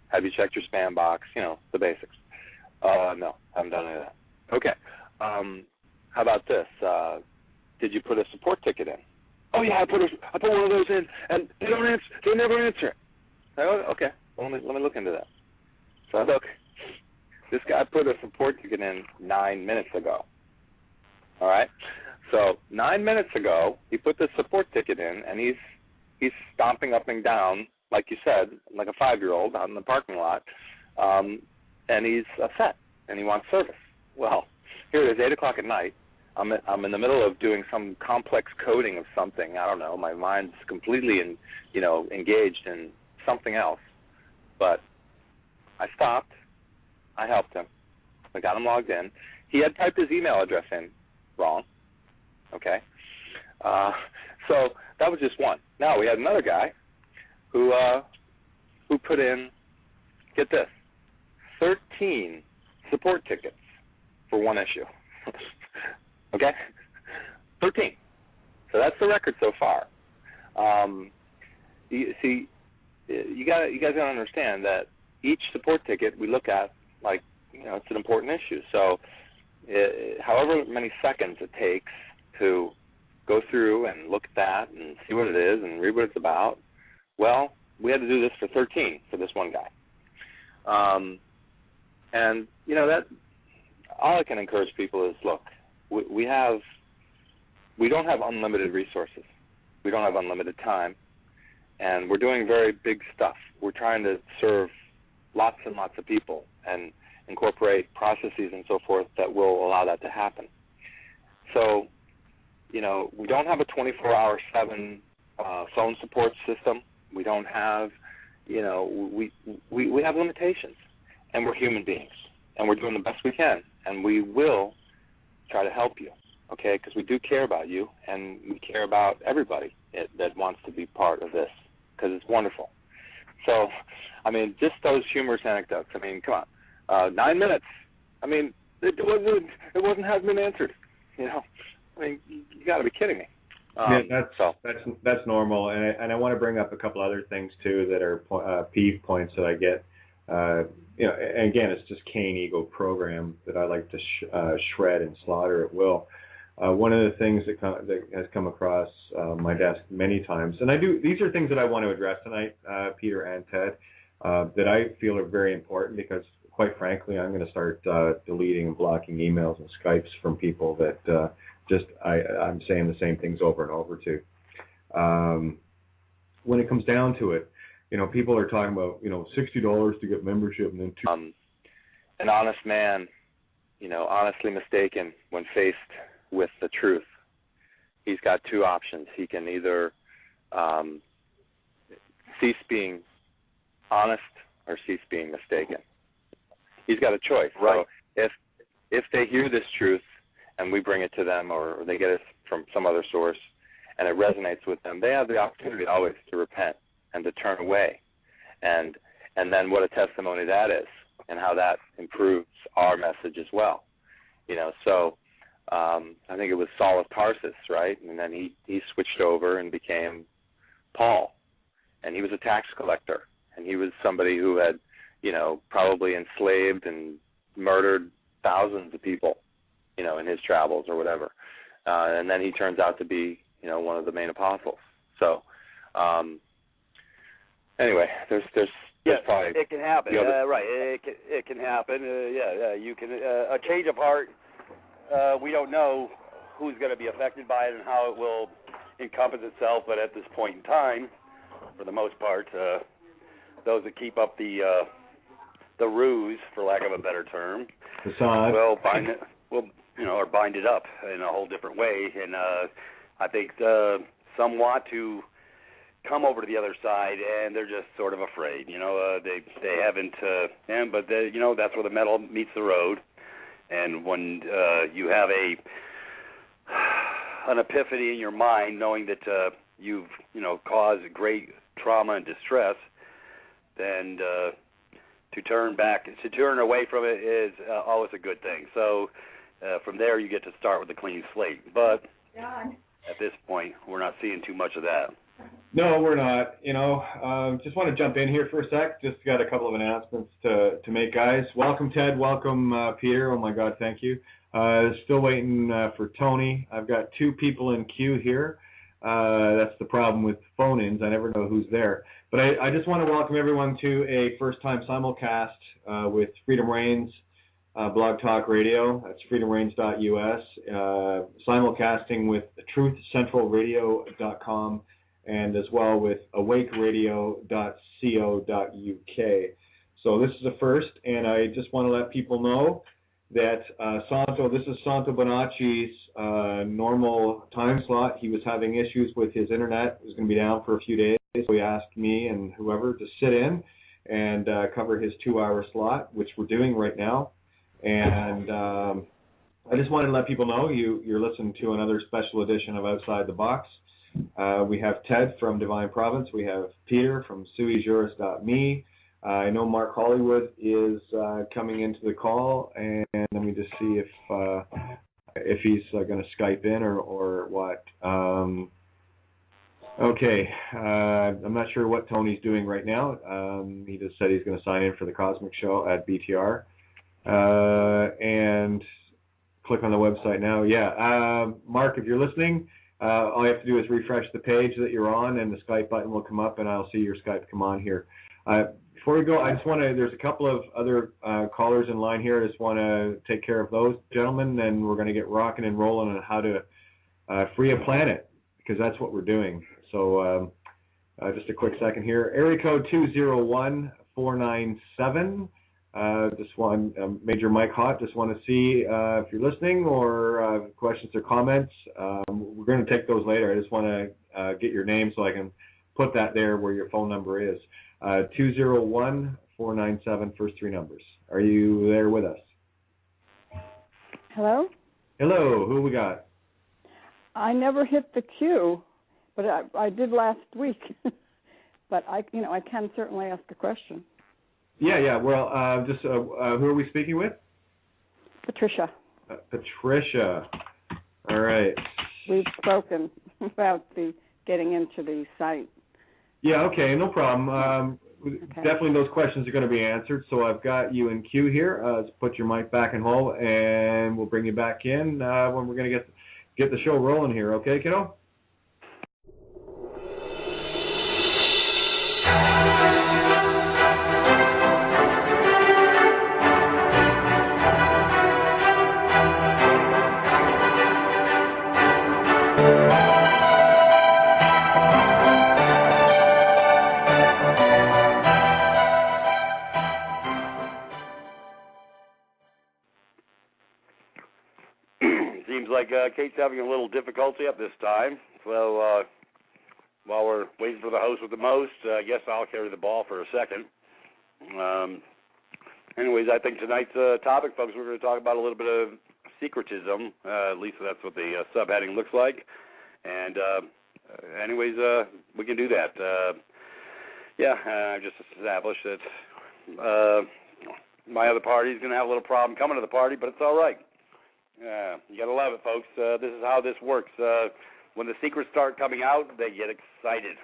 Have you checked your spam box? The basics. No, haven't done any of that. Okay. How about this? Did you put a support ticket in? Oh yeah, I put one of those in, and they don't answer. They never answer it. Okay. Well, let me look into that. So I look. This guy put a support ticket in 9 minutes ago. All right? So 9 minutes ago, he put the support ticket in, and he's stomping up and down, like you said, like a 5-year-old out in the parking lot, and he's upset, and he wants service. Well, here it is, 8 o'clock at night. I'm in the middle of doing some complex coding of something. I don't know. My mind's completely engaged in something else. But I stopped. I helped him. I got him logged in. He had typed his email address in wrong. Okay. So that was just one. Now we had another guy who put in, get this, 13 support tickets for one issue. Okay? 13. So that's the record so far. You guys got to understand that each support ticket we look at, like, it's an important issue. So however many seconds it takes to go through and look at that and see what it is and read what it's about, well, we had to do this for 13 for this one guy. And, that all I can encourage people is, look, we don't have unlimited resources. We don't have unlimited time. And we're doing very big stuff. We're trying to serve lots and lots of people and incorporate processes and so forth that will allow that to happen. So, we don't have a 24-hour/7 phone support system. We don't have, we have limitations, and we're human beings, and we're doing the best we can, and we will try to help you, okay, because we do care about you, and we care about everybody that wants to be part of this, because it's wonderful. So, just those humorous anecdotes. Come on, 9 minutes. It hasn't been answered. You got to be kidding me. Yeah, that's normal, and I want to bring up a couple other things too that are peeve points that I get. And again, it's just Cain ego program that I like to shred and slaughter at will. One of the things that has come across my desk many times, and these are things that I want to address tonight, Peter and Ted, that I feel are very important because, of quite frankly, I'm going to start deleting and blocking emails and Skypes from people that I'm saying the same things over and over to. When it comes down to it, people are talking about, $60 to get membership and then an honest man, honestly mistaken when faced with the truth. He's got two options. He can either cease being honest or cease being mistaken. He's got a choice. Right. So if they hear this truth and we bring it to them, or they get it from some other source and it resonates with them, they have the opportunity always to repent and to turn away. And then what a testimony that is, and how that improves our message as well. So I think it was Saul of Tarsus, right? And then he switched over and became Paul. And he was a tax collector. And he was somebody who had, probably enslaved and murdered thousands of people, in his travels or whatever. And then he turns out to be, one of the main apostles. So anyway, there's probably... It can happen, right. It can happen. You can... a change of heart, we don't know who's going to be affected by it and how it will encompass itself, but at this point in time, for the most part, those that keep up the ruse, for lack of a better term, will bind it, or bind it up in a whole different way. And I think some want to come over to the other side, and they're just sort of afraid. They haven't, but that's where the metal meets the road. And when you have an epiphany in your mind, knowing that you've caused great trauma and distress, then to turn away from it is always a good thing. So from there, you get to start with a clean slate. But at this point, we're not seeing too much of that. No, we're not. Just want to jump in here for a sec. Just got a couple of announcements to make, guys. Welcome, Ted. Welcome, Peter. Oh, my God, thank you. Still waiting for Tony. I've got two people in queue here. That's the problem with phone-ins. I never know who's there. But I just want to welcome everyone to a first-time simulcast with Freedom Reigns Blog Talk Radio. That's freedomreigns.us. Simulcasting with truthcentralradio.com. and as well with awakeradio.co.uk. So this is a first, and I just want to let people know that this is Santos Bonacci's normal time slot. He was having issues with his internet. It was going to be down for a few days, so he asked me and whoever to sit in and cover his 2-hour slot, which we're doing right now. And I just wanted to let people know you're listening to another special edition of Outside the Box. We have Ted from Divine Province. We have Peter from suijuris.me. I know Mark Hollywood is coming into the call, and let me just see if he's going to Skype in or what. Okay, I'm not sure what Tony's doing right now. He just said he's going to sign in for the Cosmic Show at BTR. And click on the website now. Yeah, Mark, if you're listening, all you have to do is refresh the page that you're on, and the Skype button will come up, and I'll see your Skype come on here. Before we go, I just want to, there's a couple of other callers in line here. I just want to take care of those gentlemen, and we're going to get rocking and rolling on how to free a planet, because that's what we're doing. So just a quick second here. Area code 201497. Just one, Major Mike Hott, just want to see if you're listening or questions or comments. We're going to take those later. I just want to get your name so I can put that there where your phone number is. 201497, first three numbers. Are you there with us? Hello? Hello, who we got? I never hit the queue, but I did last week. But I can certainly ask a question. Yeah. Well, who are we speaking with? Patricia. Patricia. All right. We've spoken about the getting into the site. Yeah. Okay. No problem. Okay. Definitely, those questions are going to be answered. So I've got you in queue here. Let's put your mic back in hold, and we'll bring you back in when we're going to get the show rolling here. Okay, kiddo? seems like Kate's having a little difficulty at this time. So while we're waiting for the host with the most, I guess I'll carry the ball for a second. Anyways, I think tonight's topic, folks, we're going to talk about a little bit of Syncretism. At least that's what the subheading looks like. And anyways, we can do that. I just established that my other party is going to have a little problem coming to the party, but it's all right. You got to love it, folks. This is how this works. When the secrets start coming out, they get excited.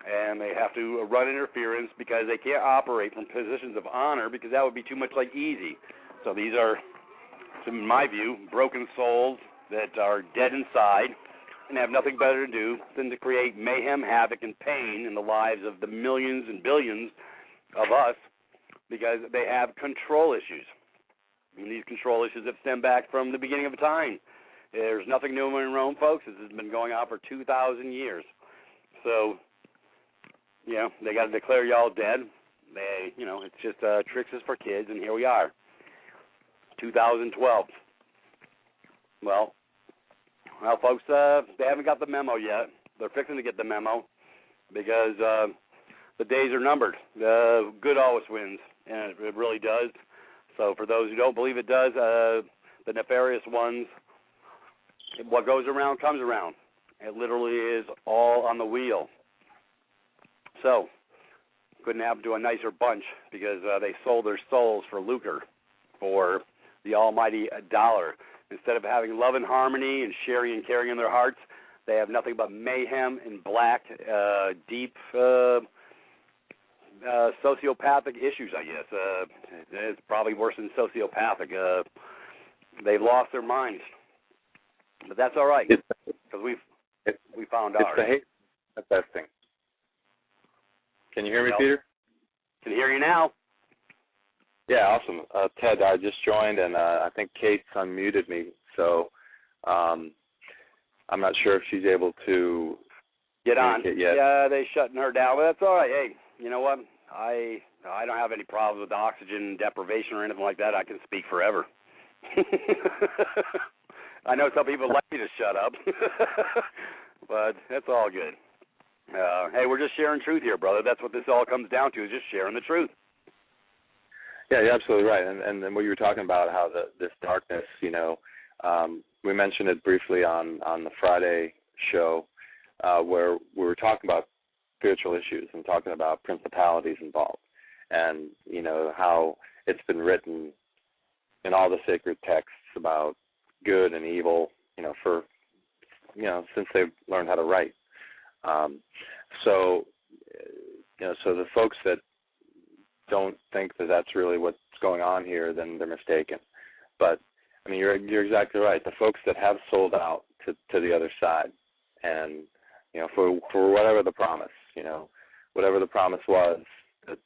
And they have to run interference because they can't operate from positions of honor because that would be too much like easy. So these are, in my view, broken souls that are dead inside and have nothing better to do than to create mayhem, havoc, and pain in the lives of the millions and billions of us because they have control issues. And these control issues have stemmed back from the beginning of time. There's nothing new in Rome, folks. This has been going on for 2,000 years. So, they got to declare y'all dead. It's just tricks is for kids, and here we are, 2012. Well, folks, they haven't got the memo yet. They're fixing to get the memo because the days are numbered. Good always wins, and it really does. So for those who don't believe it does, the nefarious ones, what goes around comes around. It literally is all on the wheel. So couldn't happen to a nicer bunch because they sold their souls for lucre, for the almighty dollar. Instead of having love and harmony and sharing and caring in their hearts, they have nothing but mayhem and black, deep sociopathic issues, I guess. It's probably worse than sociopathic. They've lost their minds. But that's all right, because we found ours. It's the hate manifesting. Can you hear me, Peter? Can hear you now. Yeah, awesome. Ted, I just joined, and I think Kate's unmuted me, so I'm not sure if she's able to get on. Yet. Yeah, they're shutting her down, but that's all right. Hey, you know what? I don't have any problems with oxygen deprivation or anything like that. I can speak forever. I know some people like me to shut up, but that's all good. Hey, we're just sharing truth here, brother. That's what this all comes down to, is just sharing the truth. Yeah, you're absolutely right. And what you were talking about, how this darkness, we mentioned it briefly on the Friday show where we were talking about spiritual issues and talking about principalities involved, and, how it's been written in all the sacred texts about good and evil, since they've learned how to write. So the folks that don't think that that's really what's going on here, then they're mistaken. But I mean, you're exactly right. The folks that have sold out to the other side, and for whatever the promise, whatever the promise was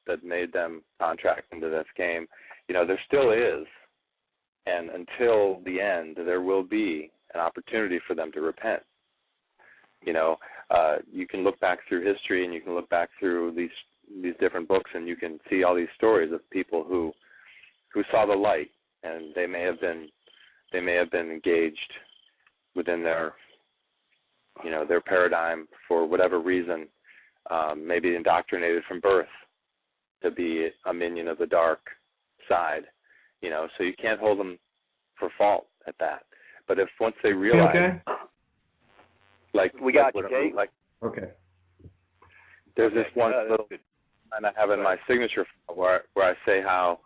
that made them contract into this game, there still is, and until the end, there will be an opportunity for them to repent. You can look back through history, and you can look back through these different books, and you can see all these stories of people who saw the light, and they may have been engaged within their paradigm for whatever reason, maybe indoctrinated from birth to be a minion of the dark side, so you can't hold them for fault at that. But if once they realize, we got you, Kate. Okay. There's this one little line I have in my signature where I say how,